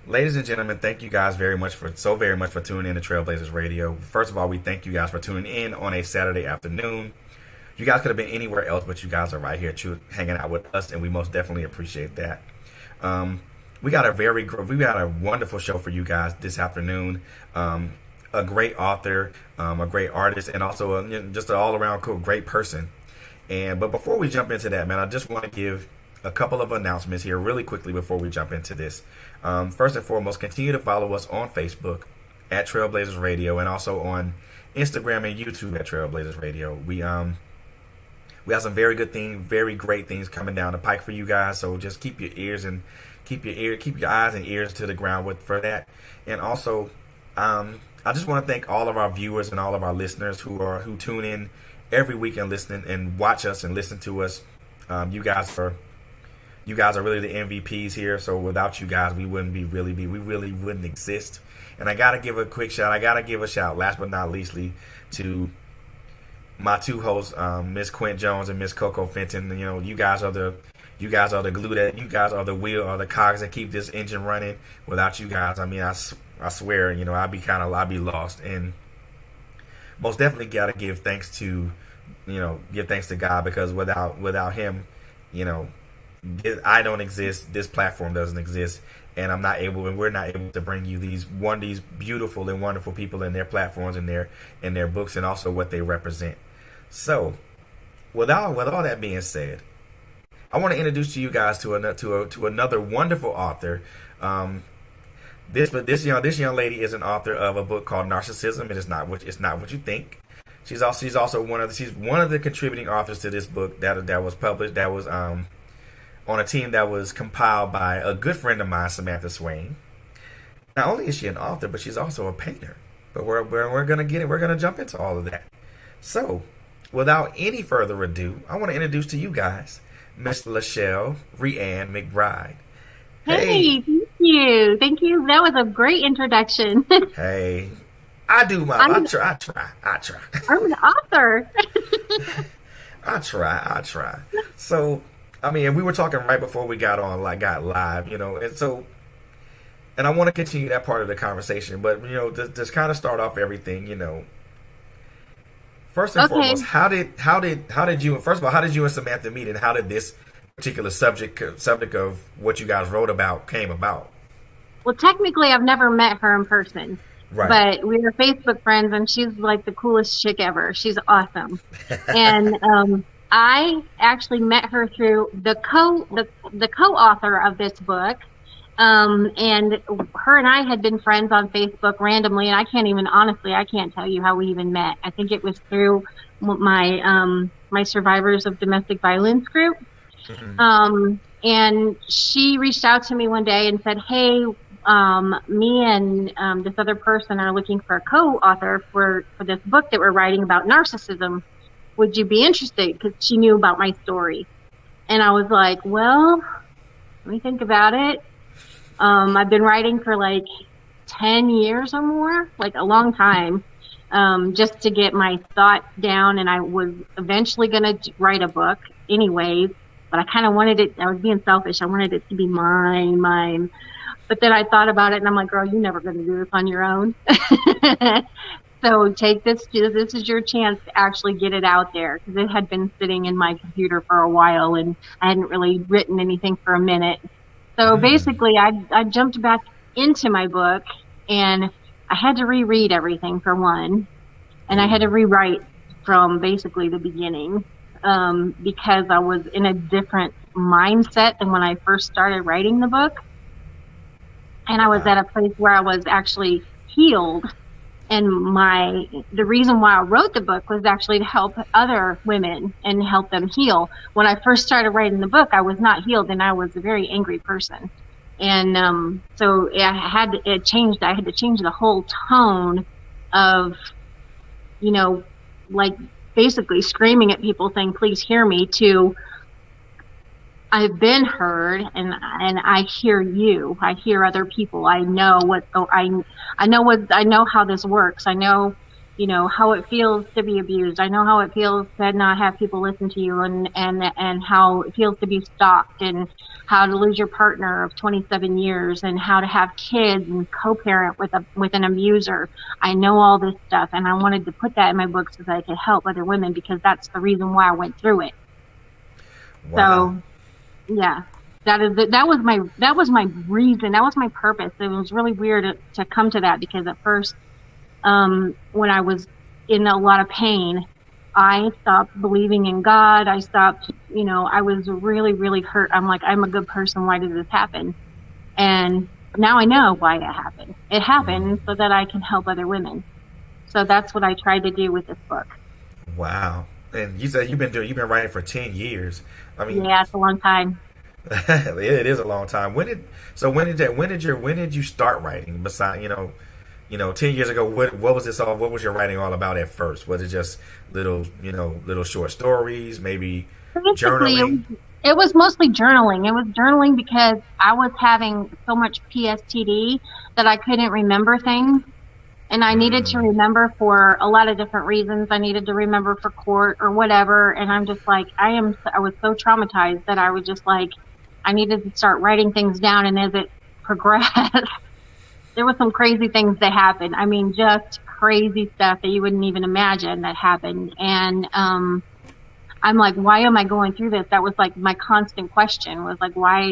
Ladies and gentlemen, thank you guys very much for tuning in to TrailBlazerz Radio. First of all, we thank you guys for tuning in on a Saturday afternoon. You guys could have been anywhere else, but you guys are right here hanging out with us, and we most definitely appreciate that. We got a wonderful show for you guys this afternoon. A great author, a great artist, and also just an all-around cool, great person. But before we jump into that, man, I just want to give a couple of announcements here really quickly before we jump into this. First and foremost, continue to follow us on Facebook at TrailBlazerz Radio, and also on Instagram and YouTube at TrailBlazerz Radio. We have some very great things coming down the pike for you guys. So just keep your eyes and ears to the ground for that. And also, I just want to thank all of our viewers and all of our listeners who tune in every week and listen and watch us and listen to us. You guys are really the MVPs here. So without you guys, we really wouldn't exist. And I gotta give a shout, last but not leastly, to my two hosts, Miss Quint Jones and Miss Coco Fenton. You guys are the glue that, you guys are the wheel or the cogs that keep this engine running. Without you guys, I mean, I swear, I'd be lost. And most definitely gotta give thanks to God, because without him, I don't exist. This platform doesn't exist, and we're not able to bring you these beautiful and wonderful people and their platforms and their books and also what they represent. So, with all that being said, I want to introduce you guys to another wonderful author. This young lady is an author of a book called Narcissism. It's not what you think. She's also one of the contributing authors to this book that was published. That was on a team that was compiled by a good friend of mine, Samantha Swain. Not only is she an author, but she's also a painter. But we're gonna get it. We're gonna jump into all of that. So, without any further ado, I want to introduce to you guys Miss Lyshell ReAnn McBride. Hey, thank you. That was a great introduction. Hey, I try. I'm an author. I try. So, I mean, we were talking right before we got live, and I want to continue that part of the conversation, but just kind of start off everything, First and foremost, how did you and Samantha meet, and how did this particular subject of what you guys wrote about came about? Well, technically, I've never met her in person. Right. But we were Facebook friends, and she's like the coolest chick ever. She's awesome. And I actually met her through the co-author of this book. And her and I had been friends on Facebook randomly, and I can't tell you how we even met. I think it was through my Survivors of Domestic Violence group. Mm-hmm. And she reached out to me one day and said, hey, me and this other person are looking for a co-author for this book that we're writing about narcissism. Would you be interested? Because she knew about my story. And I was like, well, let me think about it. I've been writing for like 10 years or more, like a long time, just to get my thoughts down. And I was eventually going to write a book anyways, but I kind of wanted it, I was being selfish. I wanted it to be mine. But then I thought about it, and I'm like, girl, you're never going to do this on your own. So take this is your chance to actually get it out there, because it had been sitting in my computer for a while, and I hadn't really written anything for a minute. So basically, I jumped back into my book, and I had to reread everything for one, and I had to rewrite from basically the beginning, because I was in a different mindset than when I first started writing the book. And I was at a place where I was actually healed. And the reason why I wrote the book was actually to help other women and help them heal. When I first started writing the book, I was not healed, and I was a very angry person. And so I had to change the whole tone of, like basically screaming at people saying, please hear me, to I've been heard, and I hear you. I hear other people. I know how this works. I know how it feels to be abused. I know how it feels to not have people listen to you, and how it feels to be stalked, and how to lose your partner of 27 years, and how to have kids and co-parent with an abuser. I know all this stuff, and I wanted to put that in my book so that I could help other women, because that's the reason why I went through it. Wow. So, yeah. That was my reason. That was my purpose. It was really weird to come to that, because at first, when I was in a lot of pain, I stopped believing in God. I stopped, I was really, really hurt. I'm like, I'm a good person. Why did this happen? And now I know why it happened. It happened so that I can help other women. So that's what I tried to do with this book. Wow. And you said you've been writing for 10 years. I mean, yeah, it's a long time. It is a long time. When did you start writing? Besides, 10 years ago, what was this all? What was your writing all about at first? Was it just little short stories, maybe journaling? It was mostly journaling. It was journaling because I was having so much PSTD that I couldn't remember things, and I needed to remember for a lot of different reasons. I needed to remember for court or whatever, and I'm just like, I was so traumatized that I was just like, I needed to start writing things down, and as it progressed, there were some crazy things that happened. I mean, just crazy stuff that you wouldn't even imagine that happened. And I'm like, why am I going through this? That was like my constant question, was like, why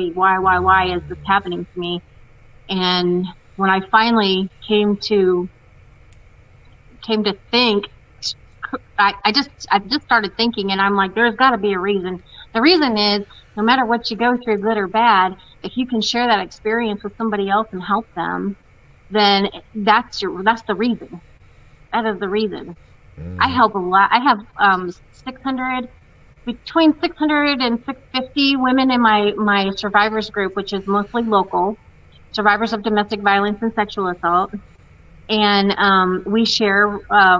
is this happening to me? And when I finally came to think, I just started thinking, and I'm like, there's got to be a reason. The reason is, no matter what you go through, good or bad, if you can share that experience with somebody else and help them, then that's the reason. That is the reason. I help a lot. I have between 600 and 650 women in my survivors group, which is mostly local, survivors of domestic violence and sexual assault. And we share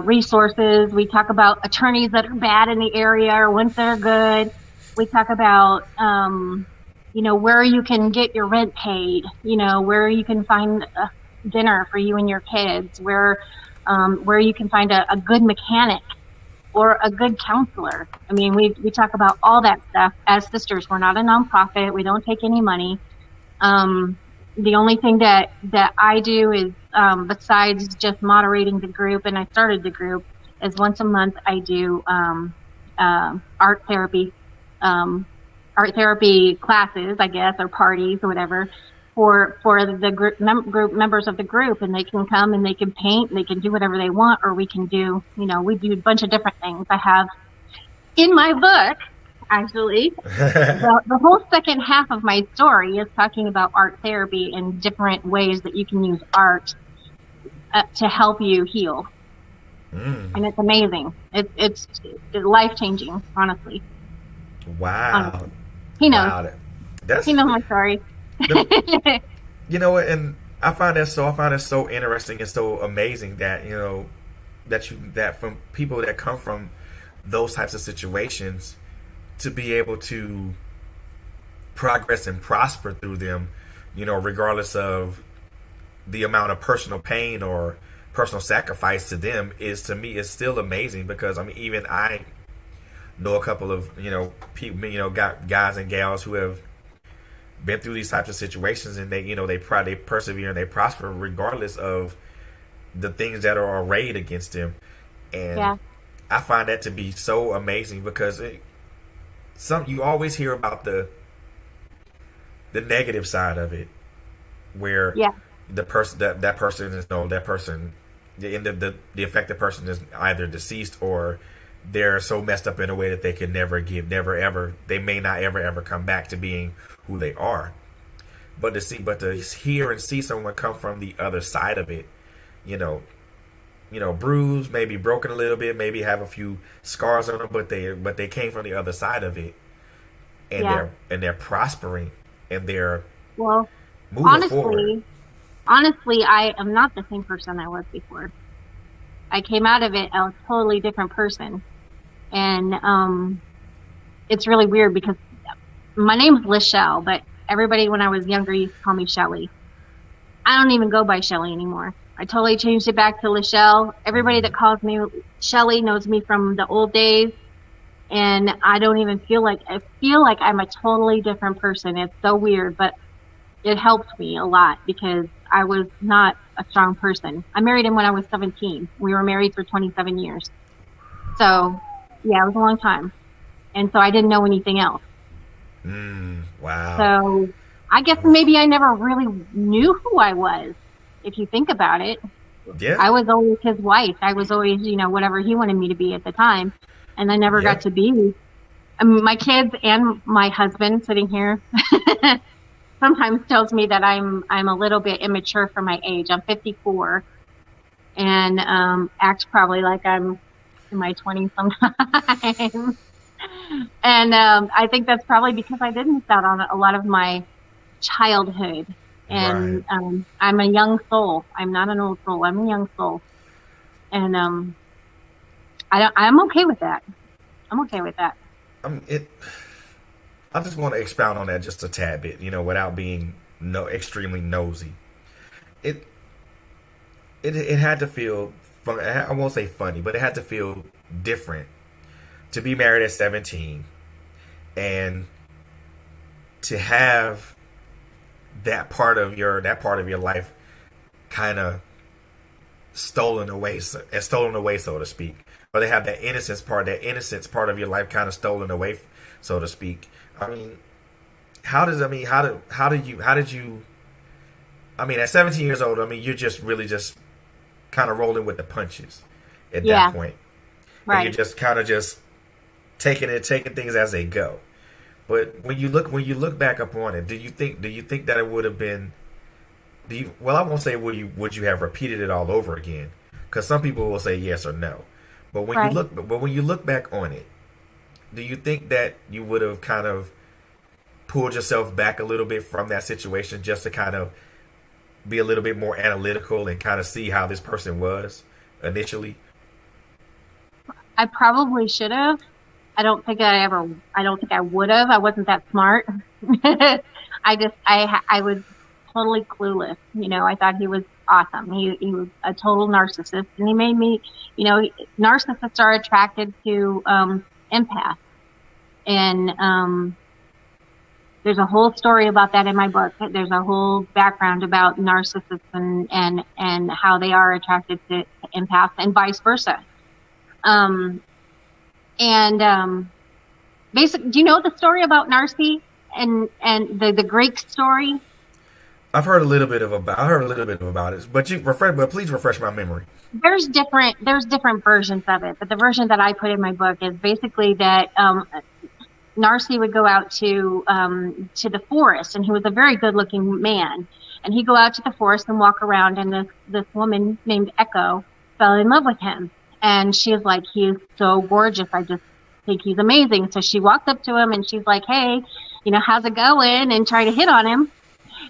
resources. We talk about attorneys that are bad in the area or ones that are good. We talk about, where you can get your rent paid, where you can find dinner for you and your kids, where you can find a good mechanic or a good counselor. I mean, we talk about all that stuff as sisters. We're not a nonprofit. We don't take any money. The only thing that I do is, besides just moderating the group, and I started the group, is once a month I do art therapy classes, I guess, or parties or whatever, for the group members of the group, and they can come and they can paint, and they can do whatever they want, or we can do, we do a bunch of different things. I have in my book, actually, the whole second half of my story is talking about art therapy and different ways that you can use art to help you heal. And it's amazing. It's life-changing, honestly. Wow. He knows. Wow. He knows my story. You know what? And I find that so interesting and so amazing that that from people that come from those types of situations, to be able to progress and prosper through them, regardless of the amount of personal pain or personal sacrifice to them, is still amazing. Because I mean, even I know a couple of people, got guys and gals who have been through these types of situations, and they persevere and they prosper regardless of the things that are arrayed against them. And I find that to be so amazing, because you always hear about the negative side of it, where the person the affected person is either deceased, or they're so messed up in a way that they can they may not ever come back to being who they are. But to hear and see someone come from the other side of it, bruised, maybe broken a little bit, maybe have a few scars on them, but they came from the other side of it, and they're prospering, and they're moving forward. Honestly, I am not the same person I was before. I came out of it a totally different person. And it's really weird, because my name is Lyshell, but everybody when I was younger used to call me Shelly. I don't even go by Shelly anymore. I totally changed it back to Lyshell. Everybody that calls me Shelly knows me from the old days. And I don't even feel like I'm a totally different person. It's so weird, but it helped me a lot because I was not a strong person. I married him when I was 17. We were married for 27 years. So, yeah, it was a long time. And so I didn't know anything else. Wow. So I guess maybe I never really knew who I was, if you think about it. Yeah. I was always his wife. I was always, whatever he wanted me to be at the time. And I never got to be. My kids and my husband sitting here sometimes tells me that I'm a little bit immature for my age. I'm 54 and act probably like I'm in my 20s sometimes. And I think that's probably because I did miss out on a lot of my childhood. And right. I'm a young soul. I'm not an old soul. I'm a young soul. And I'm okay with that. I'm okay with that. I just want to expound on that just a tad bit, without being extremely nosy. It had to feel fun. I won't say funny, but it had to feel different to be married at 17 and to have that part of your life kind of stolen away, so to speak. Or they have that innocence part of your life kind of stolen away, so to speak. I mean, how did you, at 17 years old, you're just really just kind of rolling with the punches at that point. Right. And you're just kind of just taking things as they go. But when you look back upon it, do you think that it would have been, I won't say would you have repeated it all over again? Because some people will say yes or no. But when you look back on it, do you think that you would have kind of pulled yourself back a little bit from that situation just to kind of be a little bit more analytical and kind of see how this person was initially? I probably should have. I don't think I would have. I wasn't that smart. I was totally clueless. I thought he was awesome. He was a total narcissist, and he made me, narcissists are attracted to empaths. And there's a whole story about that in my book. There's a whole background about narcissists and how they are attracted to empaths and vice versa. Basically, do you know the story about Narcy and the Greek story? I've heard a little bit about it, but please refresh my memory. There's different versions of it, but the version that I put in my book is basically that Narcy would go out to the forest, and he was a very good-looking man, and he'd go out to the forest and walk around, and this woman named Echo fell in love with him, and she was like, he is so gorgeous, I just think he's amazing. So she walked up to him, and she's like, hey, how's it going, and try to hit on him.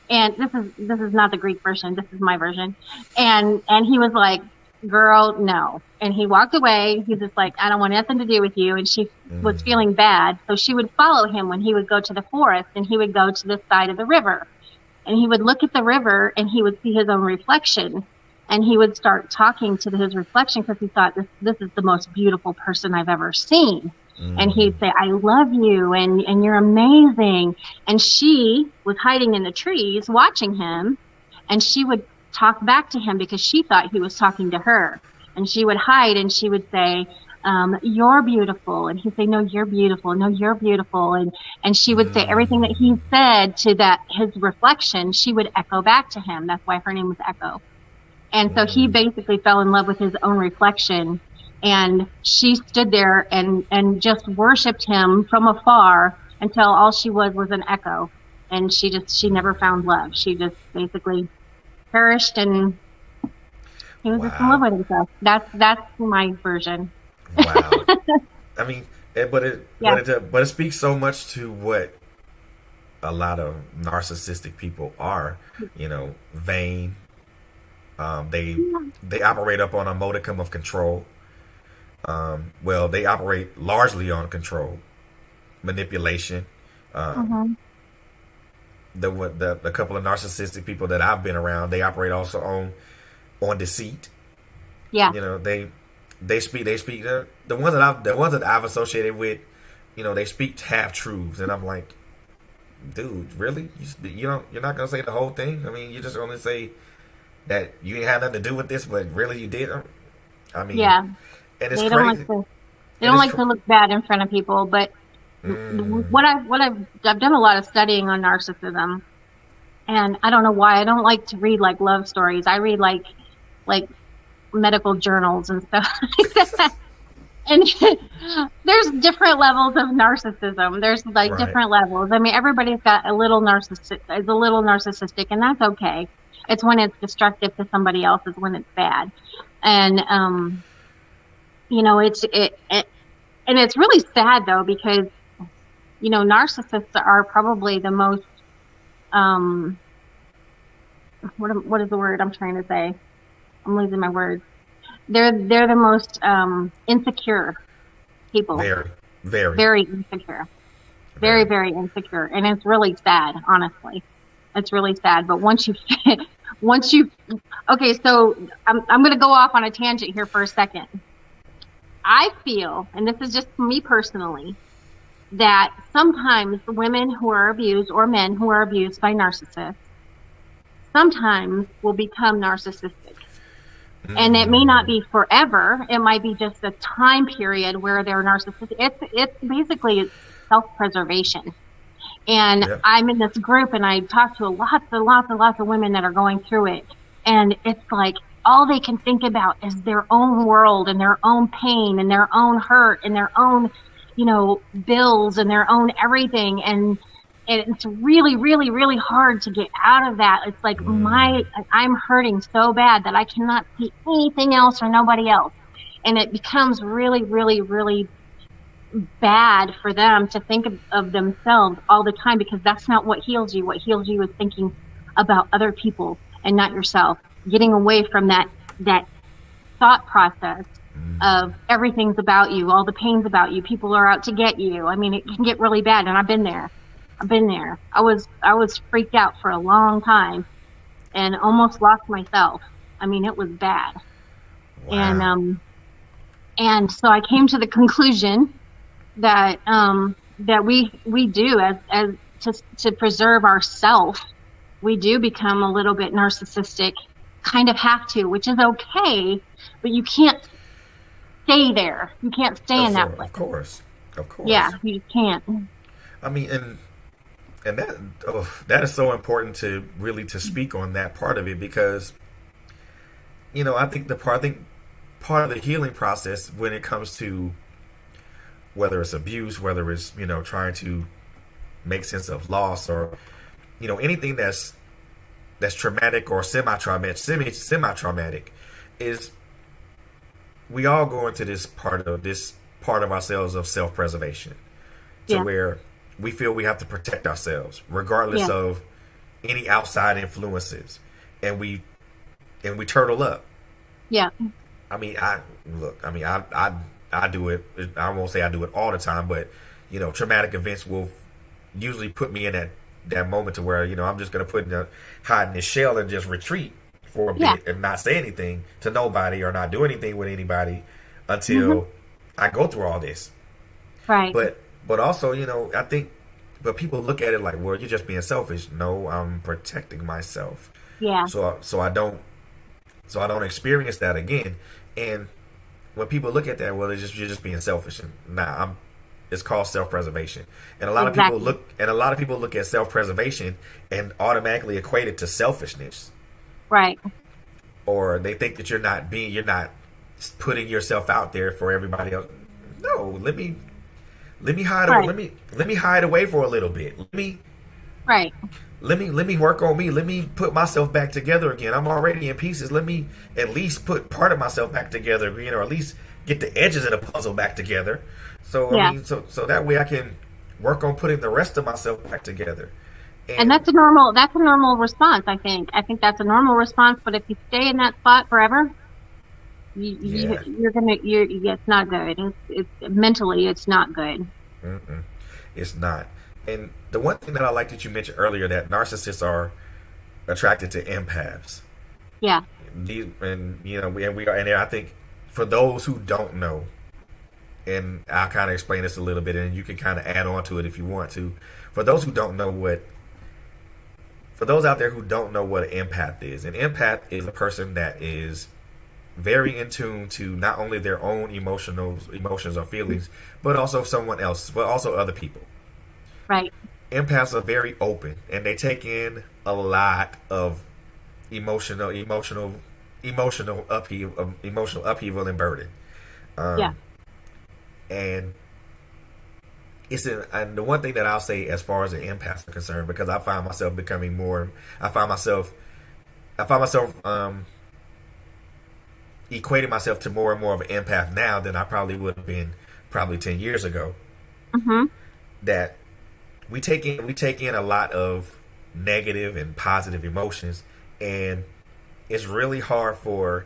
And this is not the Greek version. This is my version. And he was like, girl, no. And he walked away. He's just like, I don't want nothing to do with you. And she was feeling bad. So she would follow him when he would go to the forest, and he would go to the side of the river. And he would look at the river, and he would see his own reflection. And he would start talking to his reflection because he thought, this is the most beautiful person I've ever seen. And he'd say, I love you, and you're amazing. And she was hiding in the trees watching him, and she would talk back to him because she thought he was talking to her. And she would hide, and she would say, you're beautiful. And he'd say, no, you're beautiful. No, you're beautiful. And she would say everything that he said to his reflection, she would echo back to him. That's why her name was Echo. And so he basically fell in love with his own reflection. And she stood there and just worshipped him from afar until all she was an echo. And she never found love. She just basically perished, and he was just in love with himself. That's my version. Wow. But it speaks so much to what a lot of narcissistic people are, vain. They operate up on a modicum of control. They operate largely on control, manipulation. The couple of narcissistic people that I've been around, they operate also on deceit. Yeah. They speak the ones that I've associated with, they speak half truths, and I'm like, dude, really? You're not gonna say the whole thing? I mean, you're just gonna say that you ain't had nothing to do with this, but really you did. I mean, yeah. And it's they crazy. They don't like to look bad in front of people, but I've done a lot of studying on narcissism, and I don't know why I don't like to read like love stories. I read like medical journals and stuff like that. And there's different levels of narcissism. There's like different levels. I mean, everybody's got a little narcissistic, and that's okay. It's when it's destructive to somebody else is when it's bad. And and it's really sad though, because narcissists are probably the most what is the word I'm trying to say? I'm losing my words. They're the most insecure people. Very insecure. Very, very insecure. And it's really sad, honestly. It's really sad. But once you okay, so I'm going to go off on a tangent here for a second. I feel, and this is just me personally, that sometimes women who are abused or men who are abused by narcissists sometimes will become narcissistic. And it may not be forever. It might be just a time period where they're narcissistic. It's basically self-preservation. And I'm in this group, and I talk to lots of women that are going through it. And it's like all they can think about is their own world and their own pain and their own hurt and their own, bills and their own everything. And it's really, really, really hard to get out of that. It's like I'm hurting so bad that I cannot see anything else or nobody else. And it becomes really, really, really bad for them to think of themselves all the time, because that's not what heals you. What heals you is thinking about other people and not yourself. Getting away from that thought process of everything's about you, all the pain's about you, people are out to get you. I mean, it can get really bad, and I've been there. I was freaked out for a long time and almost lost myself. I mean, it was bad. Wow. And so I came to the conclusion that we do as to preserve ourself, we do become a little bit narcissistic, kind of have to, which is okay, but you can't stay there. You can't stay in that place. Of course. Yeah, you can't. I mean, and that is so important to speak on that part of it, because I think part of the healing process when it comes to whether it's abuse, whether it's trying to make sense of loss, or anything that's traumatic or semi-traumatic, is we all go into this part of ourselves of self-preservation, to where we feel we have to protect ourselves regardless of any outside influences, and we turtle up. Yeah. I mean, I do it. I won't say I do it all the time, but traumatic events will usually put me in that moment to where I'm just gonna hide in this shell and just retreat for a bit and not say anything to nobody or not do anything with anybody until I go through all this. Right. But also, I think, but people look at it like, well, you're just being selfish. No, I'm protecting myself. Yeah. So I don't experience that again. And when people look at that, well, you're just being selfish. And it's called self-preservation. And a lot of people look at self-preservation and automatically equate it to selfishness. Right. Or they think that you're not putting yourself out there for everybody else. No, let me hide away. Let me hide away for a little bit. Let me work on me. Let me put myself back together again. I'm already in pieces. Let me at least put part of myself back together, or at least get the edges of the puzzle back together. So I mean, so that way I can work on putting the rest of myself back together. And that's a normal response. I think that's a normal response. But if you stay in that spot forever, it's not good. It's mentally, it's not good. It's not. And the one thing that I like that you mentioned earlier, that narcissists are attracted to empaths. Yeah. and I think for those who don't know, and I'll kind of explain this a little bit, and you can kind of add on to it if you want to. For those out there who don't know what an empath is, an empath is a person that is very in tune to not only their own emotions or feelings, but also someone else, but also other people. Right. Empaths are very open, and they take in a lot of emotional upheaval and burden. And and the one thing that I'll say as far as the empaths are concerned, because I find myself equating myself to more and more of an empath now than I probably would have been 10 years ago. Mm-hmm. That we take in a lot of negative and positive emotions, and it's really hard for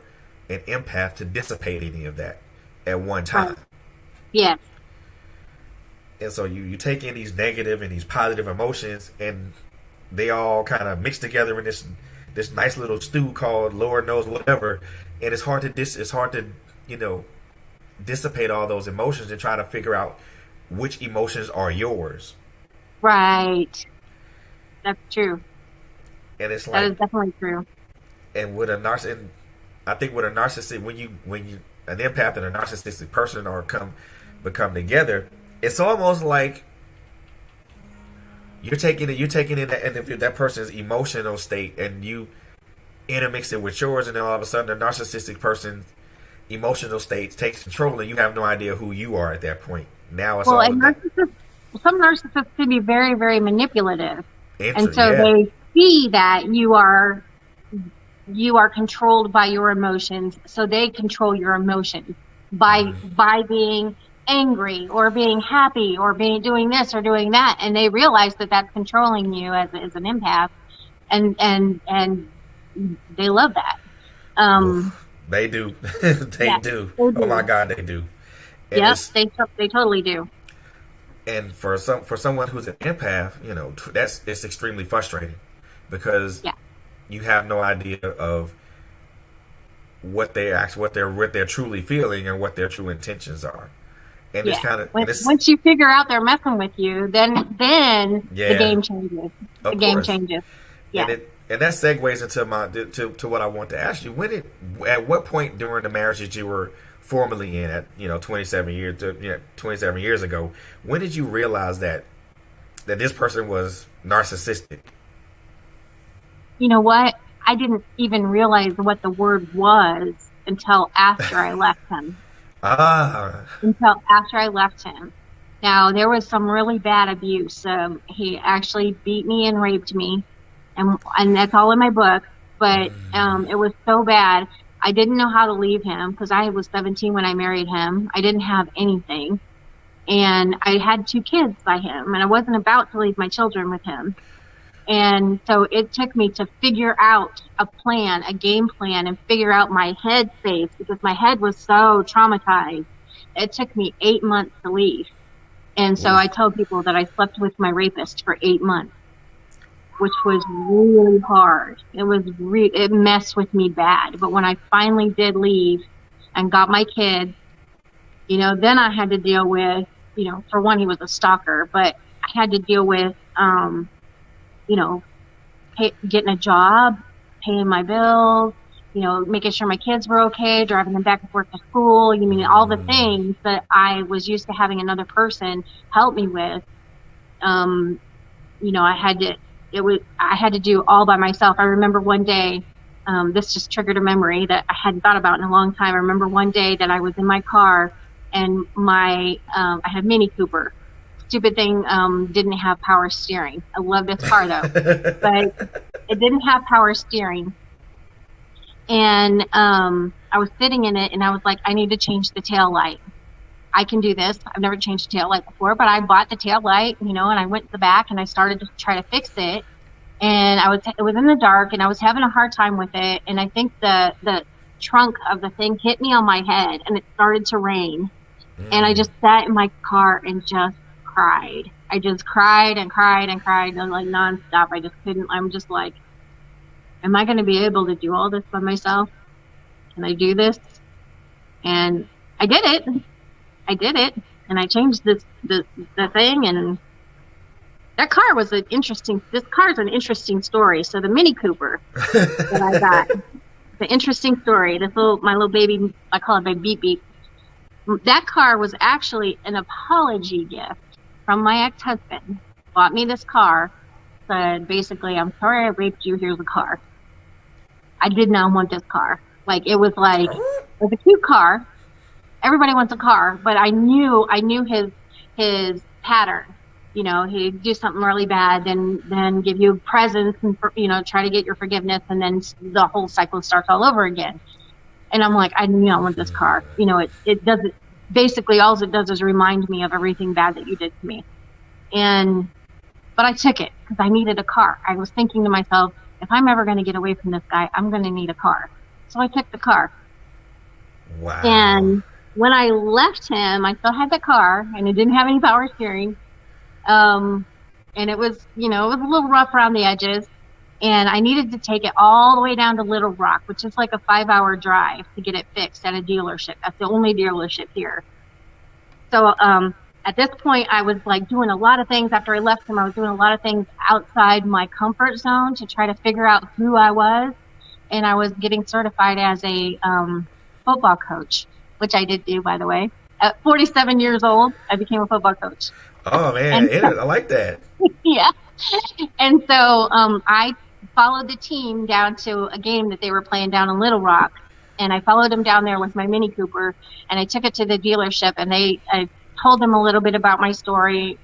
an empath to dissipate any of that at one time. Right. Yes. And so you take in these negative and these positive emotions, and they all kind of mix together in this nice little stew called Lord knows whatever. And it's hard to dissipate all those emotions and try to figure out which emotions are yours. Right. That's true. And it's like, that is definitely true. And with a narcissist, when an empath and a narcissistic person become together, it's almost like you're taking in that person's emotional state, and you intermix it with yours, and then all of a sudden the narcissistic person's emotional state takes control, and you have no idea who you are at that point. Now it's some narcissists can be very, very manipulative, and so they see that you are controlled by your emotions, so they control your emotions by being angry or being happy or doing this or doing that, and they realize that that's controlling you as an empath, and they love that. They do. They do. Oh my God, they do. And yes, they totally do. And for someone who's an empath, it's extremely frustrating, because you have no idea of what they're truly feeling and what their true intentions are. And it's kind of once you figure out they're messing with you, then the game changes. The game changes. Yeah. And that segues into to what I want to ask you. At what point during the marriage that you were formally in, at 27 years ago, when did you realize that this person was narcissistic? You know what? I didn't even realize what the word was until after I left him. Until after I left him. Now, there was some really bad abuse. He actually beat me and raped me, and that's all in my book. But it was so bad. I didn't know how to leave him, because I was 17 when I married him. I didn't have anything. And I had 2 kids by him, and I wasn't about to leave my children with him. And so it took me to figure out a game plan, and figure out my head space, because my head was so traumatized. It took me 8 months to leave. And so I tell people that I slept with my rapist for 8 months, which was really hard. It messed with me bad. But when I finally did leave and got my kids, then I had to deal with, for one, he was a stalker, but I had to deal with, getting a job, paying my bills, making sure my kids were okay, driving them back and forth to school. All the things that I was used to having another person help me with. I had to do all by myself. I remember one day, this just triggered a memory that I hadn't thought about in a long time. I remember one day that I was in my car, and I had a Mini Cooper. Stupid thing, didn't have power steering. I love this car though, but it didn't have power steering. And I was sitting in it, and I was like, I need to change the tail light. I can do this. I've never changed a tail light before, but I bought the tail light, and I went to the back and I started to try to fix it. And it was in the dark, and I was having a hard time with it. And I think the trunk of the thing hit me on my head, and it started to rain. And I just sat in my car and just cried. I just cried and cried and cried, and like nonstop. I just couldn't. I'm just like, am I going to be able to do all this by myself? can I do this? And I did it. And I changed the thing, and that car was this car's an interesting story. So the Mini Cooper that I got, the interesting story, my little baby, I call it my beep beep. That car was actually an apology gift from my ex-husband. Bought me this car, said basically, I'm sorry I raped you, here's a car. I did not want this car. It was a cute car. Everybody wants a car, but I knew his pattern. He'd do something really bad, then give you presents and, try to get your forgiveness, and then the whole cycle starts all over again. And I'm like, I do not want this car. It doesn't, basically all it does is remind me of everything bad that you did to me. But I took it because I needed a car. I was thinking to myself, if I'm ever going to get away from this guy, I'm going to need a car. So I took the car. Wow. And when I left him, I still had the car, and it didn't have any power steering. And it was, it was a little rough around the edges. And I needed to take it all the way down to Little Rock, which is like a 5-hour drive to get it fixed at a dealership. That's the only dealership here. So at this point, I was doing a lot of things. After I left him, I was doing a lot of things outside my comfort zone to try to figure out who I was. And I was getting certified as a football coach, which I did do, by the way. At 47 years old, I became a football coach. Oh, man, I like that. Yeah. And so I followed the team down to a game that they were playing down in Little Rock. And I followed them down there with my Mini Cooper, and I took it to the dealership, and I told them a little bit about my story.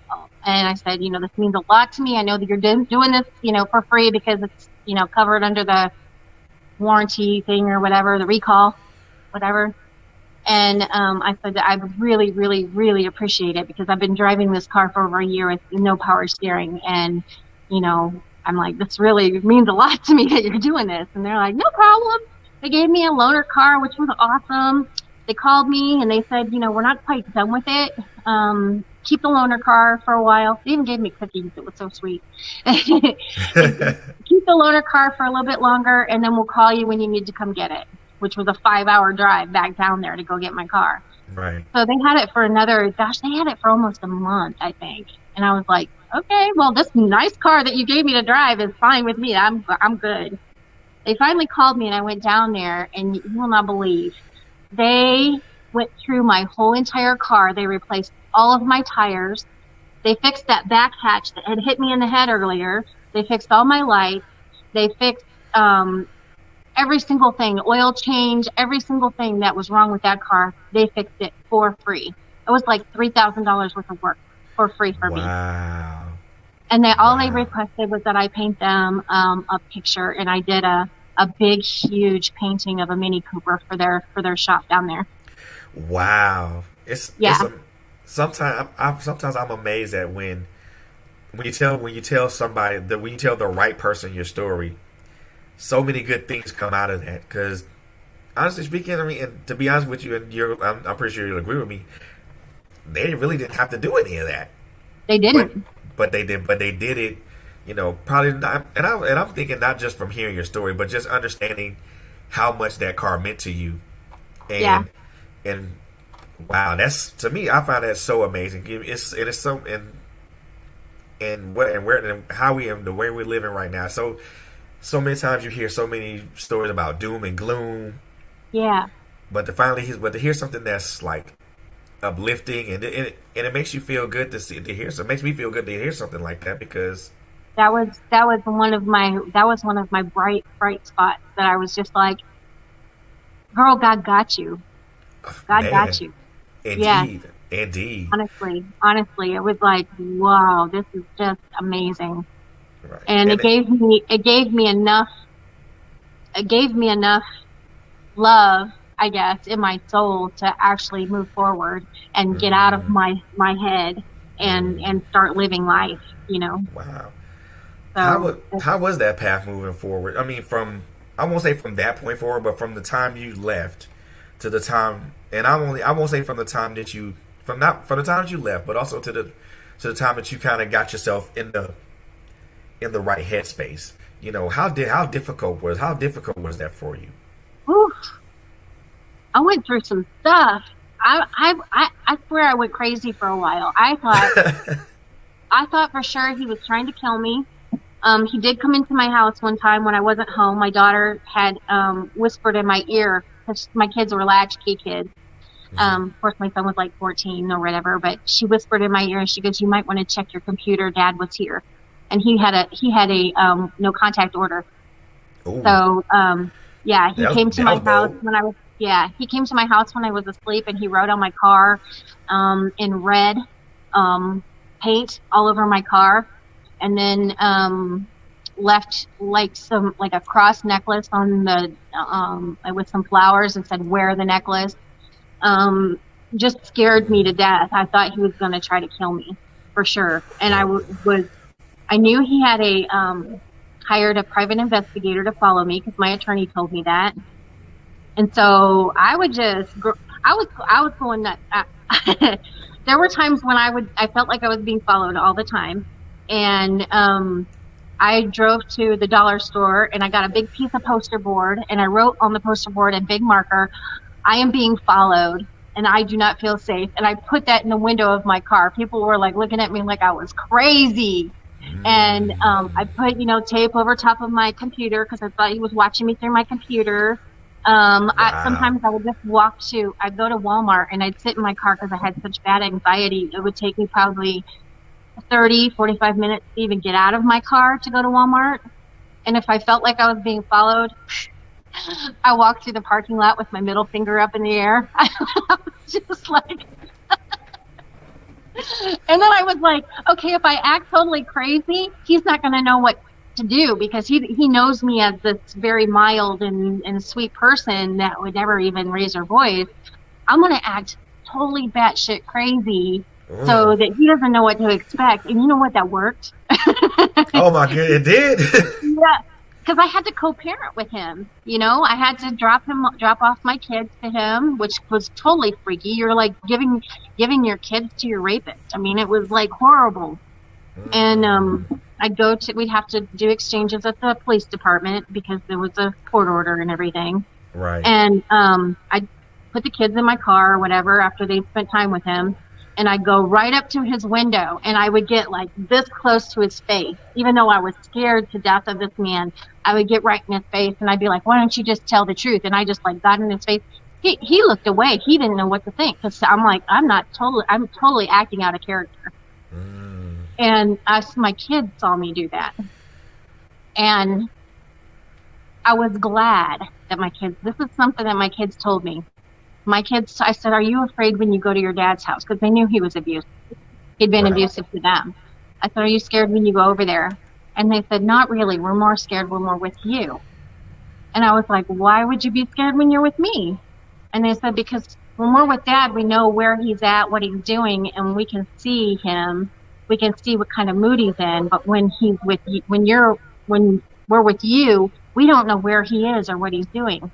And I said, this means a lot to me. I know that you're doing this, for free because it's, covered under the warranty thing or whatever, the recall, whatever. And I said that I really, really, really appreciate it because I've been driving this car for over a year with no power steering. And, I'm like, this really means a lot to me that you're doing this. And they're like, no problem. They gave me a loaner car, which was awesome. They called me and they said, we're not quite done with it. Keep the loaner car for a while. They even gave me cookies. It was so sweet. Keep the loaner car for a little bit longer, and then we'll call you when you need to come get it, which was a 5-hour drive back down there to go get my car. Right. So they had it for they had it for almost a month, I think. And I was like, okay, well, this nice car that you gave me to drive is fine with me. I'm good. They finally called me, and I went down there, and you will not believe. They went through my whole entire car. They replaced all of my tires. They fixed that back hatch that had hit me in the head earlier. They fixed all my lights. They fixed every single thing, oil change, every single thing that was wrong with that car. They fixed it for free. It was like $3,000 worth of work for free for me. Wow. And all they requested was that I paint them a picture, and I did a big, huge painting of a Mini Cooper for their shop down there. Wow. Sometimes I'm amazed at when you tell somebody that when you tell the right person your story, so many good things come out of that. Because honestly speaking, I mean, and to be honest with you, and I'm pretty sure you'll agree with me, they really didn't have to do any of that. They didn't. But they did. But they did it. Probably not. And I'm thinking not just from hearing your story, but just understanding how much that car meant to you. And wow, that's, to me, I find that so amazing. It's so the way we're living right now. So many times you hear so many stories about doom and gloom. Yeah. But to hear something that's like uplifting, and it makes you feel good to hear. So it makes me feel good to hear something like that, because that was one of my bright spots that I was just like, girl, God got you. God got you. Indeed. Yeah. Indeed. Honestly, it was like, wow, this is just amazing. Right. And it gave me enough love, I guess, in my soul to actually move forward and get out of my head and start living life, Wow. So how was that path moving forward? I mean, I won't say from that point forward, but from the time you left to the time, and I won't say from the time that you from the time that you left, but also to the time that you kind of got yourself in the right headspace. How difficult was that for you? Oof. I went through some stuff. I swear I went crazy for a while. I thought for sure he was trying to kill me. He did come into my house one time when I wasn't home. My daughter had whispered in my ear, because my kids were latchkey kids. Of course, my son was like 14 or whatever, but she whispered in my ear and she goes, "You might want to check your computer. Dad was here," and he had a no contact order. Ooh. So he came to my house when I was he came to my house when I was asleep, and he wrote on my car in red paint all over my car, and then left like a cross necklace on the with some flowers and said, "Wear the necklace." Just scared me to death. I thought he was going to try to kill me for sure. And I knew he had hired a private investigator to follow me, because my attorney told me that. And so I was going nuts. There were times when I felt like I was being followed all the time. And, I drove to the dollar store and I got a big piece of poster board, and I wrote on the poster board in big marker, "I am being followed and I do not feel safe." And I put that in the window of my car. People were like looking at me like I was crazy. And I put, tape over top of my computer because I thought he was watching me through my computer. Wow. Sometimes I would just I'd go to Walmart and I'd sit in my car because I had such bad anxiety. It would take me probably 30, 45 minutes to even get out of my car to go to Walmart. And if I felt like I was being followed, I walked through the parking lot with my middle finger up in the air. I was just like, and then I was like, okay, if I act totally crazy, he's not going to know what to do, because he knows me as this very mild and sweet person that would never even raise her voice. I'm going to act totally batshit crazy so that he doesn't know what to expect. And you know what? That worked. Oh my God, it did. Yeah. Because I had to co-parent with him, I had to drop off my kids to him, which was totally freaky. You're like giving your kids to your rapist. I mean, it was like horrible. And we'd have to do exchanges at the police department because there was a court order and everything. Right. And I'd put the kids in my car or whatever after they spent time with him. And I'd go right up to his window, and I would get like this close to his face. Even though I was scared to death of this man, I would get right in his face, and I'd be like, "Why don't you just tell the truth?" And I just like got in his face. He looked away. He didn't know what to think, because I'm like, I'm totally acting out of character. And my kids saw me do that. And I was glad that this is something that my kids told me. I said, "Are you afraid when you go to your dad's house?" Because they knew he was abusive. He'd been abusive to them. I said, "Are you scared when you go over there?" And they said, "Not really. We're more scared when we're with you." And I was like, "Why would you be scared when you're with me?" And they said, "Because when we're with Dad, we know where he's at, what he's doing, and we can see him. We can see what kind of mood he's in. But when he's with you, when we're with you, we don't know where he is or what he's doing."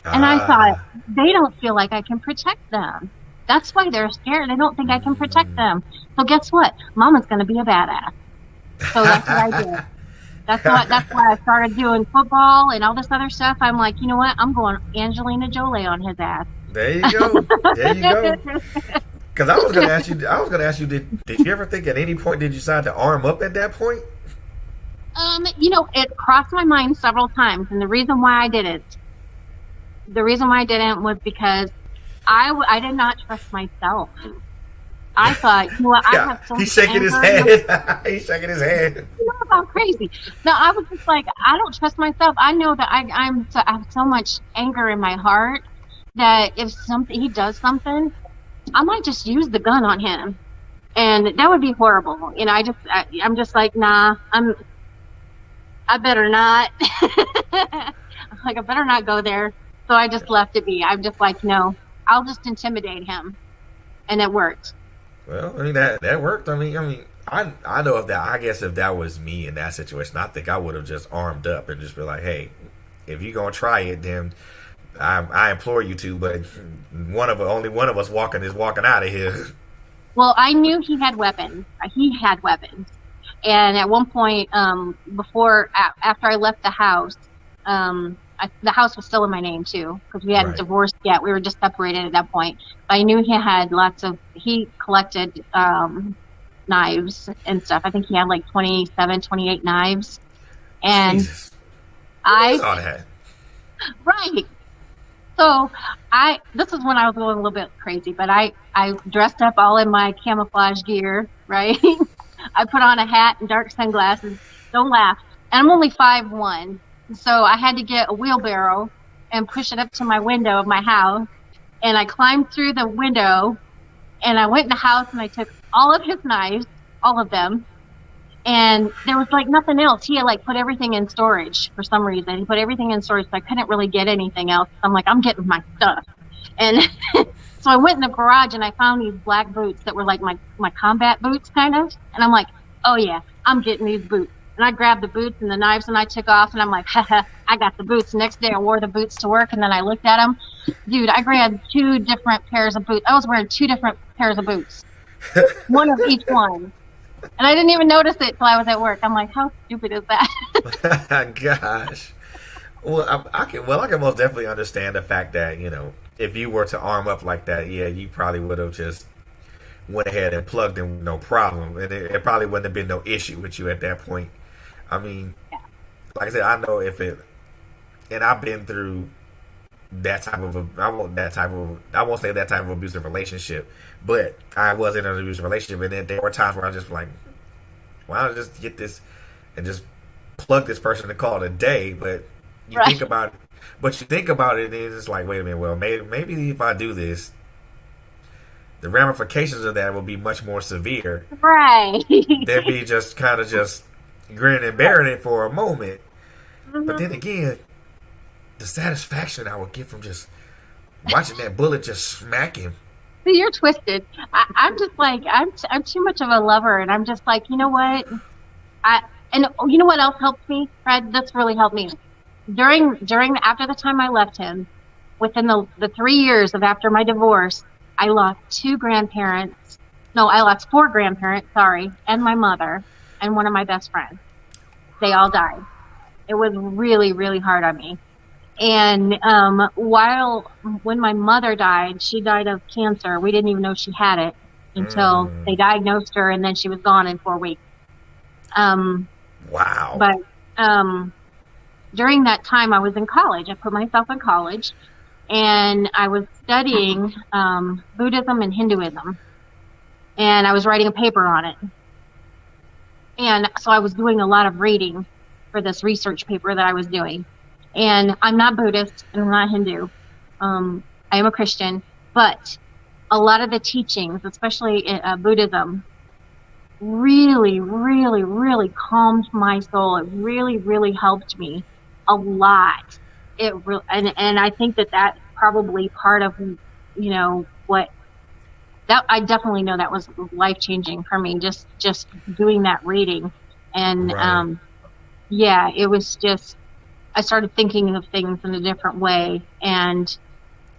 And I thought, they don't feel like I can protect them. That's why they're scared. They don't think I can protect them. So guess what? Mama's going to be a badass. So that's what I did. That's why I started doing football and all this other stuff. I'm like, you know what? I'm going Angelina Jolie on his ass. There you go. Because I was going to ask you, did you ever think at any point did you decide to arm up at that point? It crossed my mind several times, and the reason why I didn't was because I did not trust myself. I thought, I have so much He's shaking his head. He's shaking his head. I'm crazy. No, I was just like, I don't trust myself. I know that I have so much anger in my heart that if he does something, I might just use the gun on him, and that would be horrible. I'm just like, nah, I better not. Like, I better not go there. So I just left it be. I'm just like, no, I'll just intimidate him, and it worked. Well, I mean that worked. I know if that was me in that situation, I think I would have just armed up and just be like, "Hey, if you're gonna try it, then I implore you to." But only one of us walking out of here. Well, I knew he had weapons. And at one point, after I left the house, the house was still in my name too, because we hadn't Right. divorced yet. We were just separated at that point. But I knew he collected knives and stuff. I think he had like 27, 28 knives. And Jesus. Who does all I, that? right. So this is when I was going a little bit crazy, but I dressed up all in my camouflage gear, right? I put on a hat and dark sunglasses. Don't laugh. And I'm only 5'1", so I had to get a wheelbarrow and push it up to my window of my house. And I climbed through the window, and I went in the house, and I took all of his knives, all of them. And there was like nothing else. He had like put everything in storage for some reason. He put everything in storage, so I couldn't really get anything else. I'm like, I'm getting my stuff. And so I went in the garage and I found these black boots that were like my combat boots kind of. And I'm like, oh yeah, I'm getting these boots. And I grabbed the boots and the knives and I took off, and I'm like, haha, I got the boots. Next day I wore the boots to work, and then I looked at them. Dude, I grabbed 2 different pairs of boots. I was wearing 2 different pairs of boots. One of each one. And I didn't even notice it till I was at work. I'm like, how stupid is that? Gosh. Well, I can most definitely understand the fact that, if you were to arm up like that, yeah, you probably would have just went ahead and plugged in with no problem. And it probably wouldn't have been no issue with you at that point. I mean, like I said, I know and I've been through I won't say that type of abusive relationship, but I was in an abusive relationship, and then there were times where I just like, why don't I just get this and just plug this person and call it a day? But you think about it, and it's like, wait a minute, well, maybe if I do this, the ramifications of that will be much more severe. Right. Than me just kind of just grinning and bearing it for a moment. Mm-hmm. But then again, the satisfaction I would get from just watching that bullet just smack him. See, you're twisted. I'm just like, I'm too much of a lover, and I'm just like, you know what? And you know what else helped me, Fred? That's really helped me. After the time I left him, within the 3 years of after my divorce, I lost 2 grandparents. No, I lost 4 grandparents, and my mother, and one of my best friends. They all died. It was really, really hard on me. And when my mother died, she died of cancer. We didn't even know she had it until they diagnosed her, and then she was gone in 4 weeks. Wow. But during that time, I was in college. I put myself in college, and I was studying Buddhism and Hinduism, and I was writing a paper on it. And so I was doing a lot of reading for this research paper that I was doing. And I'm not Buddhist, and I'm not Hindu. I am a Christian, but a lot of the teachings, especially in Buddhism, really, really, really calmed my soul. It really, really helped me a lot. And I think that's probably part of, what that I definitely know that was life-changing for me. Just doing that reading, and right. It was just. I started thinking of things in a different way, and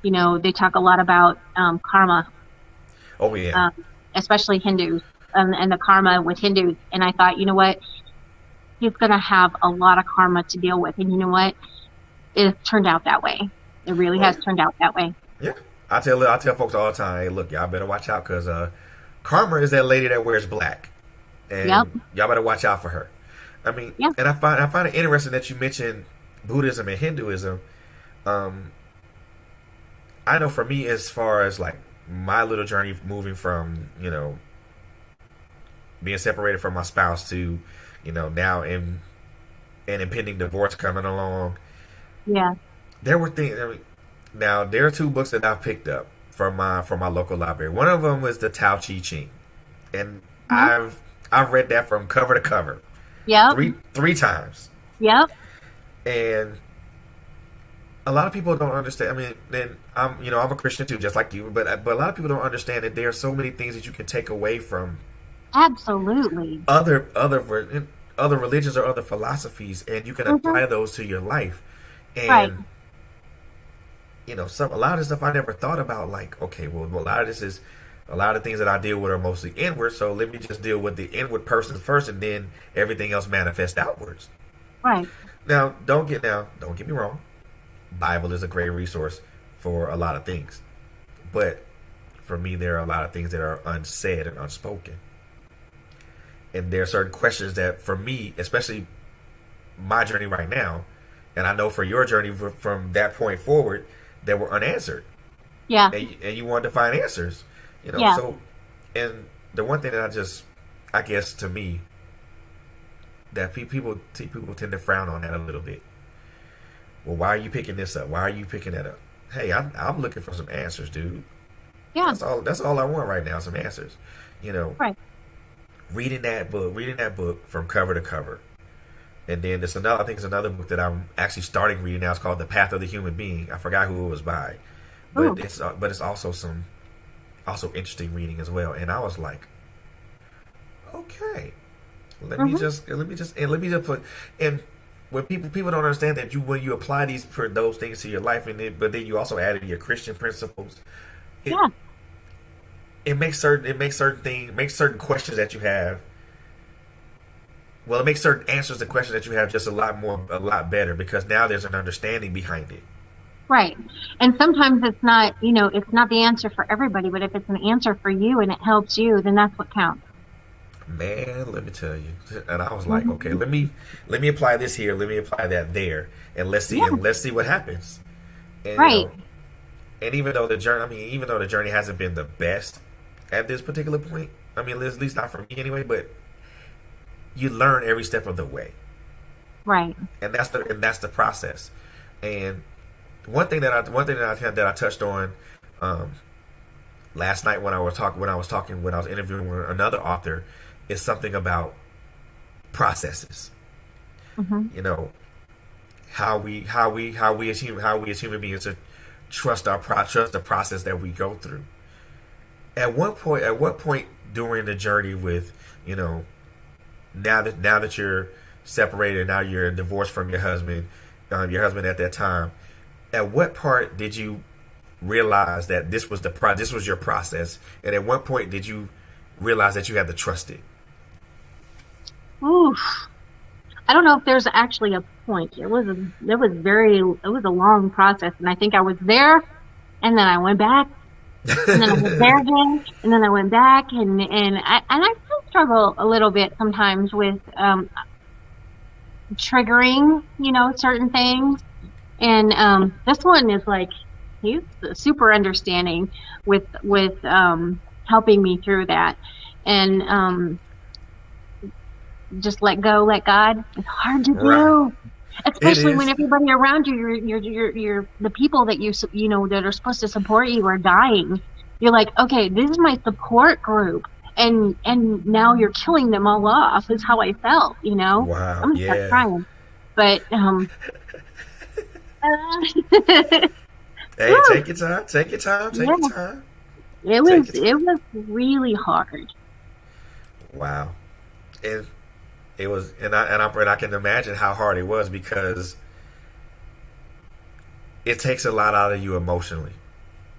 they talk a lot about karma. Oh yeah. Especially Hindus, and the karma with Hindus. And I thought, you know what, he's going to have a lot of karma to deal with, and you know what, it turned out that way. It really has turned out that way. Yeah, I tell folks all the time, hey, look, y'all better watch out, because karma is that lady that wears black, and y'all better watch out for her. I mean, and I find it interesting that you mentioned Buddhism and Hinduism. I know for me, as far as like my little journey moving from, being separated from my spouse to, now an impending divorce coming along. Yeah. There were things. Now there are 2 books that I've picked up from my local library. One of them was the Tao Te Ching, and I've read that from cover to cover. Yeah. Three times. Yep. And a lot of people don't understand. I mean, then I'm a Christian too, just like you. But a lot of people don't understand that there are so many things that you can take away from. Absolutely. Other religions or other philosophies, and you can apply those to your life. And a lot of the stuff I never thought about. Like, okay, well, a lot of the things that I deal with are mostly inward. So let me just deal with the inward person first, and then everything else manifests outwards. Right. Now, don't get me wrong. Bible is a great resource for a lot of things. But for me, there are a lot of things that are unsaid and unspoken. And there are certain questions that, for me, especially my journey right now, and I know for your journey from that point forward, that were unanswered. Yeah. And you wanted to find answers. Yeah. So, and the one thing that I guess to me, that people tend to frown on that a little bit. Well, why are you picking this up? Why are you picking that up? Hey, I'm looking for some answers, dude. Yeah. That's all I want right now, some answers. Right. Reading that book from cover to cover. And then I think it's another book that I'm actually starting reading now. It's called The Path of the Human Being. I forgot who it was by. But it's also interesting reading as well. And I was like, okay. Let me just put, and when people don't understand that when you apply those things to your life, but then you also added your Christian principles. It makes certain questions that you have. Well, it makes certain answers to questions that you have just a lot better, because now there's an understanding behind it. Right. And sometimes it's not the answer for everybody, but if it's an answer for you and it helps you, then that's what counts. Man, let me tell you. And I was like, okay, let me apply this here, let me apply that there, and let's see what happens. And, right. And even though the journey hasn't been the best at this particular point, at least not for me anyway, but you learn every step of the way. Right. And that's the process. And one thing that I touched on last night when I was interviewing another author, is something about processes. Mm-hmm. How we as human beings to trust the process that we go through. At what point during the journey with, now that you're separated, now you're divorced from your husband at that time, at what part did you realize that this was your process, and at what point did you realize that you had to trust it? Oof. I don't know if there's actually a point. It was a long process, and I think I was there, and then I went back, and then I was there again, and then I went back, and I still struggle a little bit sometimes with triggering, certain things. And this one is like, he's super understanding with helping me through that, and just let go, let God. It's hard to do, especially when everybody around you, you're the people that that are supposed to support you are dying. You're like, okay, this is my support group, and now you're killing them all off. Is how I felt. Wow. I'm gonna start crying, but Hey, take your time. Take your time. It was really hard. Wow. And it was, and I can imagine how hard it was, because it takes a lot out of you emotionally,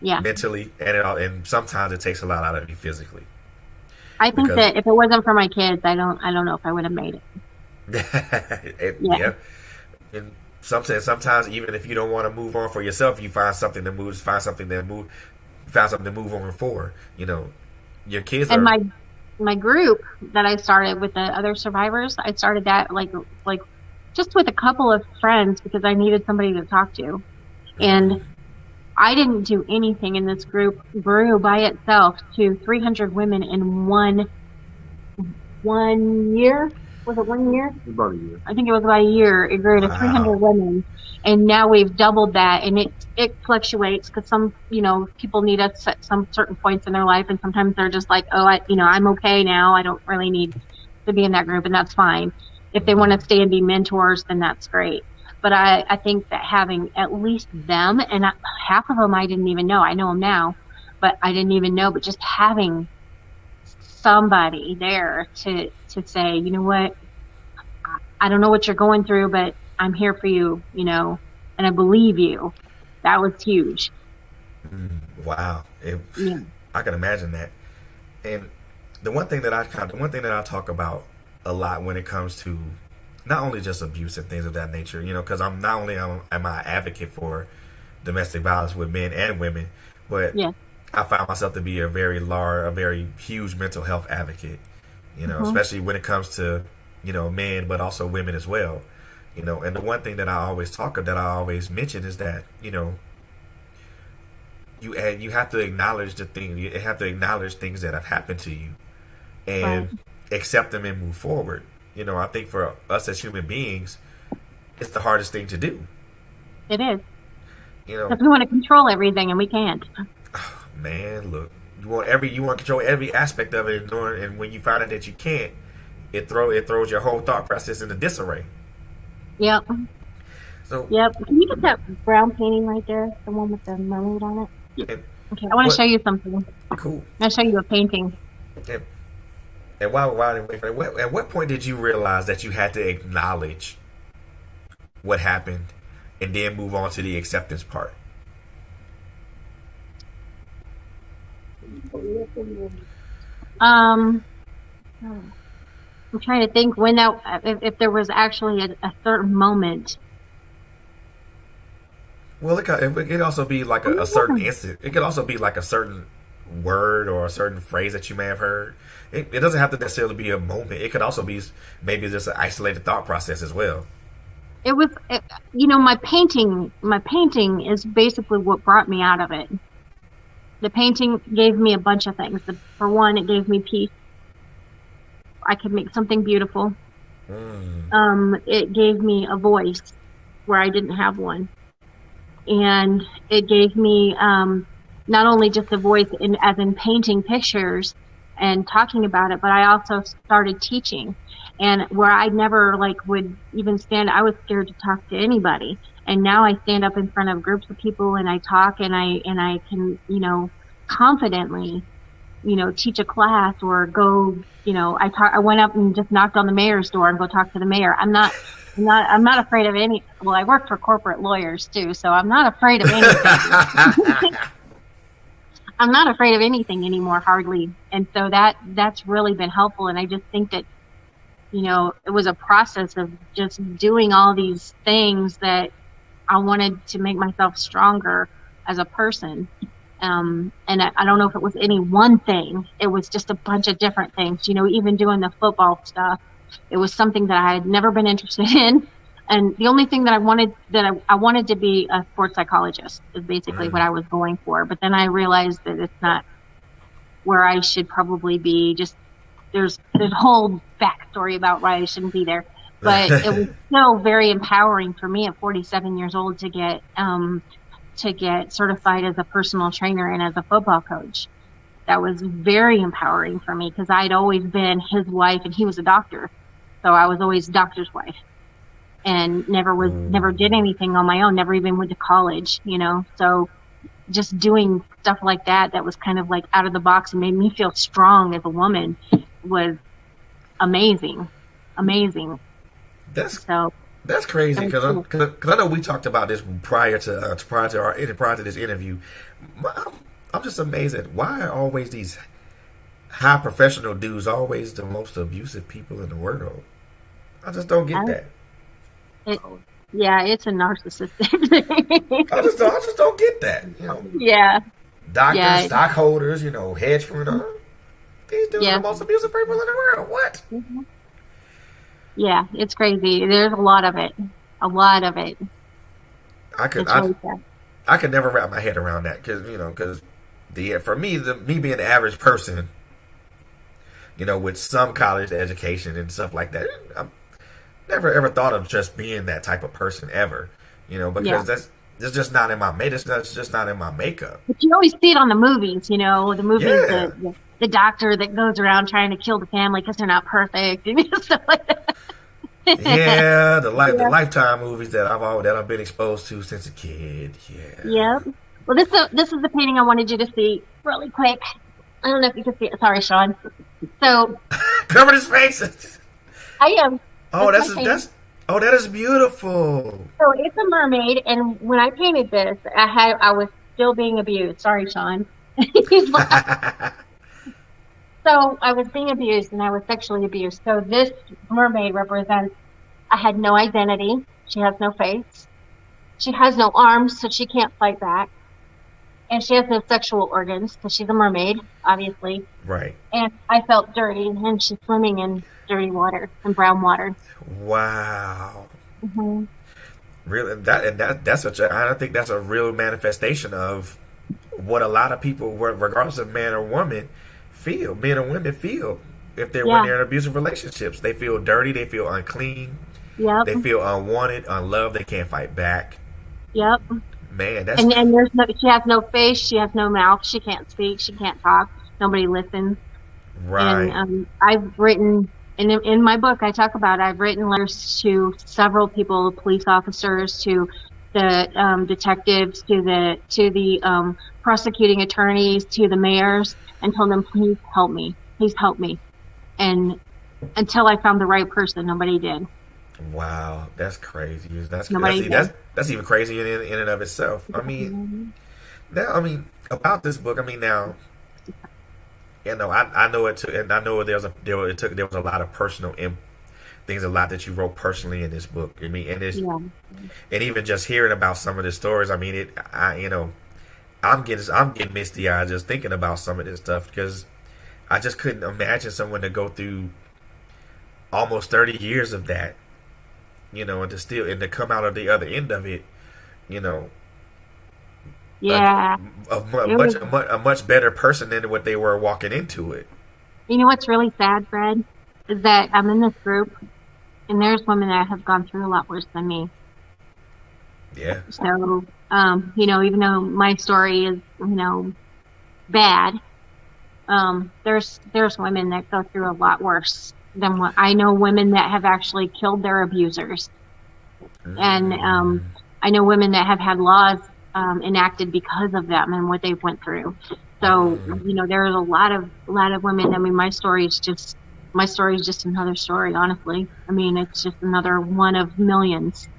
mentally, and sometimes it takes a lot out of you physically. I think that if it wasn't for my kids, I don't know if I would have made it. Yeah. And sometimes even if you don't want to move on for yourself, you find something to move on for. Your kids and my group that I started with the other survivors, I started that like just with a couple of friends, because I needed somebody to talk to. And I didn't do anything, and this group grew by itself to 300 women in one year. Was it 1 year? About a year. I think it was about a year. It grew to 300 women, and now we've doubled that. And it fluctuates, because some people need us at some certain points in their life, and sometimes they're just like, oh, I'm okay now. I don't really need to be in that group, and that's fine. If they want to stay and be mentors, then that's great. But I think that having at least them, and half of them I didn't even know. I know them now, but I didn't even know. But just having somebody there to say, you know what, I don't know what you're going through, but I'm here for you, and I believe you. That was huge. Wow. I can imagine that. And the one thing that I talk about a lot when it comes to not only just abuse and things of that nature, because I'm not only am I an advocate for domestic violence with men and women, but Yeah. I find myself to be a very huge mental health advocate, especially when it comes to, men, but also women as well. And the one thing that I always mention is that, you have to acknowledge you have to acknowledge things that have happened to you and accept them and move forward. I think for us as human beings, it's the hardest thing to do. It is. Because we want to control everything and we can't. Man, look, you want to control every aspect of it, and when you find out that you can't, it throws your whole thought process into disarray. Yep. So. Yep. Can you get that brown painting right there, the one with the mermaid on it? Okay, I want to show you something. Cool. I'm going to show you a painting. And at what point did you realize that you had to acknowledge what happened and then move on to the acceptance part? I'm trying to think when if there was actually a certain moment. Well, it could also be like a certain instant. It could also be like a certain word or a certain phrase that you may have heard. It doesn't have to necessarily be a moment. It could also be maybe just an isolated thought process as well. It was, my painting is basically what brought me out of it. The painting gave me a bunch of things. For one, it gave me peace. I could make something beautiful. It gave me a voice where I didn't have one. And it gave me not only just a voice as in painting pictures and talking about it, but I also started teaching. And where I never would even stand, I was scared to talk to anybody. And now I stand up in front of groups of people and I talk and I can, confidently, teach a class or go, I went up and just knocked on the mayor's door and go talk to the mayor. I'm not afraid of any. Well, I work for corporate lawyers too, so I'm not afraid of anything. I'm not afraid of anything anymore, hardly. And so that's really been helpful. And I just think that, it was a process of just doing all these things that I wanted to make myself stronger as a person. And I don't know if it was any one thing. It was just a bunch of different things. Even doing the football stuff, it was something that I had never been interested in. And the only thing that I wanted to be a sports psychologist is basically what I was going for. But then I realized that it's not where I should probably be. Just there's a whole backstory about why I shouldn't be there. But it was still very empowering for me at 47 years old to get certified as a personal trainer and as a football coach. That was very empowering for me because I'd always been his wife and he was a doctor. So I was always doctor's wife and never did anything on my own, never even went to college, So just doing stuff like that was kind of like out of the box and made me feel strong as a woman was amazing. That's crazy because I know we talked about this prior to this interview. I'm just amazed at why are always these high professional dudes always the most abusive people in the world. I just don't get that. It's a narcissistic thing. I just don't get that. Yeah. Doctors, stockholders, hedge funds. These dudes are the most abusive people in the world. What? Mm-hmm. Yeah, it's crazy. There's a lot of it. I could never wrap my head around that because for me being the average person, with some college education and stuff like that, I never ever thought of just being that type of person ever, because that's just not in my that's just not in my makeup. But you always see it on the movies, the doctor that goes around trying to kill the family because they're not perfect and stuff like that. Yeah, the Lifetime movies that I've been exposed to since a kid. Yeah. Yep. Well, this is the painting I wanted you to see really quick. I don't know if you can see it. Sorry, Sean. So covered his face. I am. Oh, that is beautiful. So it's a mermaid, and when I painted this, I was still being abused. Sorry, Sean. So I was being abused and I was sexually abused. So this mermaid represents I had no identity. She has no face. She has no arms, so she can't fight back. And she has no sexual organs because she's a mermaid, obviously. Right. And I felt dirty, and she's swimming in dirty water and brown water. Wow. Mm-hmm. Really, that's such a. I think that's a real manifestation of what a lot of people, regardless of man or woman, feel. Men or women feel when they're in abusive relationships. They feel dirty. They feel unclean. Yep. They feel unwanted, unloved. They can't fight back. Yep. Man, that's and there's no. She has no face. She has no mouth. She can't speak. She can't talk. Nobody listens. right. And I've written. In my book, I talk about I've written letters to several people, police officers, to the detectives, to the prosecuting attorneys, to the mayors, and told them, please help me, and until I found the right person, nobody did. Wow, that's crazy. That's even crazy in and of itself. I mean, about this book. I mean, now, you know, I know it took, and I know there was a lot of personal things, a lot that you wrote personally in this book. I mean, and even just hearing about some of the stories. I mean, I'm getting misty eyed just thinking about some of this stuff, because I just couldn't imagine someone to go through almost 30 years of that, you know, and to come out of the other end of it, you know. Yeah. A much better person than what they were walking into it. You know what's really sad, Fred, is that I'm in this group, and there's women that have gone through a lot worse than me. Yeah. So, you know, even though my story is, you know, bad, there's women that go through a lot worse than what I know. Women that have actually killed their abusers, and I know women that have had laws enacted because of them and what they've went through. So, you know, there's a lot of women. I mean, my story is just another story, honestly. I mean, it's just another one of millions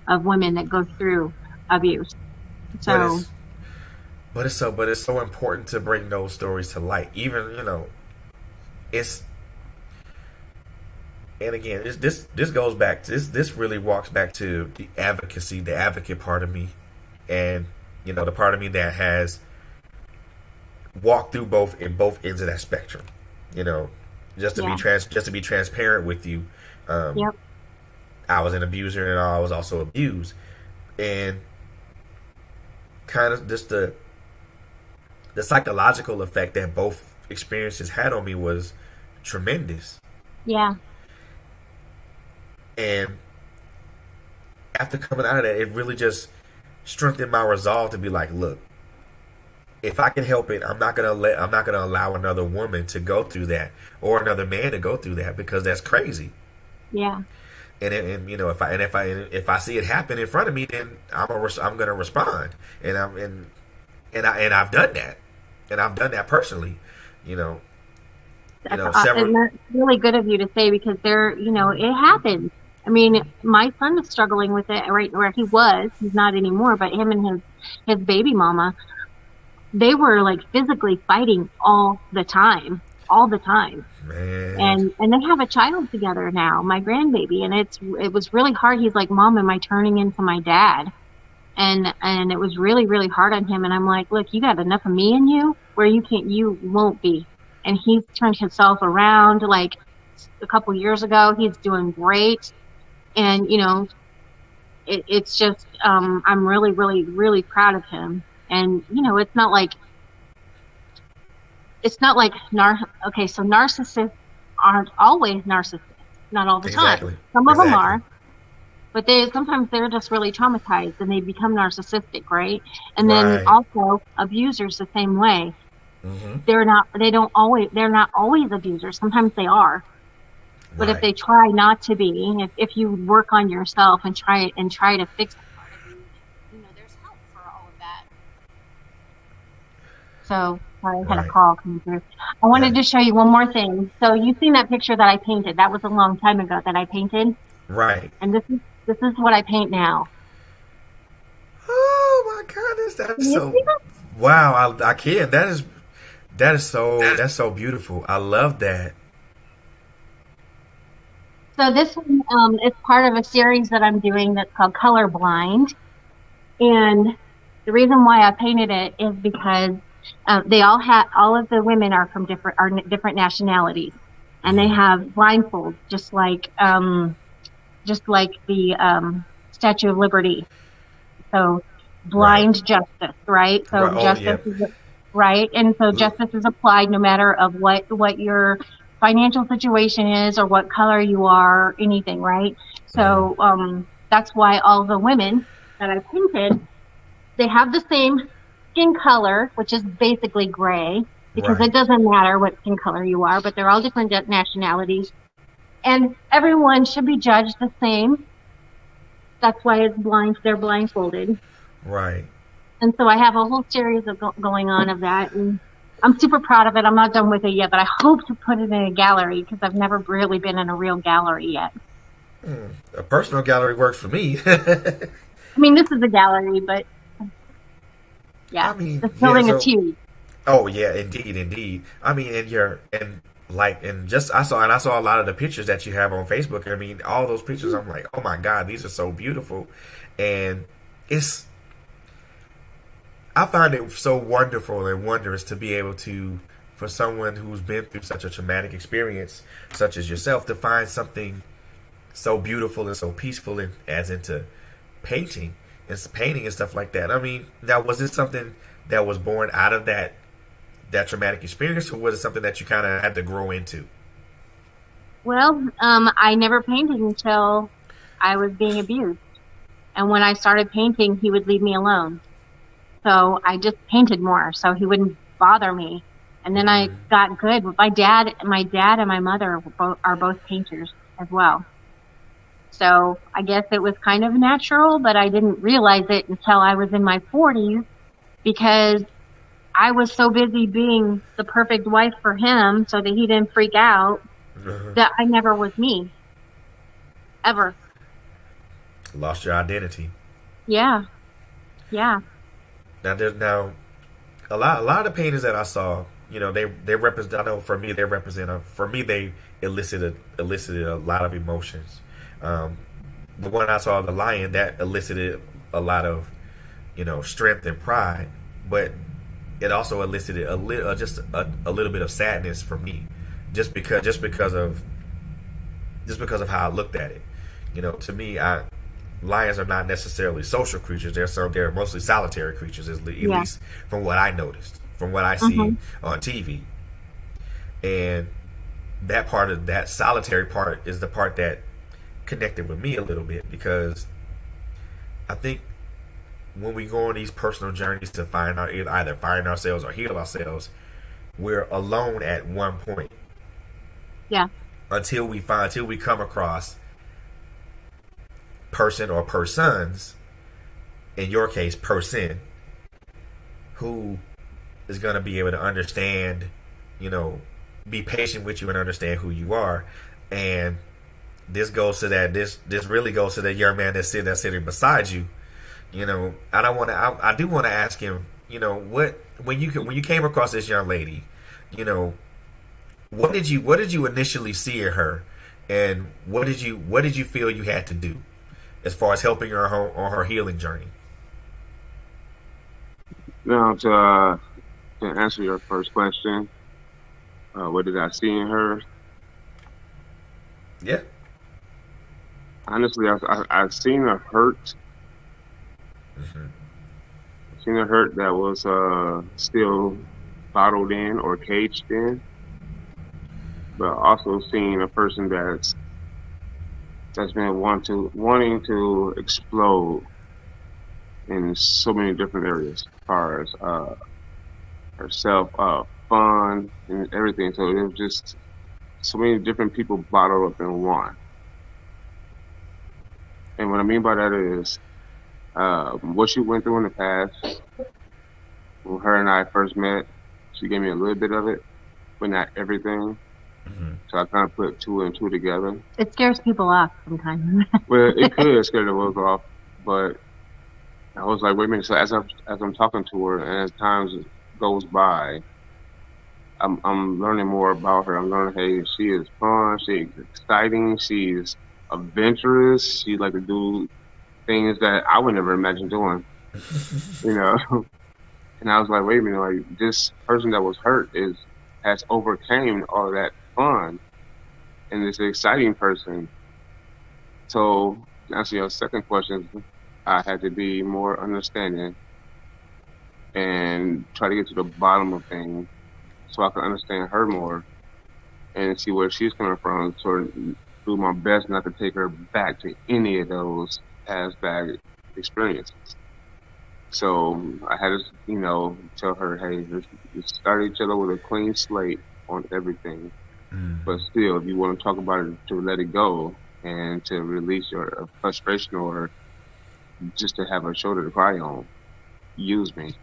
of women that go through abuse. So, but it's so important to bring those stories to light. Even, you know, and again, this goes back to this really walks back to the advocate part of me. And, you know, the part of me that has walked through both ends of that spectrum, you know, just to be transparent with you. Yep. I was an abuser, and I was also abused, and kind of just the psychological effect that both experiences had on me was tremendous. Yeah. And after coming out of that, it really just strengthened my resolve to be like, look, if I can help it, I'm not gonna allow another woman to go through that, or another man to go through that, because that's crazy. Yeah. And you know, if I see it happen in front of me, then I'm gonna respond, and I've done that, and I've done that personally, you know. And that's really good of you to say, because you know, it happens. I mean, my son is struggling with it right where he was. He's not anymore, but him and his baby mama, they were like physically fighting all the time. Man. And they have a child together now, my grandbaby, and it was really hard. He's like, Mom, am I turning into my dad? And it was really, really hard on him. And I'm like, look, you got enough of me in you where you won't be. And he's turned himself around. Like a couple years ago, he's doing great. And, you know, it's just, I'm really, really, really proud of him. And, you know, it's not like so narcissists aren't always narcissists, not all the time. Some of them are, but sometimes they're just really traumatized and they become narcissistic, right? And then also abusers the same way. Mm-hmm. They're not always abusers. Sometimes they are. But if they try not to be, if you work on yourself and try to fix it, you know, there's help for all of that. So, sorry, I had a call coming through. I wanted to show you one more thing. So, you've seen that picture that I painted. That was a long time ago that I painted. Right. And this is what I paint now. Oh my goodness, that's so wow! I can't. That's so beautiful. I love that. So this one is part of a series that I'm doing that's called Colorblind. And the reason why I painted it is because all of the women are from different nationalities, and they have blindfolds, just like the Statue of Liberty. So blind justice, right? So justice is right, and so justice is applied no matter of what your financial situation is or what color you are, or anything, right? So that's why all the women that I painted, they have the same skin color, which is basically gray, because it doesn't matter what skin color you are, but they're all different nationalities, and everyone should be judged the same. That's why they're blindfolded. Right. And so I have a whole series of going on of that, and I'm super proud of it. I'm not done with it yet, but I hope to put it in a gallery, because I've never really been in a real gallery yet. A personal gallery works for me. I mean, this is a gallery, but yeah, I mean, this building is huge. Oh yeah, indeed. I mean, I saw a lot of the pictures that you have on Facebook. I mean, all those pictures, I'm like, oh my God, these are so beautiful, and I find it so wonderful and wondrous to be able to, for someone who's been through such a traumatic experience, such as yourself, to find something so beautiful and so peaceful as into painting and stuff like that. I mean, now, was it something that was born out of that traumatic experience, or was it something that you kind of had to grow into? Well, I never painted until I was being abused. And when I started painting, he would leave me alone. So I just painted more so he wouldn't bother me. And then I got good. My dad and my mother are both painters as well. So I guess it was kind of natural, but I didn't realize it until I was in my 40s, because I was so busy being the perfect wife for him so that he didn't freak out, that I never was me. Ever. Lost your identity. Yeah. Yeah. Now, a lot of the paintings that I saw, you know, they represent. I know for me, they elicited a lot of emotions. The one I saw, the lion, that elicited a lot of, you know, strength and pride, but it also elicited a little bit of sadness for me, just because of how I looked at it. You know, to me, lions are not necessarily social creatures. They're mostly solitary creatures, at least from what I noticed, from what I see on TV. And that solitary part is the part that connected with me a little bit, because I think when we go on these personal journeys to either find ourselves or heal ourselves, we're alone at one point. Yeah. Until we come across person or persons, in your case, person, who is going to be able to understand, you know, be patient with you and understand who you are. And this really goes to that young man that's sitting beside you. You know, I do want to ask him, you know, when you came across this young lady, you know, what did you initially see in her, and what did you feel you had to do as far as helping her on her healing journey? Now, to answer your first question, what did I see in her? Yeah. Honestly, I've seen her hurt. I've seen a hurt that was still bottled in or caged in, but also seen a person that's been wanting to explode in so many different areas, as far as herself, fun, and everything. So it was just so many different people bottled up in one. And what I mean by that is what she went through in the past. When her and I first met, she gave me a little bit of it, but not everything. So I kind of put two and two together. It scares people off sometimes. Well, it could scare the world off, but I was like, wait a minute. So as I'm talking to her, and as time goes by, I'm learning more about her. I'm learning, hey, she is fun, she's exciting, she's adventurous, she like to do things that I would never imagine doing, you know. And I was like, wait a minute, like this person that was hurt has overcame all that fun and this exciting person. So to answer your second question, I had to be more understanding and try to get to the bottom of things so I can understand her more and see where she's coming from. So do my best not to take her back to any of those past bad experiences. So I had to, you know, tell her, hey, let's start each other with a clean slate on everything. But still, if you want to talk about it, to let it go and to release your frustration or just to have a shoulder to cry on, use me.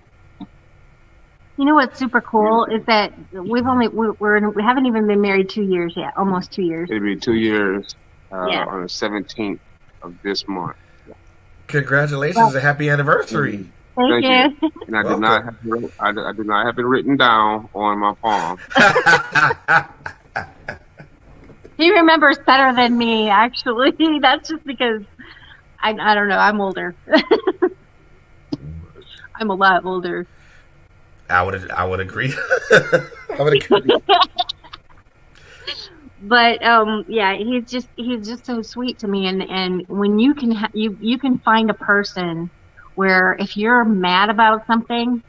You know what's super cool is that we haven't even been married 2 years yet, almost 2 years. It'll be 2 years on the 17th of this month. Congratulations and happy anniversary. Thank you. And I did not have it written down on my palm. He remembers better than me, actually. That's just because I don't know. I'm older. I'm a lot older. I would agree. I would agree. But yeah, he's just so sweet to me. And when you can you can find a person where if you're mad about something,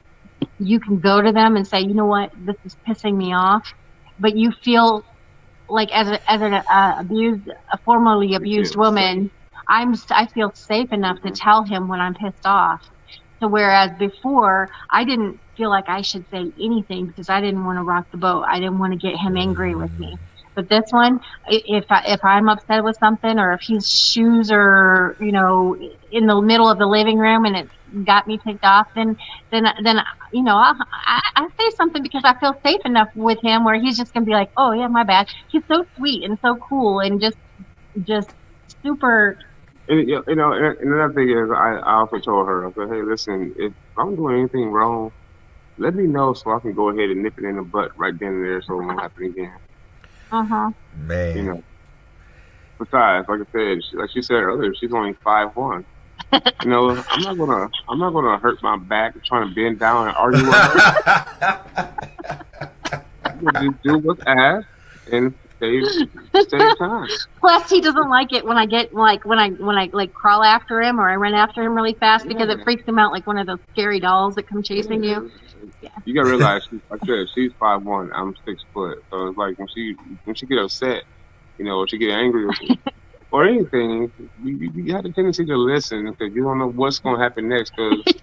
you can go to them and say, you know what, this is pissing me off. But you feel like as a formerly abused woman, I feel safe enough to tell him when I'm pissed off. So whereas before I didn't feel like I should say anything because I didn't want to rock the boat. I didn't want to get him angry with me. But this one, if I'm upset with something, or if his shoes are, you know, in the middle of the living room and it got me ticked off, then you know, I say something because I feel safe enough with him where he's just gonna be like, oh yeah, my bad. He's so sweet and so cool and just super. And, you know, and another thing is, I also told her, I said, hey, listen, if I'm doing anything wrong, let me know so I can go ahead and nip it in the butt right then and there so it won't happen again. Man. You know. Besides, like I said, like she said earlier, she's only 5'1". You know, I'm not gonna hurt my back trying to bend down and argue with her. Just do what's asked and save time. Plus, he doesn't like it when I get when I crawl after him or I run after him really fast because it freaks him out like one of those scary dolls that come chasing you. Yeah. You gotta realize, like I said, she's 5'1", I'm 6 foot. So it's like when she get upset, you know, or she get angry or anything, you have the tendency to listen because you don't know what's gonna happen next. Because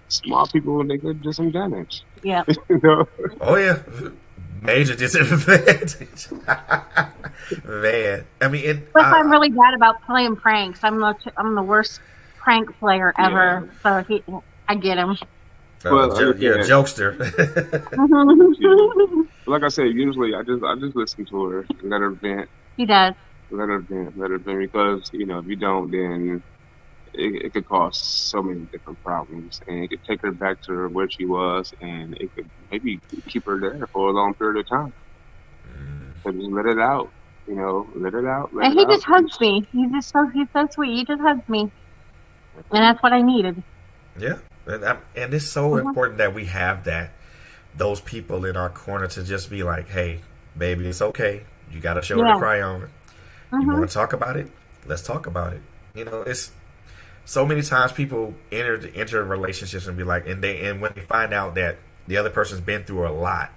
small people, they could do some damage. Yeah. You know? Oh yeah, major disadvantage. Man, I mean, Plus, I'm really bad about playing pranks. I'm the worst prank player ever. Yeah. So I get him. You're a jokester. Like I said, usually I just listen to her and let her vent. He does. Let her vent because, you know, if you don't, then it could cause so many different problems, and it could take her back to where she was, and it could maybe keep her there for a long period of time. So just let it out, you know, let it out. And he just hugs me. He's so sweet. He just hugs me, and that's what I needed. Yeah. And it's so important that we have those people in our corner to just be like, hey, baby, it's okay. You got a shoulder to cry on. You want to talk about it? Let's talk about it. You know, it's so many times people enter relationships and be like, and when they find out that the other person's been through a lot,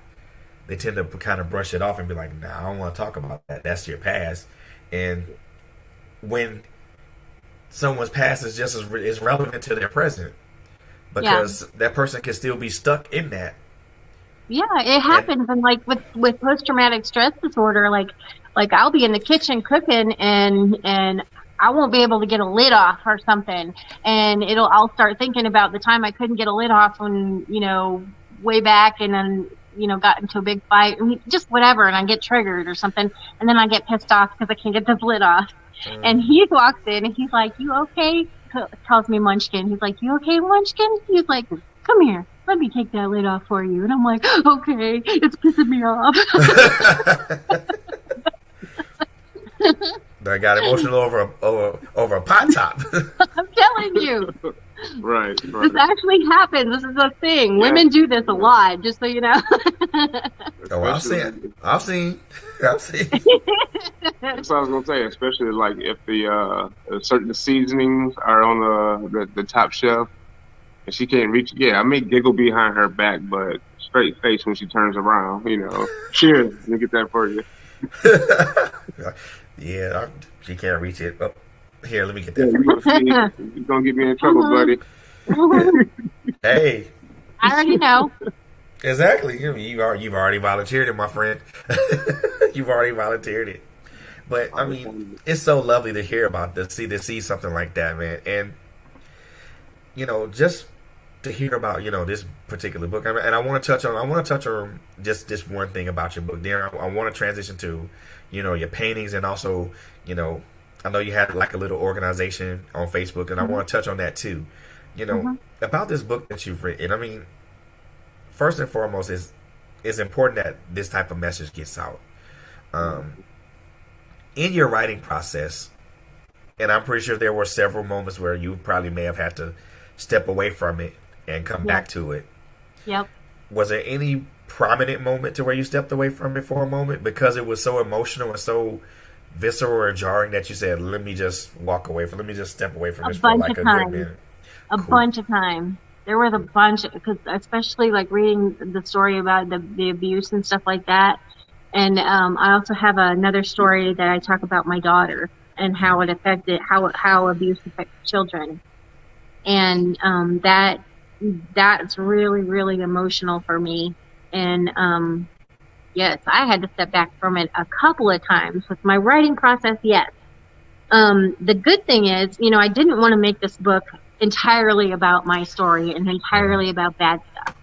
they tend to kind of brush it off and be like, nah, I don't want to talk about that. That's your past. And when someone's past is just as relevant to their present. Because that person can still be stuck in that. Yeah, it happens. And like with post-traumatic stress disorder, like I'll be in the kitchen cooking and I won't be able to get a lid off or something. And I'll start thinking about the time I couldn't get a lid off when, you know, way back, and then, you know, got into a big fight, just whatever, and I get triggered or something. And then I get pissed off because I can't get this lid off. And he walks in and he's like, you okay? Tells me Munchkin. He's like, you okay, Munchkin? He's like, come here, let me take that lid off for you. And I'm like, okay, it's pissing me off. I got emotional over a pot top. I'm telling you. Right. This actually happens. This is a thing. Yeah. Women do this a lot, just so you know. Oh, I've seen. That's what I was gonna say. Especially like if the certain seasonings are on the top shelf, and she can't reach. Yeah, I may giggle behind her back, but straight face when she turns around. Cheers. Let me get that for you. Yeah, she can't reach it. Oh, here, let me get that for you. You're going to get me in trouble, buddy. Hey. I already know. Exactly. You've already volunteered it, my friend. You've already volunteered it. But, I mean, it's so lovely to hear about this, to see something like that, man. And, just to hear about, this particular book. And I want to touch on just this one thing about your book. Then I want to transition to, your paintings, and also, I know you had like a little organization on Facebook, and I want to touch on that too. About this book that you've written. I mean, first and foremost, it's important that this type of message gets out. In your writing process, and I'm pretty sure there were several moments where you probably may have had to step away from it and come back to it. Yep. Was there any prominent moment to where you stepped away from it for a moment because it was so emotional and so visceral and jarring that you said, let me just step away from this for like a good minute? A bunch of times. There was a bunch, because especially like reading the story about the abuse and stuff like that. And I also have another story that I talk about my daughter and how it affected, how abuse affects children. And that's really, really emotional for me. And yes, I had to step back from it a couple of times with my writing process. Yes. The good thing is, I didn't want to make this book entirely about my story and entirely about bad stuff.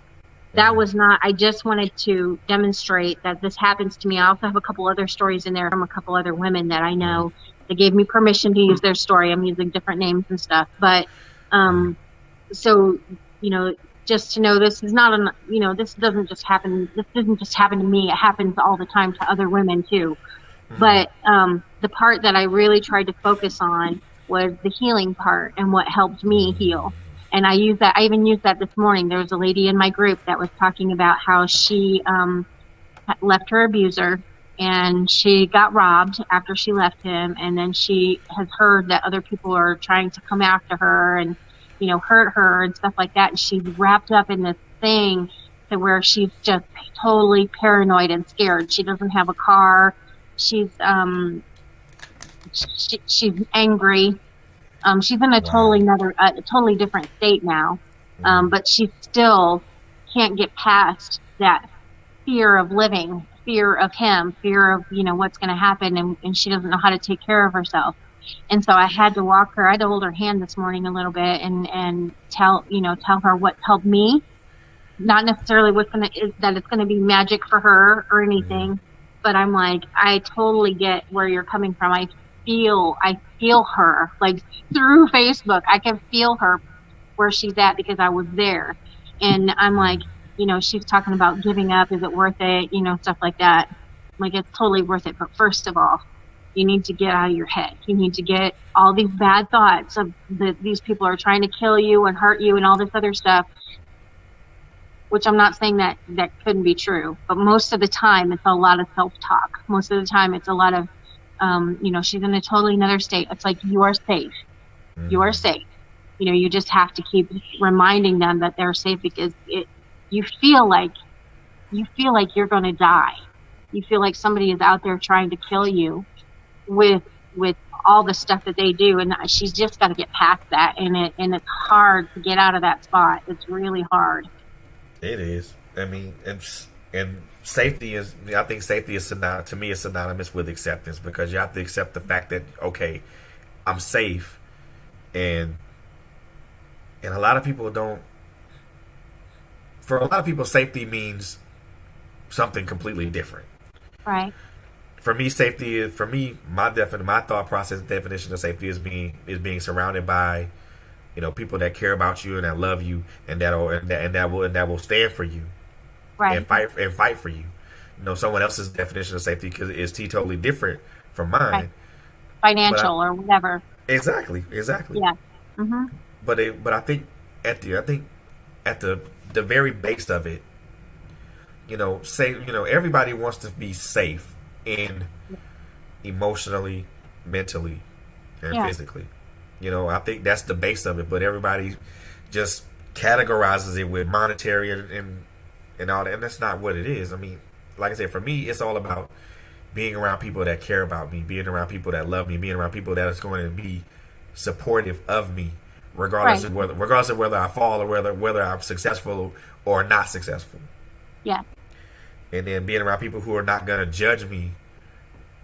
That was not, I just wanted to demonstrate that this happens to me. I also have a couple other stories in there from a couple other women that I know. They gave me permission to use their story. I'm using different names and stuff. But, so, just to know this is not, this doesn't just happen. This doesn't just happen to me. It happens all the time to other women too. But the part that I really tried to focus on was the healing part and what helped me heal. And I even used that this morning. There was a lady in my group that was talking about how she left her abuser and she got robbed after she left him. And then she has heard that other people are trying to come after her and, hurt her and stuff like that. And she's wrapped up in this thing to where she's just totally paranoid and scared. She doesn't have a car. She's she's angry. She's in a totally different state now. But she still can't get past that fear of living, fear of him, fear of, what's going to happen. And she doesn't know how to take care of herself. And so I had to walk her. I had to hold her hand this morning a little bit and tell her what helped me. Not necessarily that it's going to be magic for her or anything, but I'm like, I totally get where you're coming from. I feel her, like through Facebook. I can feel her where she's at because I was there. And I'm like, she's talking about giving up. Is it worth it? Stuff like that. I'm like, it's totally worth it. But first of all, you need to get out of your head. You need to get all these bad thoughts of these people are trying to kill you and hurt you and all this other stuff, which I'm not saying that couldn't be true. But most of the time, it's a lot of self-talk. Most of the time, it's a lot of, she's in a totally another state. It's like, you are safe. You are safe. You just have to keep reminding them that they're safe because you feel like you're going to die. You feel like somebody is out there trying to kill you with all the stuff that they do, and she's just got to get past that, and it's hard to get out of that spot. It's really hard. It is. I mean, and safety is. I think safety is synonymous with acceptance, because you have to accept the fact that, okay, I'm safe, and a lot of people don't. For a lot of people, safety means something completely different. Right. For me, my thought process definition of safety is being surrounded by people that care about you and that love you and that will stand for you Right. and fight for you. Someone else's definition of safety is totally different from mine. Right. Financial or whatever. Exactly. Yeah. Mm-hmm. But I think at the very base of it, everybody wants to be safe in emotionally, mentally, and physically. I think that's the base of it. But everybody just categorizes it with monetary and all that, and that's not what it is. I mean, like I said, for me, it's all about being around people that care about me, being around people that love me, being around people that is going to be supportive of me, regardless of whether I fall or whether I'm successful or not successful. Yeah. And then being around people who are not going to judge me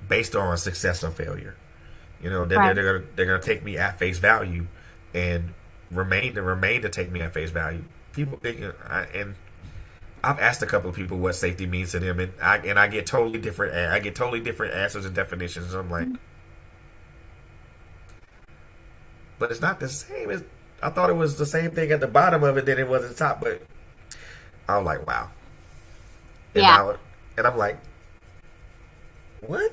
based on success or failure. They're gonna take me at face value and remain to take me at face value. People think, and I've asked a couple of people what safety means to them, and I get totally different. I get totally different answers and definitions. I'm like, but it's not the same. I thought it was the same thing at the bottom of it than it was at the top. But I was like, wow. And I'm like, what?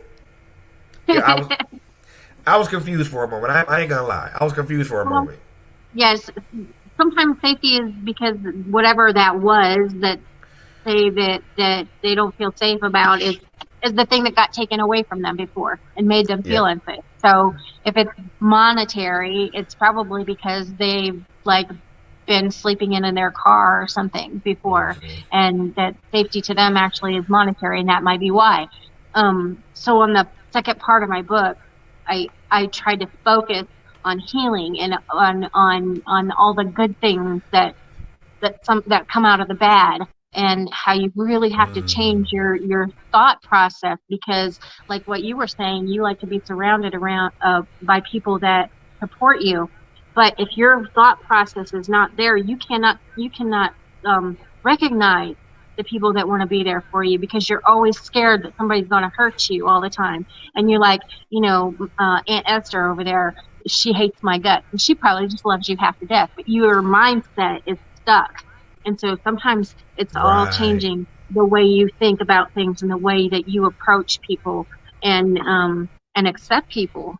Yeah, I was confused for a moment. I ain't gonna lie. I was confused for a moment. Yes. Sometimes safety is because whatever that was that they don't feel safe about is the thing that got taken away from them before and made them feel unsafe. So if it's monetary, it's probably because they've been sleeping in their car or something before, and that safety to them actually is monetary, and that might be why. So on the second part of my book, I tried to focus on healing and on all the good things that come out of the bad, and how you really have to change your thought process, because like what you were saying, you like to be surrounded by people that support you. But if your thought process is not there, you cannot recognize the people that want to be there for you, because you're always scared that somebody's going to hurt you all the time. And you're like, Aunt Esther over there, she hates my guts, and she probably just loves you half to death, but your mindset is stuck. And so sometimes it's all changing the way you think about things and the way that you approach people and accept people.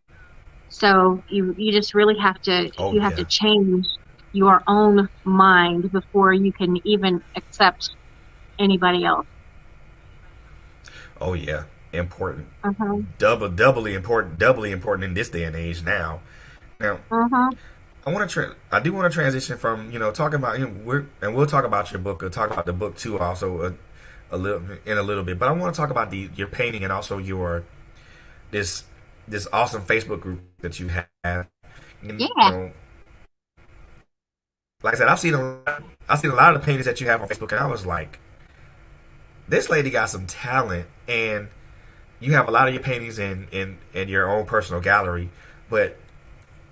So you just really have to have to change your own mind before you can even accept anybody else. Oh yeah, important. Doubly important in this day and age now. Now, I do want to transition from talking about we'll talk about your book. We'll talk about the book too, also a little bit. But I want to talk about your painting and also this awesome Facebook group that you have. Like I said, I've seen a lot of the paintings that you have on Facebook, and I was like, this lady got some talent, and you have a lot of your paintings in your own personal gallery. But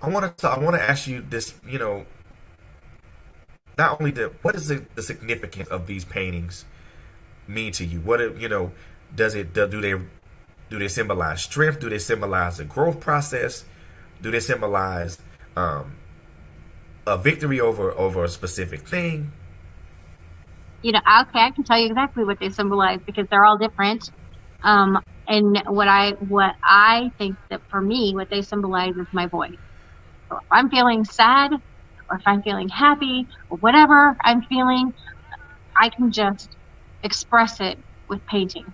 I want to ask you this, not only what is the significance of these paintings mean to you? What do they symbolize strength? Do they symbolize a growth process? Do they symbolize a victory over a specific thing? I can tell you exactly what they symbolize, because they're all different. And what I think that for me, what they symbolize is my voice. So if I'm feeling sad, or if I'm feeling happy, or whatever I'm feeling, I can just express it with painting.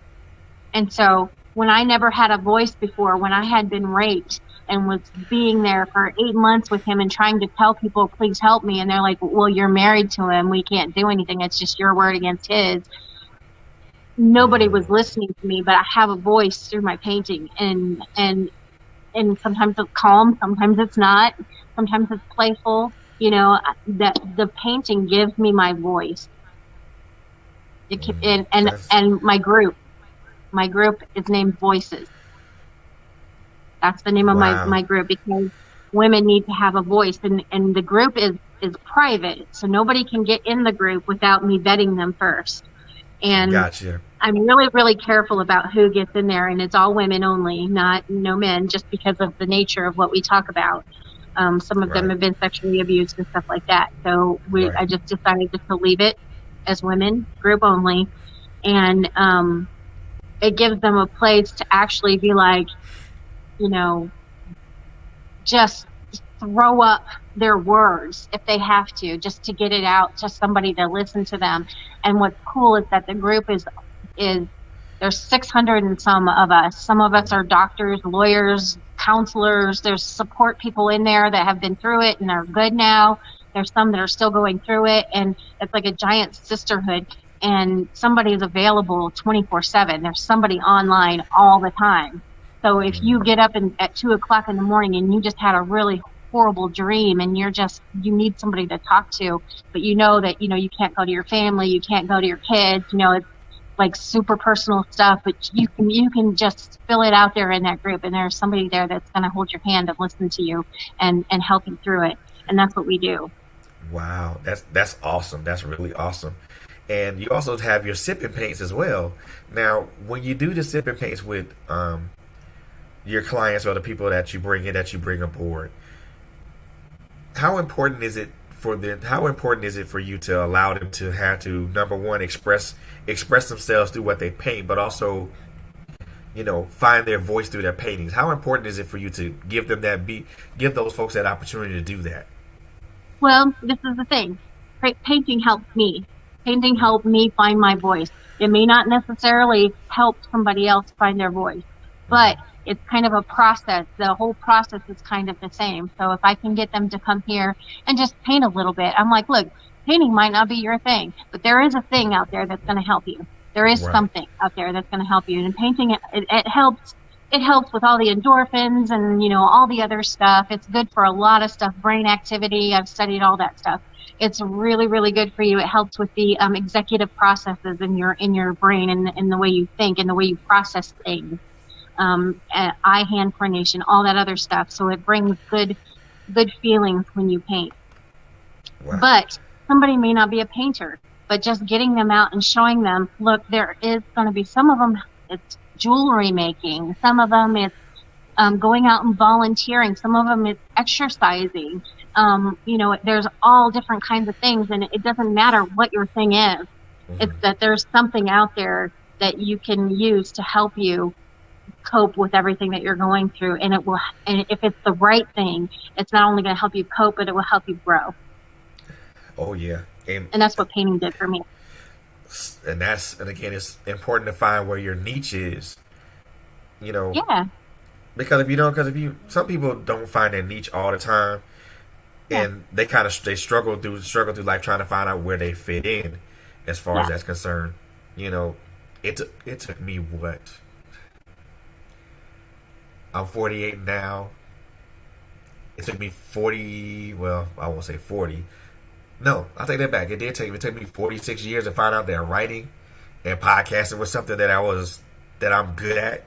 And so when I never had a voice before, when I had been raped and was being there for 8 months with him and trying to tell people, please help me, and they're like, well, you're married to him, we can't do anything, it's just your word against his. Nobody was listening to me, but I have a voice through my painting, and sometimes it's calm, sometimes it's not, sometimes it's playful. That the painting gives me my voice. And my group is named Voices. That's the name of my group, because women need to have a voice, and the group is private, so nobody can get in the group without me vetting them first. And gotcha. I'm really, really careful about who gets in there, and it's all women only, no men, just because of the nature of what we talk about. Some of them Right. have been sexually abused and stuff like that. So Right. I just decided just to leave it as women, group only. And it gives them a place to actually be like, just throw up their words if they have to, just to get it out to somebody to listen to them. And what's cool is that the group is there's 600 and some of us. Some of us are doctors, lawyers, counselors. There's support people in there that have been through it and are good now. There's some that are still going through it, and it's like a giant sisterhood. And somebody is available 24/7. There's somebody online all the time. So if you get up at 2:00 in the morning and you just had a really horrible dream and you need somebody to talk to, but you know that you can't go to your family, you can't go to your kids, it's like super personal stuff, but you can just fill it out there in that group, and there's somebody there that's going to hold your hand and listen to you and help you through it. And that's what we do. Wow, that's awesome. That's really awesome. And you also have your sip and paints as well. Now, when you do the sip and paints with your clients or the people that you bring aboard, how important is it for you to allow them to have to, number one, express themselves through what they paint, but also find their voice through their paintings? How important is it for you to give those folks that opportunity to do that? Well, this is the thing. Painting helps me. Painting helped me find my voice. It may not necessarily help somebody else find their voice, but it's kind of a process. The whole process is kind of the same. So if I can get them to come here and just paint a little bit, I'm like, look, painting might not be your thing, but there is a thing out there that's going to help you. There is something out there that's going to help you. And painting, it helps. It helps with all the endorphins and, all the other stuff. It's good for a lot of stuff, brain activity. I've studied all that stuff. It's really, really good for you. It helps with the executive processes in your brain and in the way you think and the way you process things. Eye-hand coordination, all that other stuff. So it brings good feelings when you paint. Wow. But somebody may not be a painter, but just getting them out and showing them, look, there is going to be some of them, it's jewelry making. Some of them it's going out and volunteering. Some of them it's exercising. There's all different kinds of things, and it doesn't matter what your thing is. Mm-hmm. It's that there's something out there that you can use to help you cope with everything that you're going through, and if it's the right thing, it's not only going to help you cope, but it will help you grow. Oh yeah, and that's what painting did for me. And again, it's important to find where your niche is. Yeah. Because some people don't find their niche all the time, and they struggle through life trying to find out where they fit in, as far as that's concerned. It took me what? I'm 48 now. It took me 40. Well, I won't say 40. No, I'll take that back. It took me 46 years to find out that writing and podcasting was something that I'm good at.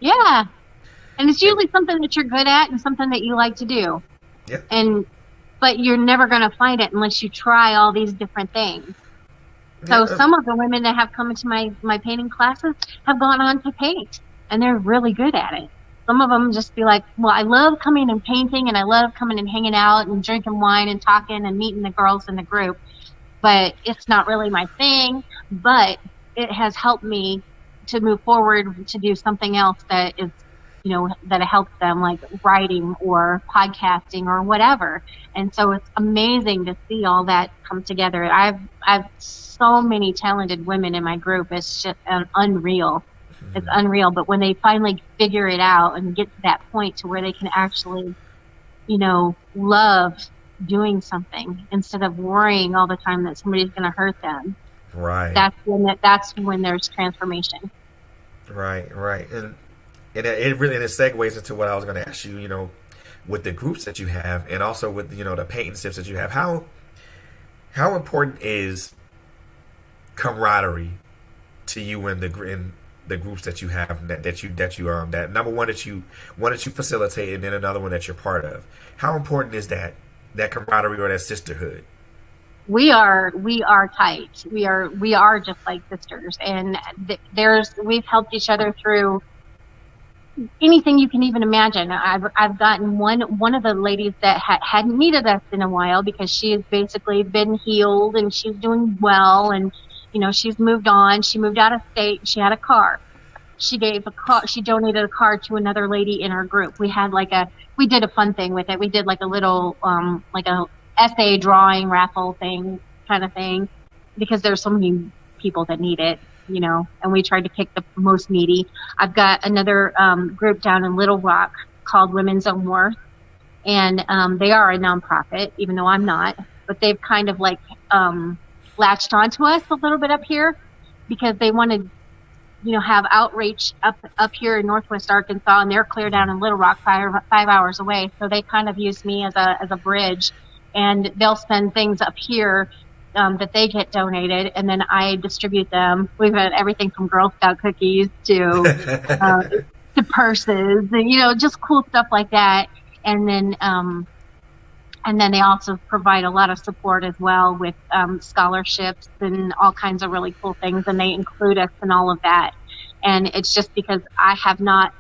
Yeah. And it's usually something that you're good at and something that you like to do. Yeah. But you're never going to find it unless you try all these different things. So some of the women that have come into my painting classes have gone on to paint, and they're really good at it. Some of them just be like, well, I love coming and painting, and I love coming and hanging out and drinking wine and talking and meeting the girls in the group, but it's not really my thing. But it has helped me to move forward to do something else that is, that helps them, like writing or podcasting or whatever. And so it's amazing to see all that come together. I've so many talented women in my group. It's just unreal. It's unreal. But when they finally figure it out and get to that point to where they can actually, love doing something instead of worrying all the time that somebody's going to hurt them. Right. That's when there's transformation. Right. And it really segues into what I was going to ask you, with the groups that you have, and also with, the painting sips that you have. How important is camaraderie to you in the groups that you have, that number one that you facilitate, and then another one that you're part of? How important is that camaraderie or that sisterhood? We are tight. We are just like sisters, and we've helped each other through anything you can even imagine. I've gotten one of the ladies that hadn't needed us in a while, because she has basically been healed and she's doing well, and she's moved on. She moved out of state. She had a car. She donated a car to another lady in our group. We did a fun thing with it. We did like a little like a essay drawing raffle thing kind of thing, because there's so many people that need it. And we tried to pick the most needy. I've got another group down in Little Rock called Women's Own Worth, and they are a nonprofit, even though I'm not. But they've kind of like latched onto us a little bit up here, because they wanted, have outreach up here in Northwest Arkansas, and they're clear down in Little Rock, 5 hours away. So they kind of use me as a bridge, and they'll send things up here that they get donated, and then I distribute them. We've had everything from Girl Scout cookies to purses, and just cool stuff like that. And then they also provide a lot of support as well with scholarships and all kinds of really cool things, and they include us in all of that. And it's just because I found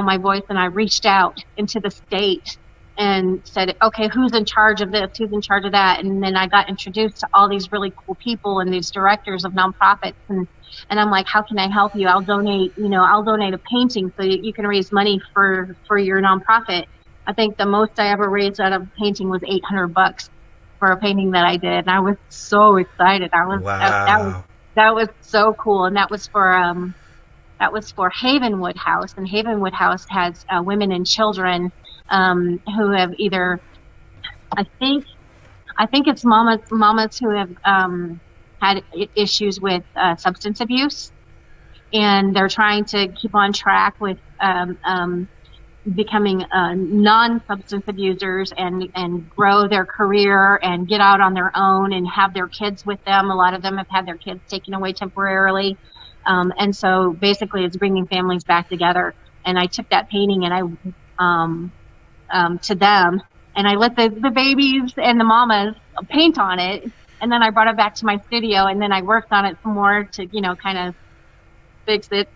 my voice, and I reached out into the state and said, okay, who's in charge of this? Who's in charge of that? And then I got introduced to all these really cool people and these directors of nonprofits. And I'm like, how can I help you? I'll donate a painting so that you can raise money for your nonprofit. I think the most I ever raised out of a painting was $800 for a painting that I did. And I was so excited. Wow. That was so cool. And that was for Havenwood House. And Havenwood House has women and children who have either, I think it's mamas who have had issues with substance abuse, and they're trying to keep on track with becoming non-substance abusers and grow their career and get out on their own and have their kids with them. A lot of them have had their kids taken away temporarily, and so basically it's bringing families back together. And I took that painting and I to them, and I let the babies and the mamas paint on it, and then I brought it back to my studio, and then I worked on it some more to kind of fix it.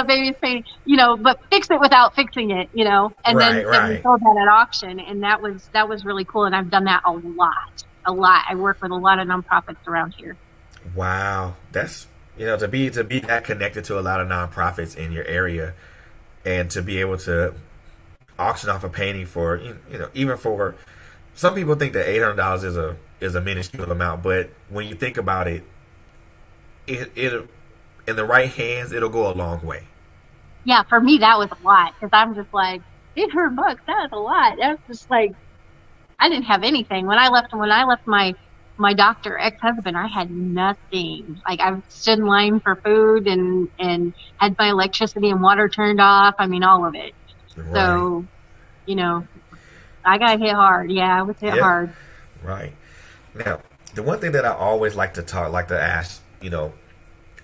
Babies paint, but fix it without fixing it, and then we sold that at auction, and that was really cool. And I've done that a lot. I work with a lot of nonprofits around here. Wow, that's to be that connected to a lot of nonprofits in your area. And to be able to auction off a painting for, even for some people think that $800 is a minuscule amount, but when you think about it, it in the right hands, it'll go a long way. Yeah, for me that was a lot, because I'm just like, $800, that was a lot. That's just like, I didn't have anything when I left my doctor ex-husband. I had nothing. Like, I stood in line for food and had my electricity and water turned off. I mean, all of it. Right. So, I got hit hard. Yeah, I was hit hard. Right. Now, the one thing that I always like to ask,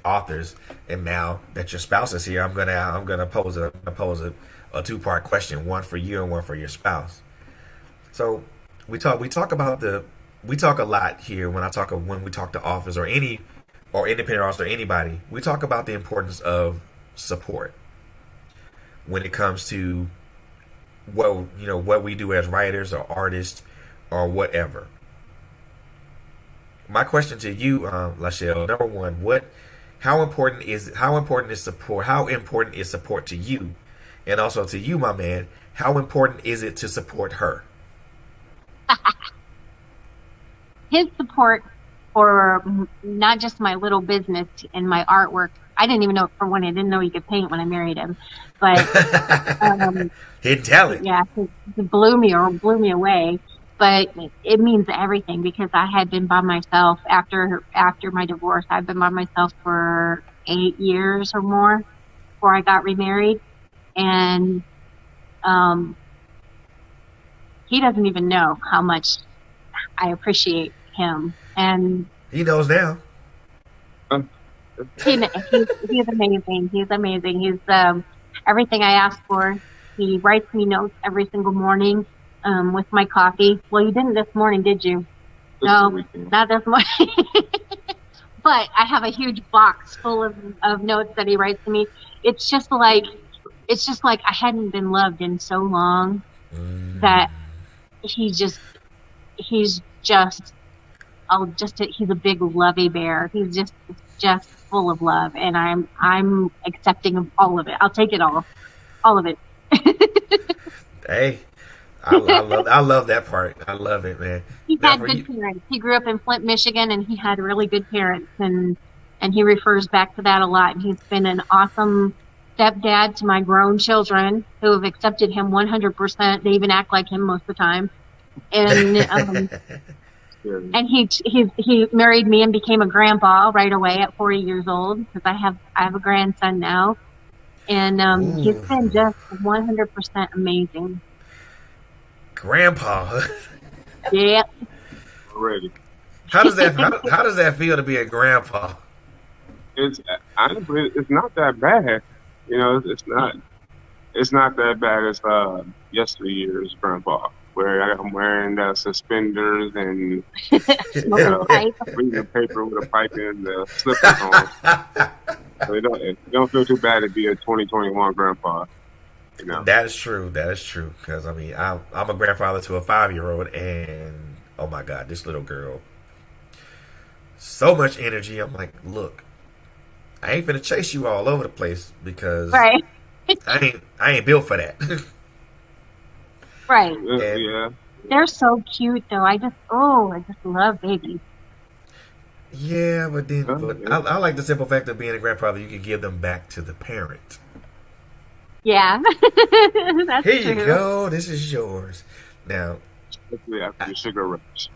authors, and now that your spouse is here, I'm gonna pose a two-part question, one for you and one for your spouse. So we talk a lot here when we talk to authors or independent artists or anybody. We talk about the importance of support when it comes to what we do as writers or artists or whatever. My question to you, Lyshell, number one, how important is support? How important is support to you? And also to you, my man, how important is it to support her? His support for not just my little business and my artwork. I didn't even know, for one, I didn't know he could paint when I married him. But hidden talent. Yeah, it blew me away. But it means everything, because I had been by myself after my divorce. I've been by myself for 8 years or more before I got remarried, and he doesn't even know how much I appreciate him. And he knows now. He's amazing. He's amazing. He's everything I ask for. He writes me notes every single morning with my coffee. Well, you didn't this morning, did you? No, not this morning. but I have a huge box full of notes that he writes to me. It's just like I hadn't been loved in so long that he's just he's a big lovey bear. He's just full of love, and I'm accepting of all of it. I'll take it all of it. Hey, I love that part. I love it, man. He had good parents. He grew up in Flint, Michigan, and he had really good parents, and he refers back to that a lot. He's been an awesome stepdad to my grown children who have accepted him 100%. They even act like him most of the time, and and he married me and became a grandpa right away at 40 years old, because I have a grandson now, and he's been just 100% amazing. Grandpa. Yeah. Already. How does that feel to be a grandpa? It's honestly, it's not that bad. You know, it's not that bad as yesteryear's grandpa, where I'm wearing suspenders and reading the paper with a pipe in the slippers on. So it don't feel too bad to be a 2021 grandpa. You know? That is true. Because I mean, I'm a grandfather to a 5-year-old, and oh my God, this little girl, so much energy. I'm like, look, I ain't finna chase you all over the place, because right. I ain't built for that. Right. Yeah. They're so cute, though. I just love babies. Yeah, but I like the simple fact of being a grandfather. You can give them back to the parent. Yeah. That's Here true. you go. This is yours. Now, Especially after the sugar rush.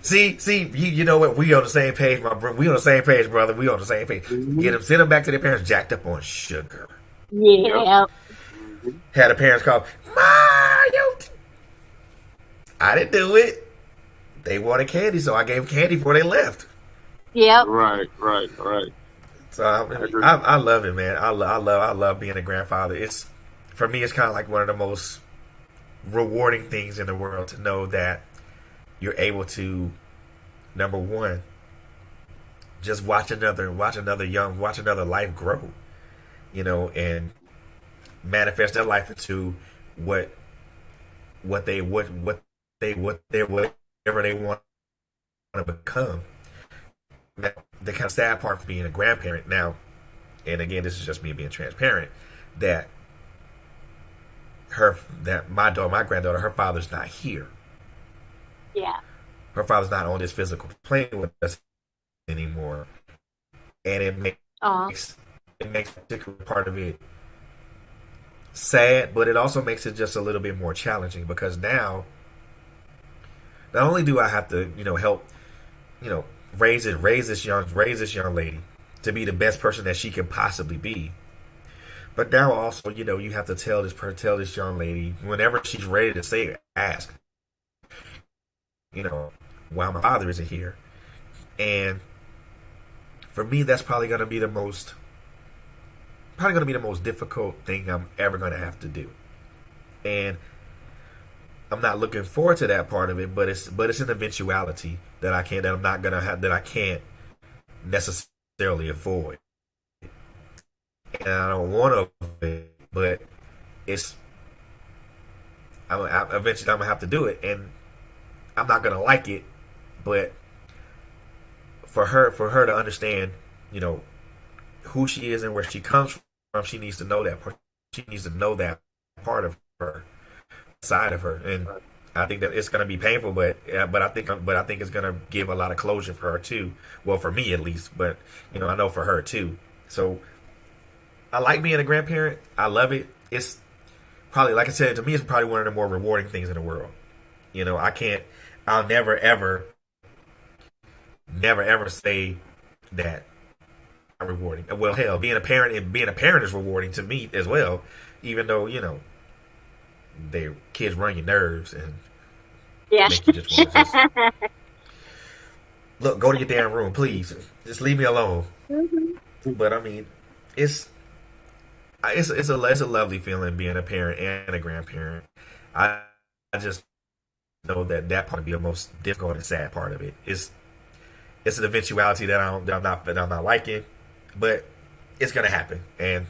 see, you know what? We on the same page, my brother. We on the same page, brother. We on the same page. Send them back to their parents, jacked up on sugar. Yeah. Had the parents call, Mario. I didn't do it. They wanted candy, so I gave them candy before they left. Yep. Right. So I love it, man. I love being a grandfather. It's, for me, it's kind of like one of the most rewarding things in the world to know that you're able to, number one, just watch another life grow, you know, and manifest their life into whatever they want to become. Now, the kind of sad part for being a grandparent now, and again, this is just me being transparent, that my granddaughter, her father's not here. Yeah. Her father's not on this physical plane with us anymore, and it makes a particular part of it sad, but it also makes it just a little bit more challenging, because now not only do I have to, help, raise this young lady to be the best person that she can possibly be, but now also, you have to tell this young lady, whenever she's ready to say it, ask, why my father isn't here. And for me, that's probably going to be the most difficult thing I'm ever going to have to do. And I'm not looking forward to that part of it, but it's an eventuality that I can't necessarily avoid. And I don't want to avoid it, but eventually I'm gonna have to do it, and I'm not gonna like it, but for her to understand, who she is and where she comes from, she needs to know that part. She needs to know that part of her, side of her, and I think that it's going to be painful, but I think it's going to give a lot of closure for her too. Well, for me at least, but I know for her too. So I like being a grandparent. I love it. It's probably, like I said, to me, it's probably one of the more rewarding things in the world. I'll never ever say that I'm rewarding. Well, hell, being a parent is rewarding to me as well, even though their kids run your nerves and make you just want to look, go to your damn room, please. Just leave me alone. Mm-hmm. But I mean, it's a lovely feeling being a parent and a grandparent. I just know that part would be the most difficult and sad part of it. it's an eventuality that I'm not liking, but it's gonna happen. And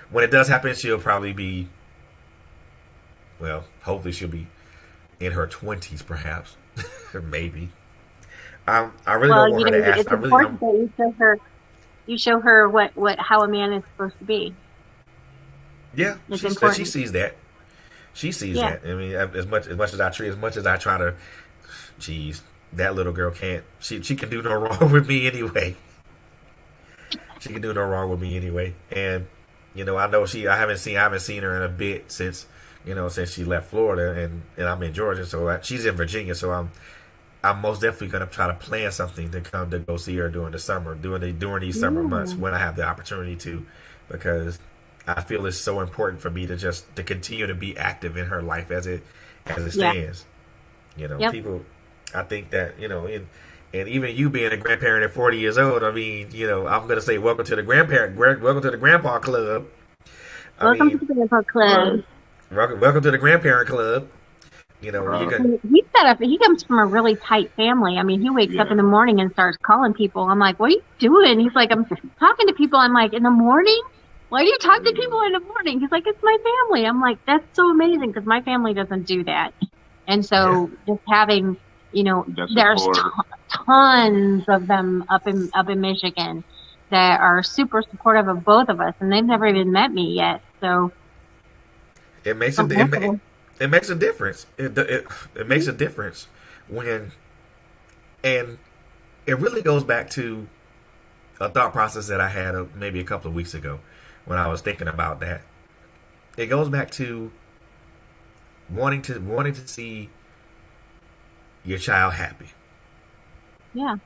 when it does happen, she'll probably be, well, hopefully she'll be in her 20s, perhaps, or maybe. I really don't want her to ask. It's important that you show her how a man is supposed to be. Yeah, she sees that. She sees that. I mean, as much as I try to, geez, that little girl can't. She can do no wrong with me anyway. She can do no wrong with me anyway. And I know I haven't seen her in a bit since she left Florida, and I'm in Georgia, so she's in Virginia. So I'm most definitely gonna try to plan something to come to go see her during the summer, during these summer months when I have the opportunity to, because I feel it's so important for me to continue to be active in her life as it stands. People, I think that and even you being a grandparent at 40 years old, I mean, I'm gonna say welcome to the grandpa club. Welcome to the grandpa club. Welcome to the grandparent club. He comes from a really tight family. I mean, he wakes up in the morning and starts calling people. I'm like, what are you doing? He's like, I'm talking to people. I'm like, in the morning? Why do you talk to people in the morning? He's like, it's my family. I'm like, that's so amazing, because my family doesn't do that. And so just having, there's tons of them up in Michigan that are super supportive of both of us, and they've never even met me yet. So it makes a difference. It makes a difference. It makes a difference and it really goes back to a thought process that I had maybe a couple of weeks ago when I was thinking about that. It goes back to wanting to see your child happy. Yeah.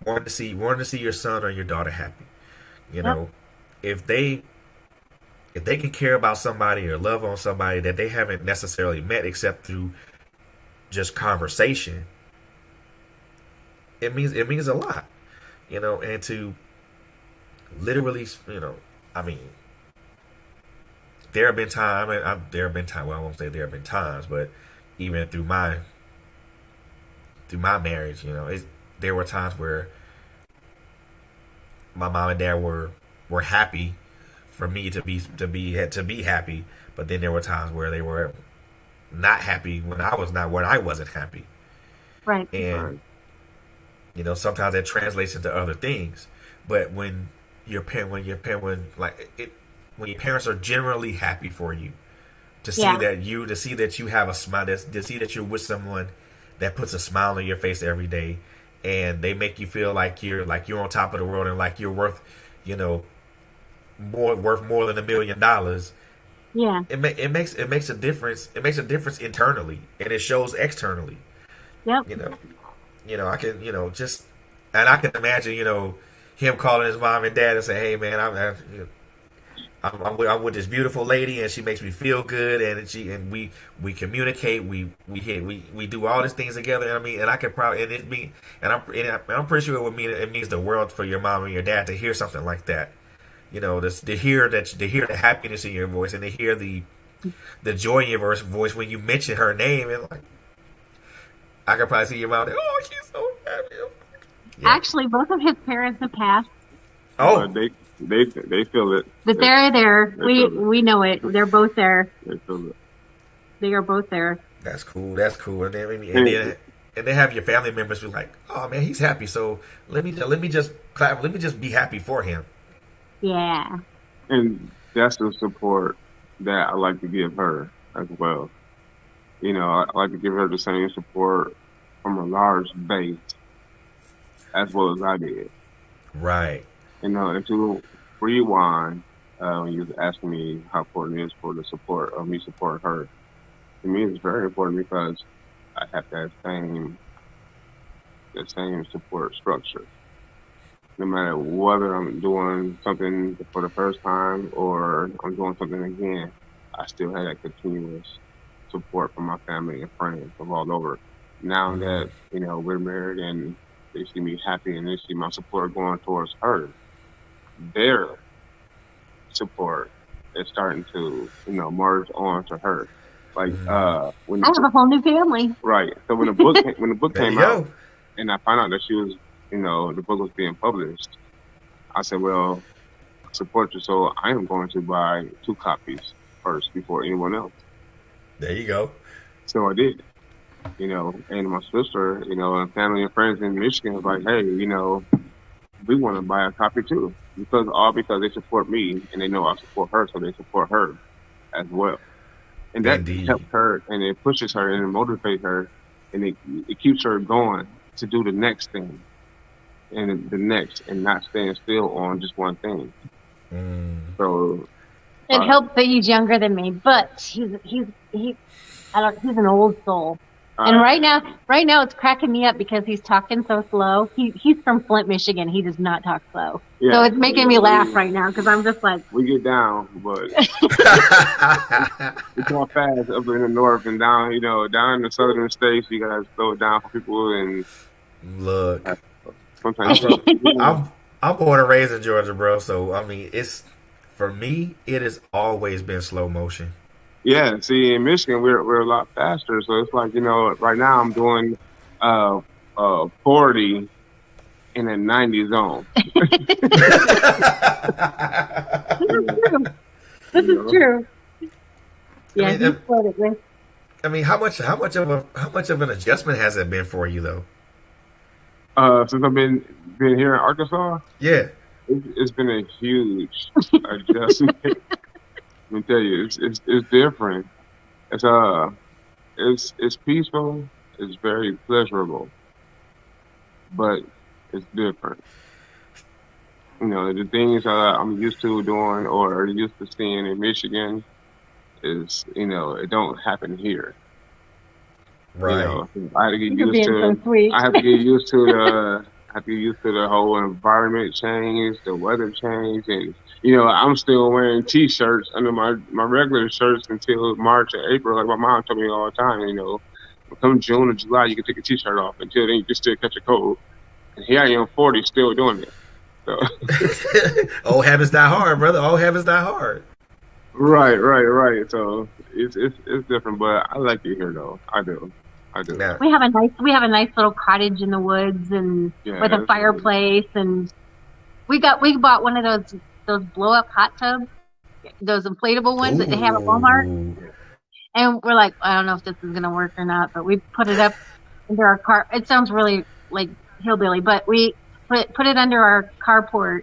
Wanting to see your son or your daughter happy. If they can care about somebody or love on somebody that they haven't necessarily met except through just conversation, it means a lot, and to literally, I mean, there have been times, well, I won't say there have been times, but even through my marriage, there were times where my mom and dad were happy for me to be happy, but then there were times where they were not happy when I wasn't happy. Right. And sometimes that translates into other things. But when your parents are generally happy for you, to see that you have a smile, to see that you're with someone that puts a smile on your face every day, and they make you feel like you're on top of the world and like you're worth more than $1 million. Yeah. It makes a difference. It makes a difference internally, and it shows externally. Yep. I can and I can imagine him calling his mom and dad and say, "Hey man, I'm with this beautiful lady, and she makes me feel good, and we communicate, we do all these things together." I mean, and I could probably I'm pretty sure it means the world for your mom and your dad to hear something like that. To hear the happiness in your voice, and to hear the joy in your voice when you mention her name, and like, I could probably see your mom. Oh, she's so happy. Yeah. Actually, both of his parents have passed. Oh, they feel it. But they're there. We know it. They're both there. They feel it. They are both there. That's cool. And then have your family members be like, "Oh man, he's happy. So let me just clap. Let me just be happy for him." Yeah. And that's the support that I like to give her as well. I like to give her the same support from a large base as well as I did. Right. And to rewind, when you was asking me how important it is for the support of me supporting her, to me it's very important because I have that same support structure. No matter whether I'm doing something for the first time or I'm doing something again, I still have that continuous support from my family and friends from all over. Now that, we're married and they see me happy and they see my support going towards her, their support is starting to, merge on to her. Like, when I have a whole new family. Right. So when the book came out, and I found out that she was the book was being published. I said, well, I support you, so I am going to buy 2 copies first before anyone else. There you go. So I did, and my sister, and family and friends in Michigan was like, hey, we want to buy a copy too, because they support me and they know I support her, so they support her as well. And that helps her, and it pushes her, and it motivates her, and it keeps her going to do the next thing, and the next, and not staying still on just one thing. So it helps that he's younger than me, but he's an old soul. And right now it's cracking me up because he's talking so slow. He's from Flint, Michigan. He does not talk slow. Yeah, so it's making me laugh right now because I'm just like... We get down, but it's more fast up in the north and down, down in the southern states, you guys slow it down for people. And look, sometimes I'm born and raised in Georgia, bro. So, I mean, for me, it has always been slow motion. Yeah, see, in Michigan, we're a lot faster. So it's like, right now I'm doing 40 in a 90 zone. This is true. Yeah, I mean, how much of an adjustment has it been for you, though? Since I've been here in Arkansas? Yeah. It's been a huge adjustment. Let me tell you, it's different. It's peaceful. It's very pleasurable, but it's different. The things I'm used to doing or used to seeing in Michigan is, it don't happen here. Right. I have to get used to. I have to get used to the whole environment change, the weather change, and I'm still wearing T-shirts under my regular shirts until March or April. Like my mom told me all the time, come June or July, you can take a T-shirt off. Until then, you can still catch a cold. And here I am, 40, still doing it. So. Old habits die hard, brother. Old habits die hard. Right. So it's different, but I like it here, though. I do. Yeah. We have a nice little cottage in the woods and with a fireplace, and we bought one of those blow up hot tubs, those inflatable ones that they have at Walmart. And we're like, I don't know if this is gonna work or not, but we put it up under our car. It sounds really like hillbilly, but we put it under our carport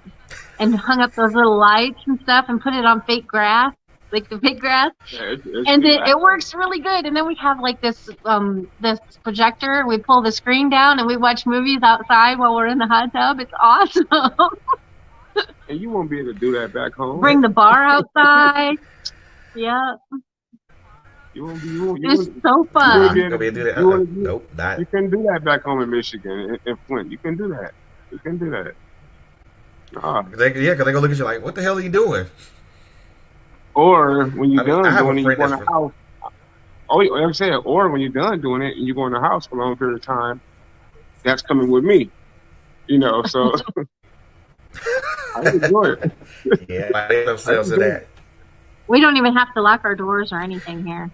and hung up those little lights and stuff and put it on fake grass. Like the fake grass, and it works really good. And then we have like this projector. We pull the screen down and we watch movies outside while we're in the hot tub. It's awesome. And you won't be able to do that back home. Bring the bar outside. Yeah. It's so fun. You be able to do that? Nope, not. You can do that back home in Michigan, in Flint. You can do that. Because they gonna look at you like, what the hell are you doing? Or when you're done doing it, you go in the house. Oh, I'm saying, or when you're done doing it and you go in the house for a long period of time, that's coming with me. So I enjoy it. Yeah, they themselves to that. We don't even have to lock our doors or anything here.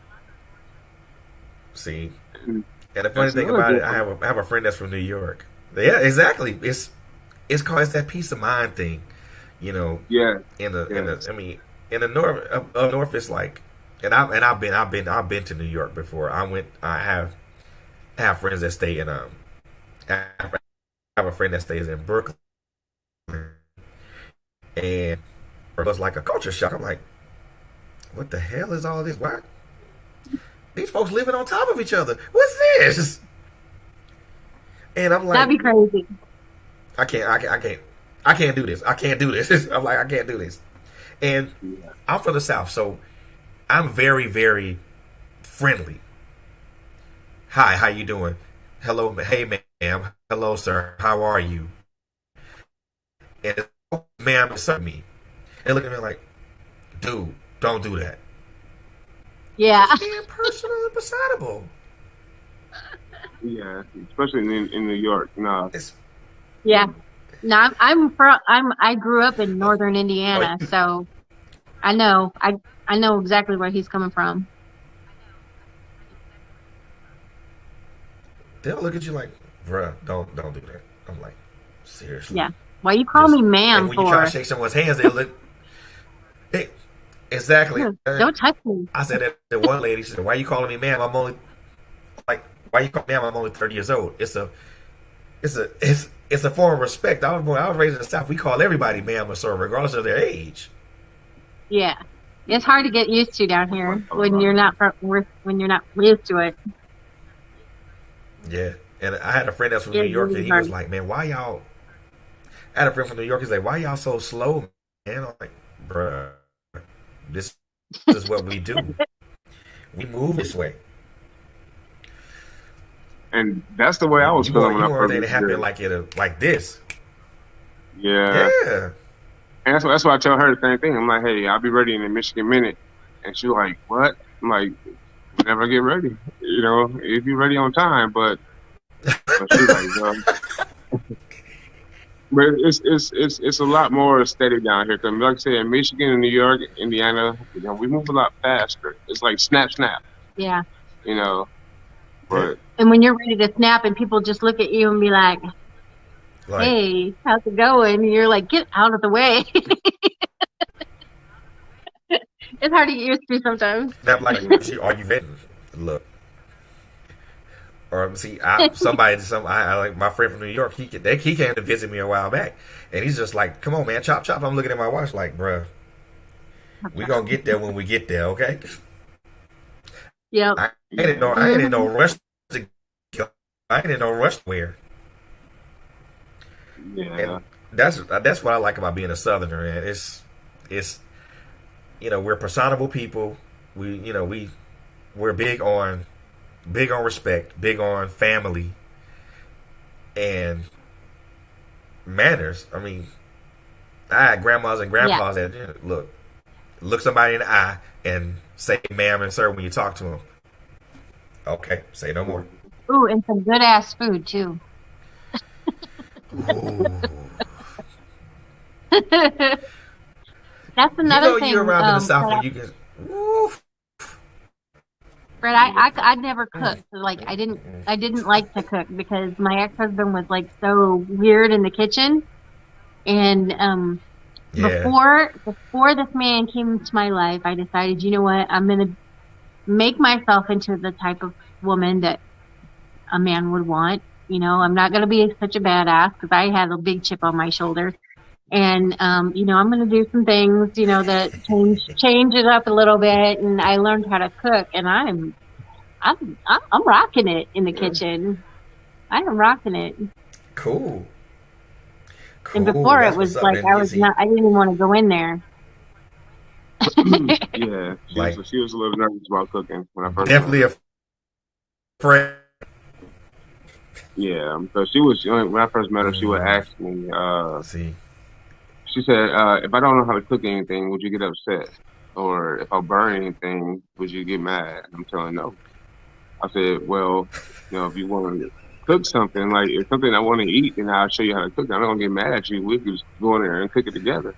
See, and the funny thing about it, I have a friend that's from New York. Yeah, exactly. It's that peace of mind thing, Yeah. In the north, it's like, and I've been to New York before. I have friends that stay in I have a friend that stays in Brooklyn, and it was like a culture shock. I'm like, what the hell is all this? Why these folks living on top of each other? What's this? And I'm like, that'd be crazy. I can't do this. I can't do this. I'm like, I can't do this. And I'm from the South, so I'm very, very friendly. Hi, how you doing? Hello, hey, ma'am. Hello, sir. How are you? And ma'am, it's me. They look at me like, dude, don't do that. Yeah. It's being personal and personable. Yeah, especially in New York. No. Yeah. No, I grew up in northern Indiana, so I know exactly where he's coming from. They'll look at you like, bruh, don't do that. I'm like, Seriously. Yeah. Why you call me ma'am when you try to shake someone's hands, they look. Exactly. Don't touch me. I said that one lady said, "Why are you calling me ma'am? I'm only why you call me ma'am? I'm only 30 years old." It's a form of respect. I was raised in the South. We call everybody ma'am or sir, regardless of their age. Yeah, it's hard to get used to down here when you're not used to it. Yeah, and I had a friend that's from New York, and he was like, "Man, why y'all?" I had a friend from New York. He's like, "Why y'all so slow, man?" I'm like, "Bruh, this is what we do. We move this way." And that's the way I was feeling when I first moved. It happened like this. Yeah. Yeah. And that's why I tell her the same thing. I'm like, "Hey, I'll be ready in a Michigan minute." And she's like, "What?" I'm like, "Whenever I get ready, if you're ready on time." But she's like, but it's a lot more steady down here. Cause like I said, in Michigan and New York, Indiana, we move a lot faster. It's like snap. Yeah. But and when you're ready to snap, and people just look at you and be like, "Hey, how's it going?" And you're like, "Get out of the way." It's hard to get used to sometimes. Not like, are you ready? Look. Or see, I like my friend from New York. He came to visit me a while back, and he's just like, "Come on, man, chop." I'm looking at my watch like, "Bruh, we gonna get there when we get there, okay?" Yeah. I ain't in no rush to go. I ain't in no rush where. Yeah. And that's what I like about being a Southerner, man. It's we're personable people. We're big on respect, big on family and manners. I mean, I had grandmas and grandpas that look somebody in the eye and say ma'am and sir when you talk to them. Okay, say no more. Ooh, and some good ass food too. That's another thing. You're around in the South when you get. Fred, I never cooked. Like I didn't like to cook because my ex-husband was like so weird in the kitchen, and before this man came into my life, I decided, you know what, I'm gonna make myself into the type of woman that a man would want. I'm not gonna be such a badass because I had a big chip on my shoulder, and I'm gonna do some things, that change it up a little bit. And I learned how to cook, and I'm rocking it in the kitchen. I am rocking it. Cool. And before it was like I didn't even want to go in there. Yeah, she was a little nervous about cooking when I first. Definitely a friend. Yeah, so she was when I first met her. She would ask me. She said, "If I don't know how to cook anything, would you get upset? Or if I burn anything, would you get mad?" I'm telling her no. I said, "Well, if you want to cook something, like it's something I want to eat, then I'll show you how to cook it. I'm not gonna get mad at you. We could just go in there and cook it together."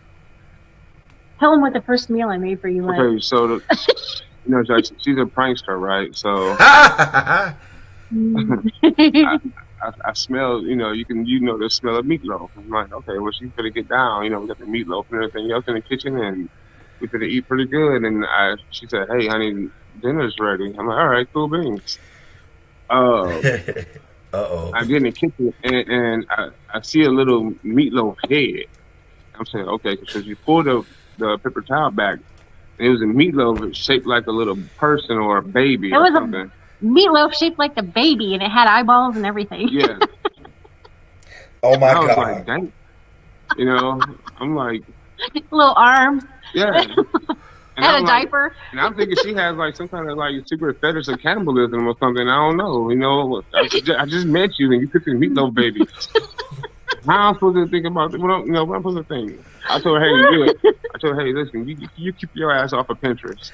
Tell them what the first meal I made for you was. Okay, so she's a prankster, right? So I smell, you know the smell of meatloaf. I'm like, okay, well, she's gonna get down. We got the meatloaf and everything else in the kitchen, and we could eat pretty good. And she said, "Hey, honey, dinner's ready." I'm like, "All right, cool beans." I get in the kitchen and I see a little meatloaf head. I'm saying, okay, because you pull the paper towel back, and it was a meatloaf shaped like a little person or a baby or something. Meatloaf shaped like the baby, and it had eyeballs and everything. Yeah. Oh my God! Like, dang. I'm like little arms. Yeah. And had a diaper. And I'm thinking she has like some kind of like secret fetish of cannibalism or something. I don't know. I just met you and you cooking meatloaf baby. How am I supposed to think about it? What I'm supposed to think? I told her, hey, do it. I told her, hey, listen, you keep your ass off of Pinterest.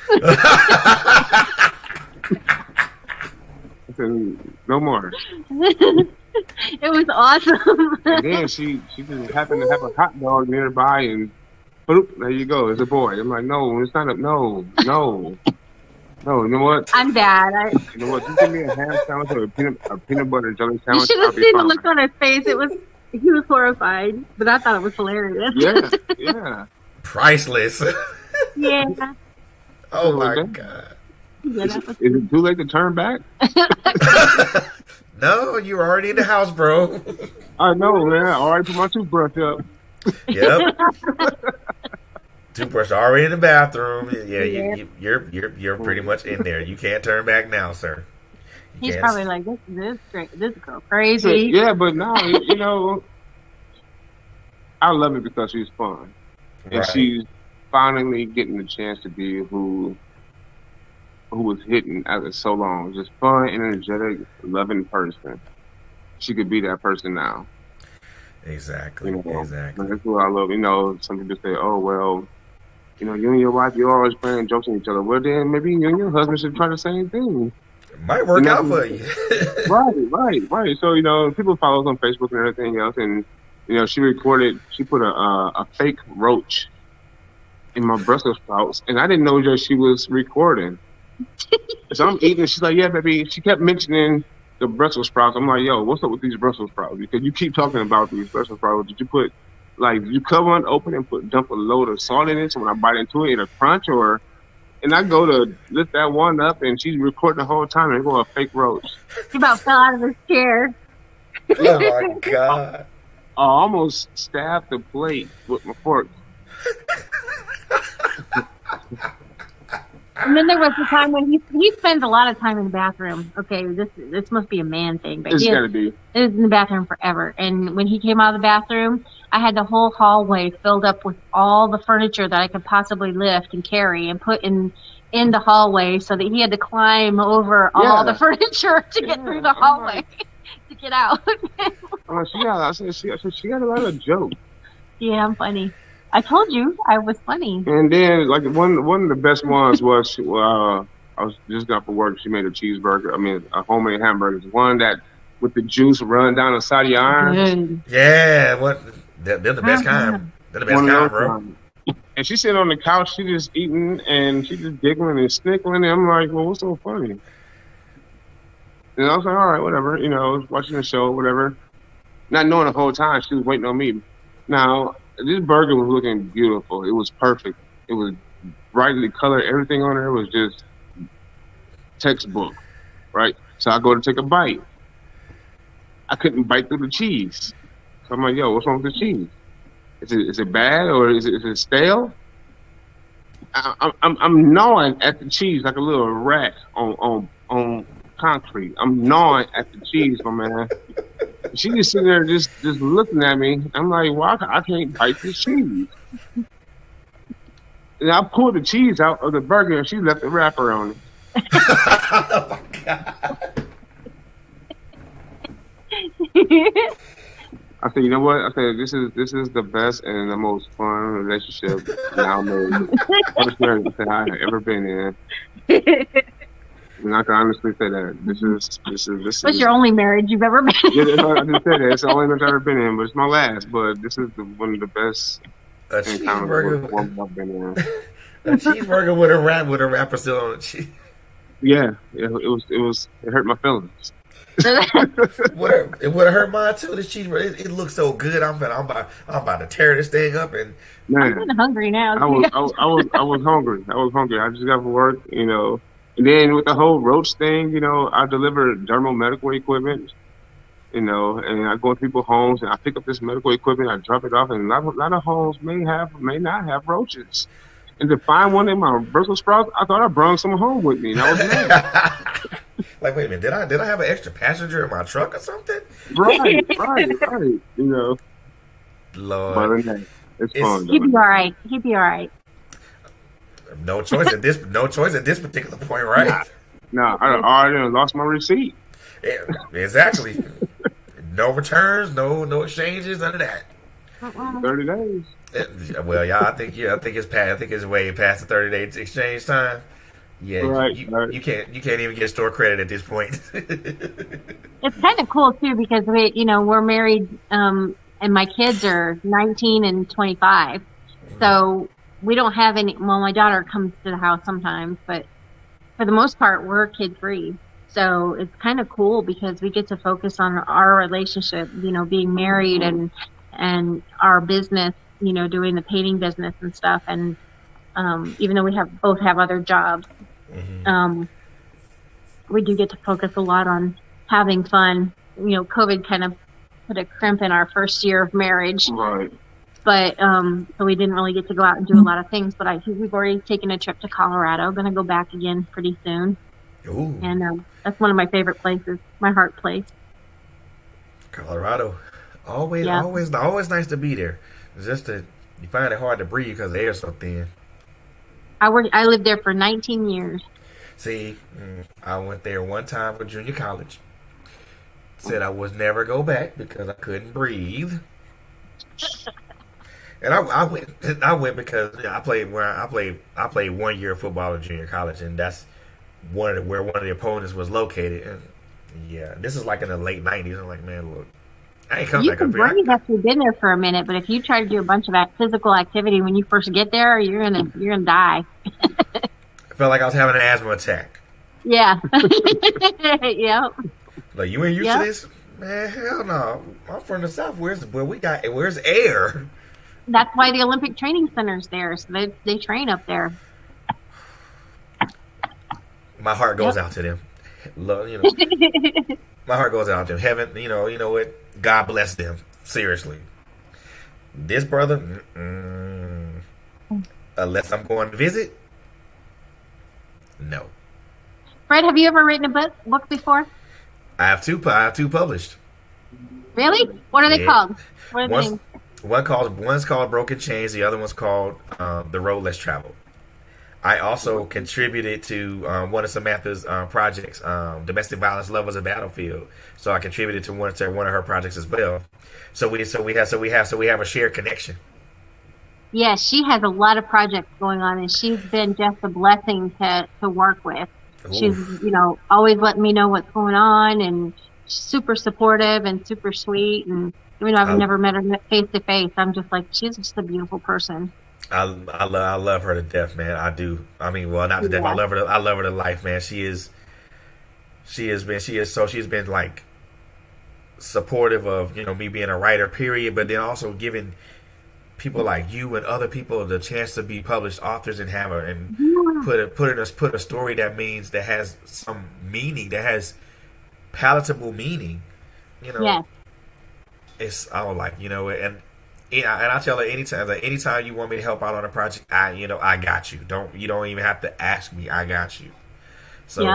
I said, no more. It was awesome. And then she just happened to have a hot dog nearby, and boop, there you go. It's a boy. I'm like, no, it's not a no. You know what? I'm bad. You know what? Just give me a ham sandwich or a peanut butter jelly sandwich. You should have seen the look on his face. It was He was horrified, but I thought it was hilarious. Yeah. Priceless. Yeah. Oh my God. Yeah, Is it too late to turn back? No, you're already in the house, bro. I know, man. I already put my toothbrush up. Yep. Toothbrush already in the bathroom. Yeah, you're pretty much in there. You can't turn back now, sir. He's probably like, this girl crazy. Yeah, but no, I love it because she's fun. And she's finally getting the chance to be who was hidden after so long. Just fun, energetic, loving person. She could be that person now. Exactly. Exactly. That's what I love. Some people say, oh, well, you and your wife, you're always playing jokes on each other. Well, then maybe you and your husband should try the same thing. It might work out for you. Right. So, people follow us on Facebook and everything else. And, she put a fake roach in my Brussels sprouts. And I didn't know that she was recording. So I'm eating. She's like, yeah, baby. She kept mentioning the Brussels sprouts. I'm like, yo, what's up with these Brussels sprouts? Because you keep talking about these Brussels sprouts. Did you cut one open and dump a load of salt in it so when I bite into it, it'll crunch? And I go to lift that one up and she's recording the whole time and go a fake roach. He about fell out of his chair. Oh my God. I almost stabbed the plate with my fork. And then there was the time when he spends a lot of time in the bathroom. Okay, this must be a man thing, but It's gotta be. He is in the bathroom forever. And when he came out of the bathroom, I had the whole hallway filled up with all the furniture that I could possibly lift and carry and put in the hallway, so that he had to climb over all the furniture to get through the hallway to get out. I said she got a lot of jokes. Yeah, I'm funny. I told you I was funny. And then, like, one of the best ones was, I was just got for work. She made a cheeseburger. I mean, a homemade hamburger. One that with the juice run down the side of your arm. Yeah, they're the best kind. They're the best kind, bro. And she's sitting on the couch. She just eating and she just giggling and snickling. And I'm like, well, what's so funny? And I was like, all right, whatever. Watching the show, whatever. Not knowing the whole time she was waiting on me. Now, this burger was looking beautiful. It was perfect. It was brightly colored. Everything on there was just textbook, right? So I go to take a bite. I couldn't bite through the cheese. So I'm like, yo, what's wrong with the cheese? Is it bad or is it stale? I'm gnawing at the cheese like a little rat on concrete. I'm gnawing at the cheese, my man. She just sitting there just looking at me. I'm like, well, I can't bite this cheese. And I pulled the cheese out of the burger and she left the wrapper on it. Oh my God. I said, you know what? I said, this is the best and the most fun relationship now made I've ever been in. And I can honestly say that this is. What's your only marriage you've ever been in? Yeah, I just said that. It's the only marriage I've ever been in, but it's my last. But this is one of the best encounters I've been in. A cheeseburger with a wrapper still on it. Yeah, it hurt my feelings. It would have hurt mine too. This cheeseburger, it looks so good. I'm about to tear this thing up and. Man, I'm hungry now. I was hungry. I just got from work, And then with the whole roach thing, I deliver dermal medical equipment, and I go to people's homes and I pick up this medical equipment, I drop it off, and a lot of homes may not have roaches. And to find one in my Brussels sprouts, I thought I brought some home with me, and I was mad. Like, wait a minute, did I have an extra passenger in my truck or something? Right. Lord, but it's fun. He'd be all right. No choice at this particular point, right? Nah, I already lost my receipt. Yeah, exactly. No returns, no exchanges, none of that. 30 days. Well, yeah, I think it's past. I think it's way past the 30-day exchange time. Yeah, right, you can't even get store credit at this point. It's kind of cool too because we're married, and my kids are 19 and 25, so we don't have any. Well, my daughter comes to the house sometimes, but for the most part, we're kid free. So it's kind of cool because we get to focus on our relationship, being married and our business, doing the painting business and stuff. And even though we both have other jobs, we do get to focus a lot on having fun. COVID kind of put a crimp in our first year of marriage. Right. But so we didn't really get to go out and do a lot of things. But we've already taken a trip to Colorado. Going to go back again pretty soon. Ooh. And that's one of my favorite places, my heart place. Colorado, always nice to be there. It's just that you find it hard to breathe because the air's so thin. I lived there for 19 years. See, I went there one time for junior college. Said I would never go back because I couldn't breathe. And I went because I played 1 year of football in junior college, and that's where one of the opponents was located. And yeah, this is like in the late 90s. I'm like, man, look, I ain't coming back up here. You can breathe after you've been there for a minute, but if you try to do a bunch of physical activity when you first get there, you're gonna die. I felt like I was having an asthma attack. Yeah. Yep. Like, you ain't used to this? Man, hell no. I'm from the South. Where's air? That's why the Olympic Training Center's there. So they train up there. My heart goes out to them. My heart goes out to them. Heaven, you know what? God bless them. Seriously. This brother, unless I'm going to visit, no. Fred, have you ever written a book before? I have two published. Really? What are they called? What are the names? One's called Broken Chains. The other one's called The Road Less Traveled. I also contributed to one of Samantha's projects, Domestic Violence Love Was a Battlefield. So I contributed to one of her projects as well. So we have a shared connection. Yeah, she has a lot of projects going on, and she's been just a blessing to work with. Oof. She's always letting me know what's going on, and super supportive and super sweet. And even though I've never met her face to face, I'm just like, she's just a beautiful person. I love her to death, man. I do. I mean, well, not to death. I love her to life, man. She's been like supportive of me being a writer, period. But then also giving people like you and other people the chance to be published authors and put a story that has some meaning, that has palatable meaning. Yes. It's and I tell her anytime you want me to help out on a project, I got you. You don't even have to ask me. I got you. So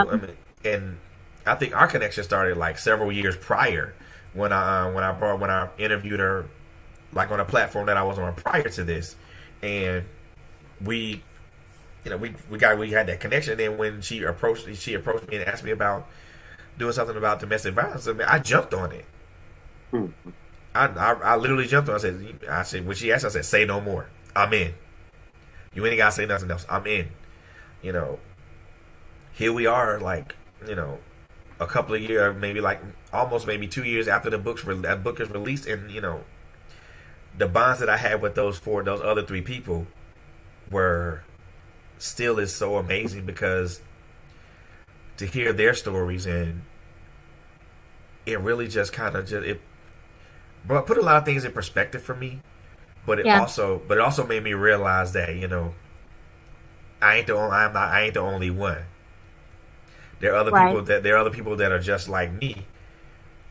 and I think our connection started like several years prior when I interviewed her, like on a platform that I was on prior to this, and we had that connection. And then when she approached me and asked me about doing something about domestic violence, I jumped on it. I literally jumped on it. I said when she asked, I said, say no more. I'm in. You ain't gotta say nothing else. I'm in. Here we are, like, a couple of years, maybe like almost maybe 2 years after that book is released, and the bonds that I had with those other three people is so amazing, because to hear their stories, and it really just kind of but put a lot of things in perspective for me, but it also made me realize that I ain't the only one. There are other people that are just like me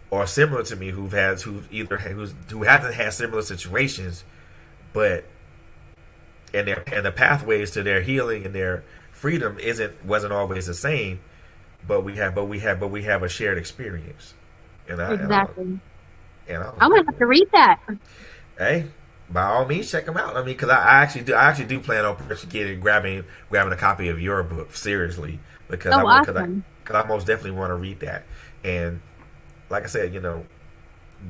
or similar to me who haven't had similar situations, but and the pathways to their healing and their freedom wasn't always the same, but we have a shared experience. Exactly. I'm gonna have to read that. Hey, by all means, check them out. I mean, because I actually do plan on grabbing a copy of your book, seriously, because awesome. I most definitely want to read that. And like I said,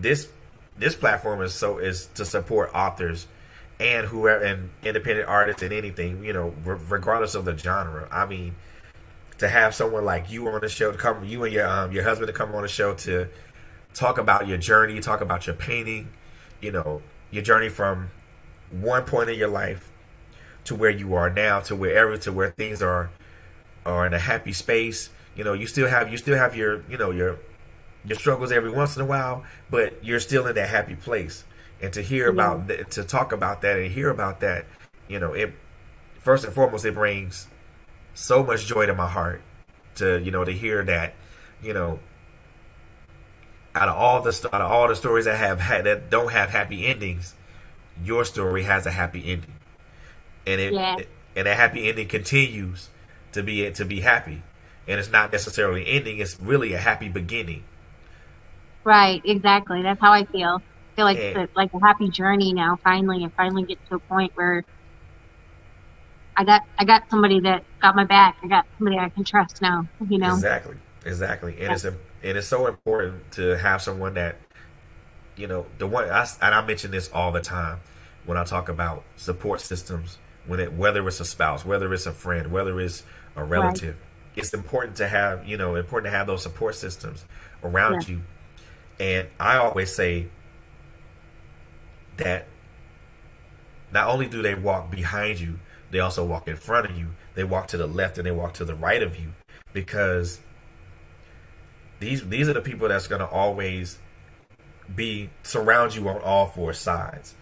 this platform is to support authors and whoever, and independent artists and anything, regardless of the genre. I mean, to have someone like you on the show, you and your husband to come on the show to talk about your journey, talk about your painting, your journey from one point in your life to where you are now, to where things are in a happy space, You still have your your struggles every once in a while, but you're still in that happy place. And to hear about to talk about that and hear about that, it first and foremost, it brings so much joy to my heart to to hear that, out of all the stories that that don't have happy endings, your story has a happy ending, and and that happy ending continues to be happy, and it's not necessarily ending; it's really a happy beginning. Right, exactly. That's how I feel. I feel like it's like a happy journey now. Finally get to a point where I got somebody that got my back. I got somebody I can trust now. Exactly, and it's so important to have someone that the one and I mention this all the time when I talk about support systems. Whether it's a spouse, whether it's a friend, whether it's a relative, it's important to have those support systems around you. And I always say that not only do they walk behind you, they also walk in front of you. They walk to the left and they walk to the right of you, because these are the people that's going to always surround you on all four sides.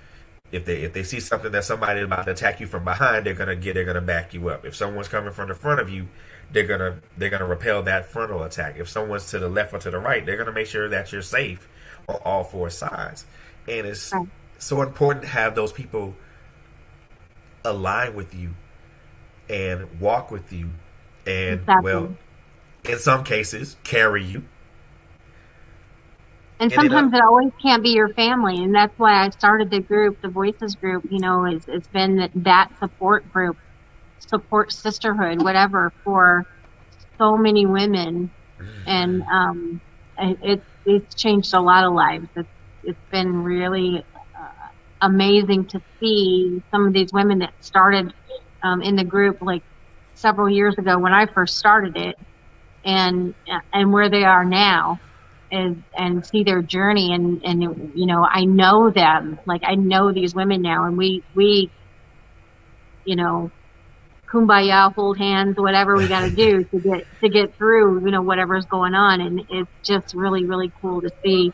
If they see something that somebody is about to attack you from behind, they're gonna back you up. If someone's coming from the front of you, they're gonna repel that frontal attack. If someone's to the left or to the right, they're gonna make sure that you're safe on all four sides. And it's so important to have those people align with you and walk with you, and well, in some cases, carry you. And sometimes it always can't be your family, and that's why I started the group, the Voices group. It's been that support group, support sisterhood, whatever, for so many women, and it's changed a lot of lives. It's been really amazing to see some of these women that started in the group like several years ago when I first started it, and where they are now. And see their journey, and I know them, like I know these women now, and we kumbaya, hold hands, whatever we got to do to get through whatever's going on. And it's just really, really cool to see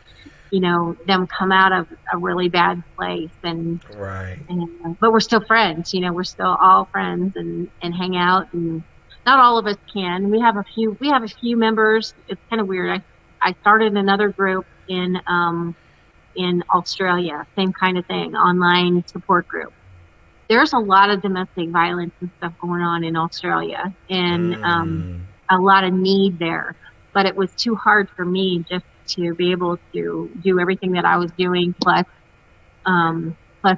them come out of a really bad place, and but we're still friends. We're still all friends and hang out, and not all of us can. We have a few members. It's kind of weird. I started another group in Australia, same kind of thing, online support group. There's a lot of domestic violence and stuff going on in Australia, and a lot of need there. But it was too hard for me just to be able to do everything that I was doing, plus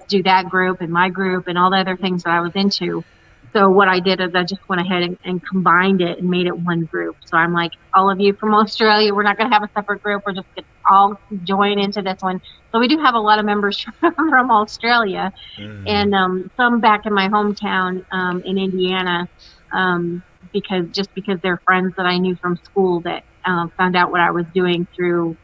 do that group and my group and all the other things that I was into. So what I did is I just went ahead and combined it and made it one group. So I'm like, all of you from Australia, we're not going to have a separate group. We're just going to all join into this one. So we do have a lot of members from Australia, and some back in my hometown in Indiana, because they're friends that I knew from school that found out what I was doing through,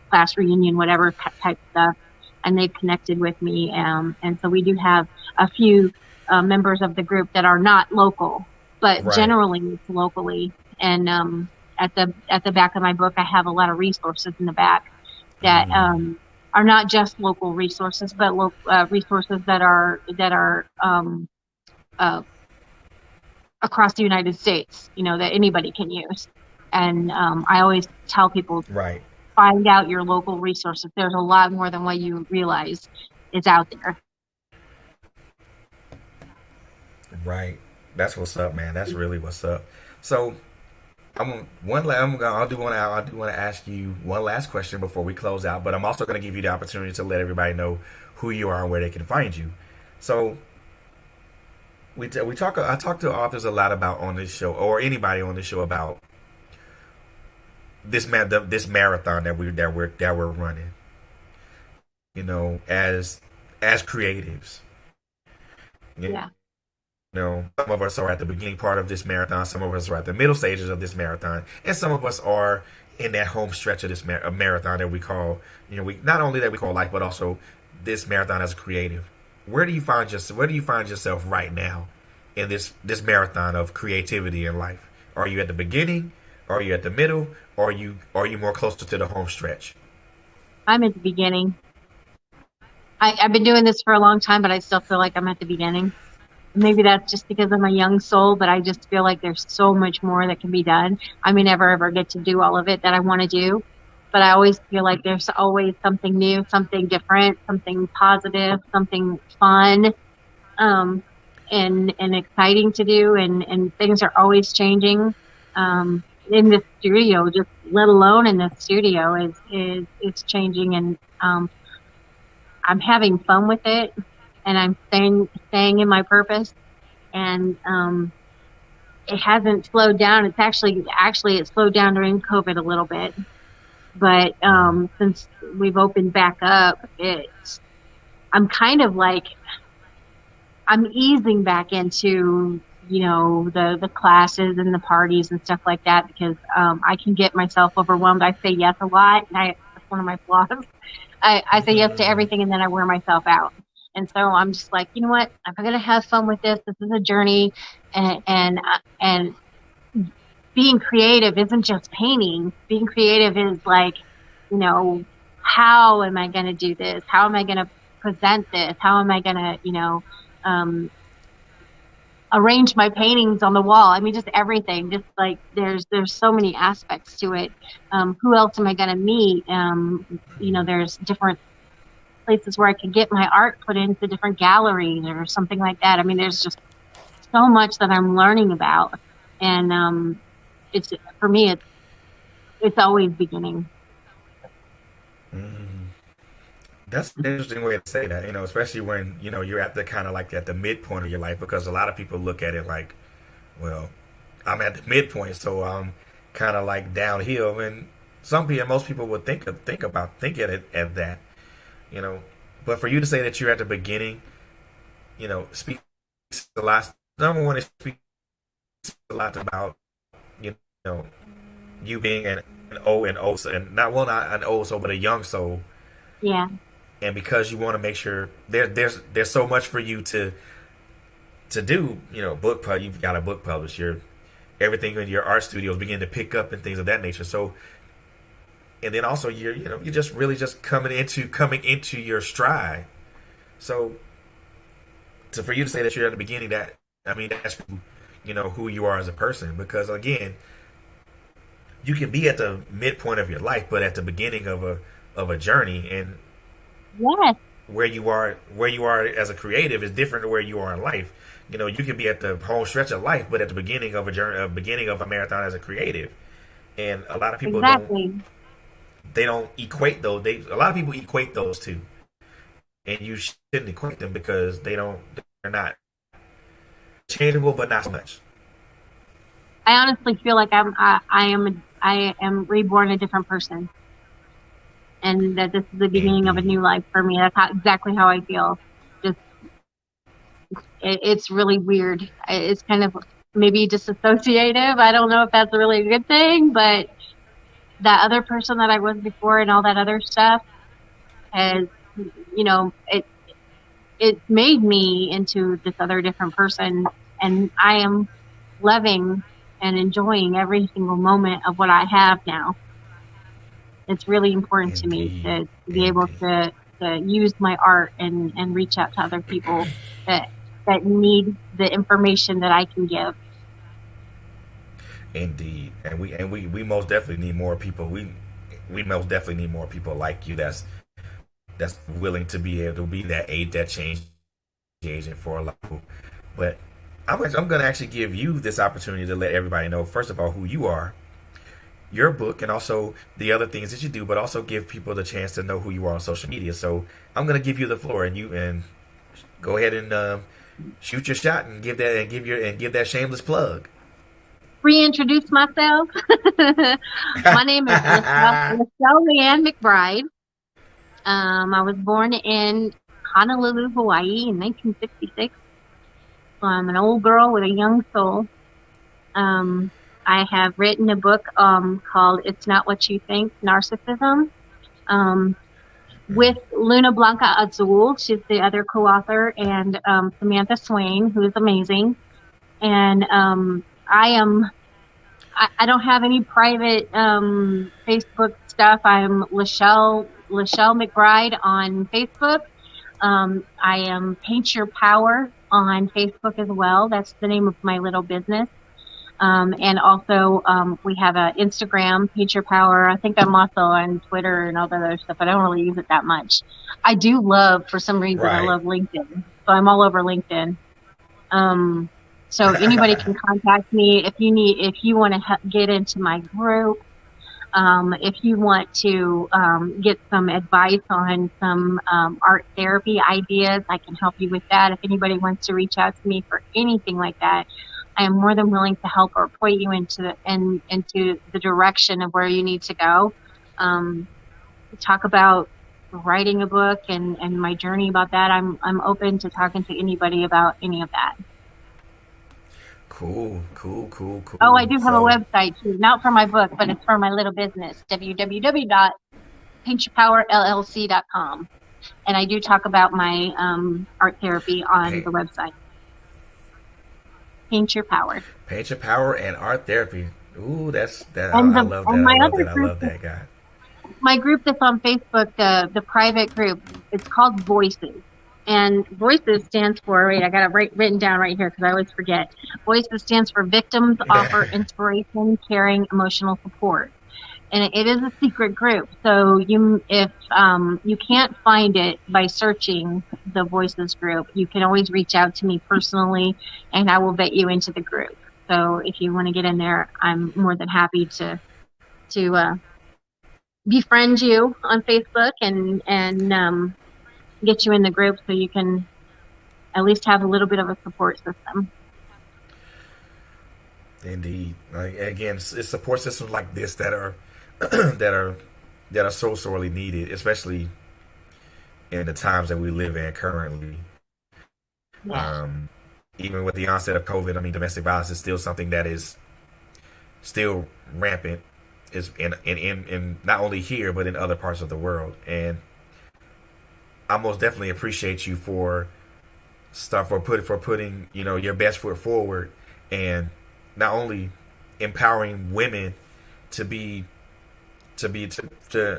class reunion, whatever type stuff, and they connected with me. And so we do have a few members of the group that are not local, but generally it's locally. And at the back of my book, I have a lot of resources in the back that are not just local resources, but resources that are across the United States, that anybody can use. And I always tell people, find out your local resources. There's a lot more than what you realize is out there. Right. That's what's up, man. That's really what's up. So I do want to ask you one last question before we close out, but I'm also going to give you the opportunity to let everybody know who you are and where they can find you. So I talk to authors a lot about on this show, or anybody on this show, about this marathon that we're running. As creatives. Yeah. Some of us are at the beginning part of this marathon. Some of us are at the middle stages of this marathon, and some of us are in that home stretch of this marathon that we call, not only that we call life, but also this marathon as a creative. Where do you find yourself right now in this marathon of creativity in life? Are you at the beginning? Are you at the middle, or are you more closer to the home stretch? I'm at the beginning. I've been doing this for a long time, but I still feel like I'm at the beginning. Maybe that's just because I'm a young soul, but I just feel like there's so much more that can be done. I may never ever get to do all of it that I want to do, but I always feel like there's always something new, something different, something positive, something fun, and exciting to do, and things are always changing. In the studio, just let alone in the studio, is changing, and I'm having fun with it, and I'm staying in my purpose, and it hasn't slowed down. It's actually it slowed down during COVID a little bit, but since we've opened back up, I'm kind of like I'm easing back into the classes and the parties and stuff like that, because I can get myself overwhelmed. I say yes a lot, and that's one of my flaws. I say yes to everything, and then I wear myself out. And so I'm just like, you know what? I'm going to have fun with this. This is a journey, and being creative isn't just painting. Being creative is like, how am I going to do this? How am I going to present this? How am I going to, arrange my paintings on the wall? I mean, just everything. Just like there's so many aspects to it. Who else am I going to meet? There's different places where I can get my art put into different galleries or something like that. I mean, there's just so much that I'm learning about, and it's for me, it's always beginning. That's an interesting way to say that, especially when, you're at the kind of like at the midpoint of your life, because a lot of people look at it like, well, I'm at the midpoint, so I'm kind of like downhill. And most people would think of it as that, but for you to say that you're at the beginning, speaks a lot. Number one, it speaks a lot about, you being an old soul, but a young soul. Yeah. And because you want to make sure there's so much for you to do, you've got a book published, everything in your art studios begin to pick up and things of that nature. So, and then also you're just really just coming into your stride. So, for you to say that you're at the beginning, that's who you are as a person, because again, you can be at the midpoint of your life, but at the beginning of a journey. And yes, where you are as a creative is different to where you are in life. You can be at the home stretch of life, but at the beginning of a journey, beginning of a marathon as a creative. And a lot of people don't equate those. A lot of people equate those two, and you shouldn't equate them, because they're not changeable, but not so much. I honestly feel like I am reborn a different person, and that this is the beginning of a new life for me. That's exactly how I feel. Just it's really weird. It's kind of maybe disassociative. I don't know if that's really a good thing, but that other person that I was before and all that other stuff has, it made me into this other different person, and I am loving and enjoying every single moment of what I have now. It's really important to me to be able to use my art and reach out to other people that need the information that I can give. Indeed, and we most definitely need more people. We most definitely need more people like you that's willing to be able to be that change agent for a lot of people. But I'm going to actually give you this opportunity to let everybody know, first of all, who you are, your book, and also the other things that you do, but also give people the chance to know who you are on social media. So I'm going to give you the floor, and go ahead and shoot your shot and give that shameless plug. Reintroduce myself. My name is Lyshell ReAnn McBride. I was born in Honolulu, Hawaii in 1966. So I'm an old girl with a young soul. I have written a book called It's Not What You Think, Narcissism, with Luna Blanca Azul. She's the other co-author, and Samantha Swain, who is amazing. And I don't have any private Facebook stuff. I'm Lyshell McBride on Facebook. I am Paint Your Power on Facebook as well. That's the name of my little business. And also, we have an Instagram, Paint Your Power. I think I'm also on Twitter and all that other stuff. I don't really use it that much. I do love, for some reason, I love LinkedIn. So I'm all over LinkedIn. So anybody can contact me if you want to get into my group. If you want to get some advice on some art therapy ideas, I can help you with that. If anybody wants to reach out to me for anything like that, I am more than willing to help or point you into the direction of where you need to go. Talk about writing a book and my journey about that. I'm open to talking to anybody about any of that. Cool. Oh, I do have a website too, not for my book, but it's for my little business, www.paintyourpowerllc.com. And I do talk about my art therapy on the website. Paint Your Power. Paint Your Power and art therapy. Ooh, that's that. And I love that. I love that guy. My group that's on Facebook, the private group, it's called Voices. And Voices stands for, wait, I got it written down right here because I always forget. Voices stands for Victims Offer Inspiration, Caring, Emotional Support. And it is a secret group. So if you can't find it by searching the Voices group, you can always reach out to me personally and I will vet you into the group. So if you want to get in there, I'm more than happy to befriend you on Facebook and get you in the group so you can at least have a little bit of a support system. Indeed. Again, it's support systems like this that are that are so sorely needed, especially in the times that we live in currently. Yeah. Even with the onset of COVID, I mean, domestic violence is still something that is still rampant, is in not only here but in other parts of the world. And I most definitely appreciate you for putting your best foot forward, and not only empowering women to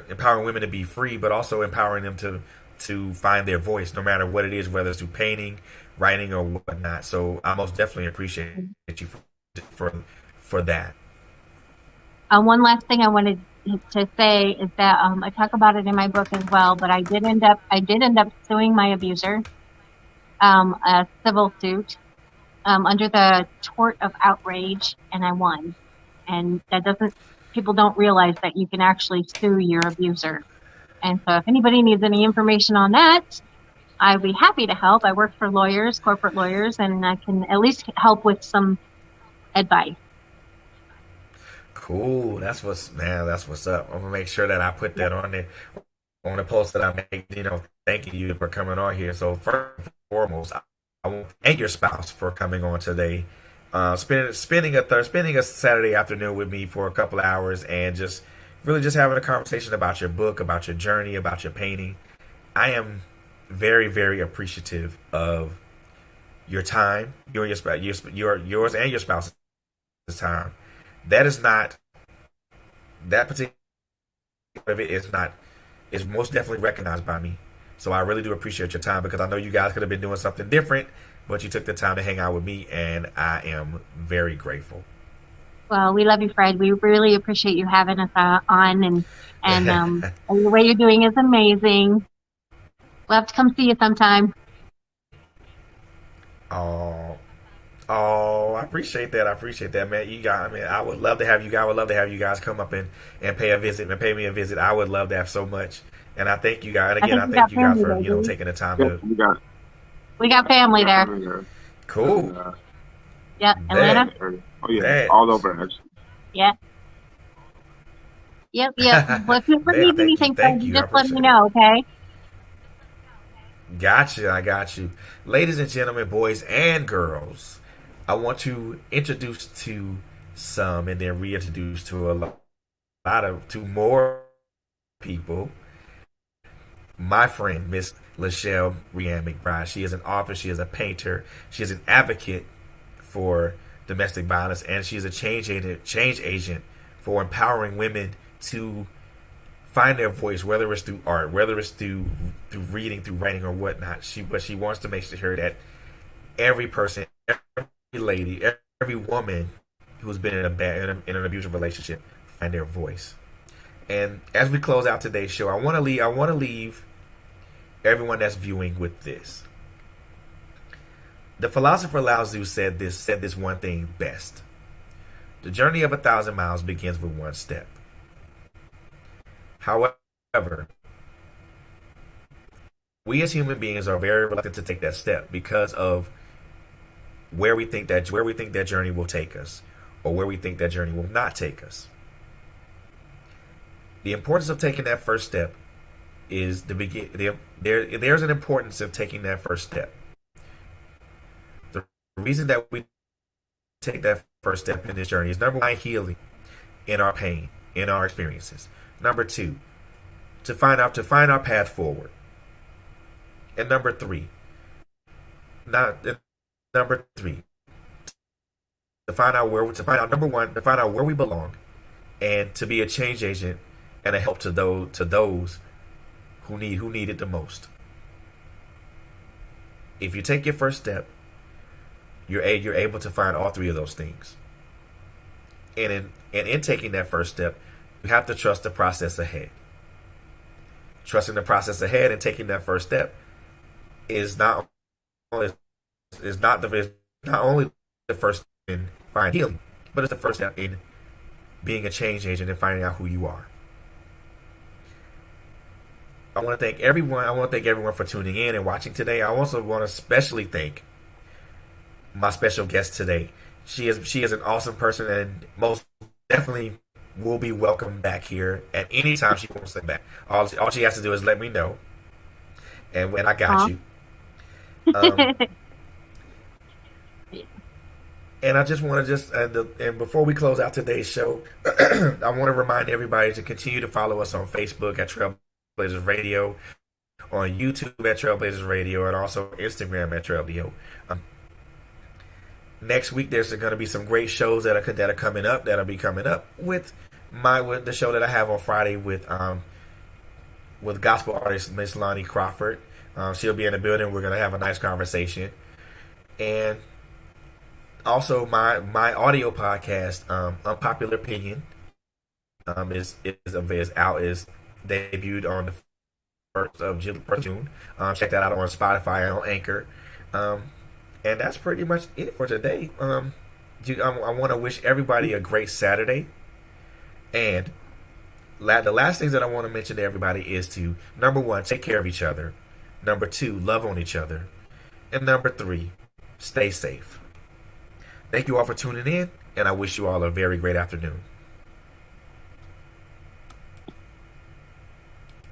empowering women to be free, but also empowering them to find their voice, no matter what it is, whether it's through painting, writing, or whatnot. So I most definitely appreciate you for that. One last thing I wanted to say is that I talk about it in my book as well, but I did end up suing my abuser, a civil suit, under the tort of outrage, and I won. And people don't realize that you can actually sue your abuser. And so if anybody needs any information on that, I'd be happy to help. I work for lawyers, corporate lawyers, and I can at least help with some advice. Cool. That's what's up. I'm gonna make sure that I put that on the post that I make. Thanking you for coming on here. So first and foremost, I want to thank your spouse for coming on today, spending a Saturday afternoon with me for a couple of hours, and just having a conversation about your book, about your journey, about your painting. I am very, very appreciative of your time, yours and your spouse's time. That particular of it is most definitely recognized by me. So I really do appreciate your time, because I know you guys could have been doing something different, but you took the time to hang out with me, and I am very grateful. Well, we love you, Fred. We really appreciate you having us on, and the way you're doing is amazing. We'll have to come see you sometime. Oh, I appreciate that, man. I would love to have you guys. I would love to have you guys come up and pay me a visit. I would love that so much. And I thank you guys. And again, I thank you guys for taking the time to. We got family there. Cool. Yeah, Atlanta. Oh yeah, all over actually. Yeah. Yep. Well, if you ever need anything, just let me know, okay? Gotcha. I got you. Ladies and gentlemen, boys and girls, I want to introduce to some and then reintroduce to to more people my friend, Miss Lyshell ReAnn McBride. She is an author. She is a painter. She is an advocate for domestic violence, and she's a change agent for empowering women to find their voice, whether it's through art, whether it's through reading, through writing, or whatnot. But she wants to make sure that every person, every lady, every woman who's been in an abusive relationship find their voice. And as we close out today's show, I want to leave everyone that's viewing with this. The philosopher Lao Tzu said this one thing best: the journey of 1,000 miles begins with one step. However, we as human beings are very reluctant to take that step because of where we think that journey will take us, or where we think that journey will not take us. The importance of taking that first step is there's an importance of taking that first step. The reason that we take that first step in this journey is, number one, healing in our pain, in our experiences. Number two, to find our path forward. And number three, to find out where we belong, and to be a change agent and a help to those who need it the most. If you take your first step, you're able to find all three of those things. And in taking that first step, you have to trust the process ahead. Trusting the process ahead and taking that first step is not only the first step in finding healing, but it's the first step in being a change agent and finding out who you are. I want to thank everyone for tuning in and watching today. I also want to especially thank my special guest today. She is an awesome person, and most definitely will be welcome back here at any time she wants to come back. All she has to do is let me know, and when I got you. And I just want to and before we close out today's show, I want to remind everybody to continue to follow us on Facebook at TrailBlazerz Radio, on YouTube at TrailBlazerz Radio, and also Instagram at TrailBlazerz. Next week there's going to be some great shows that'll be coming up with the show that I have on Friday with gospel artist Miss Lonnie Crawford. She'll be in the building. We're going to have a nice conversation. And also my audio podcast, Unpopular Opinion, is debuted on the 1st of June. Check that out on Spotify and on Anchor. And that's pretty much it for today. I want to wish everybody a great Saturday. And the last things that I want to mention to everybody is to, number one, take care of each other. Number two, love on each other. And number three, stay safe. Thank you all for tuning in, and I wish you all a very great afternoon.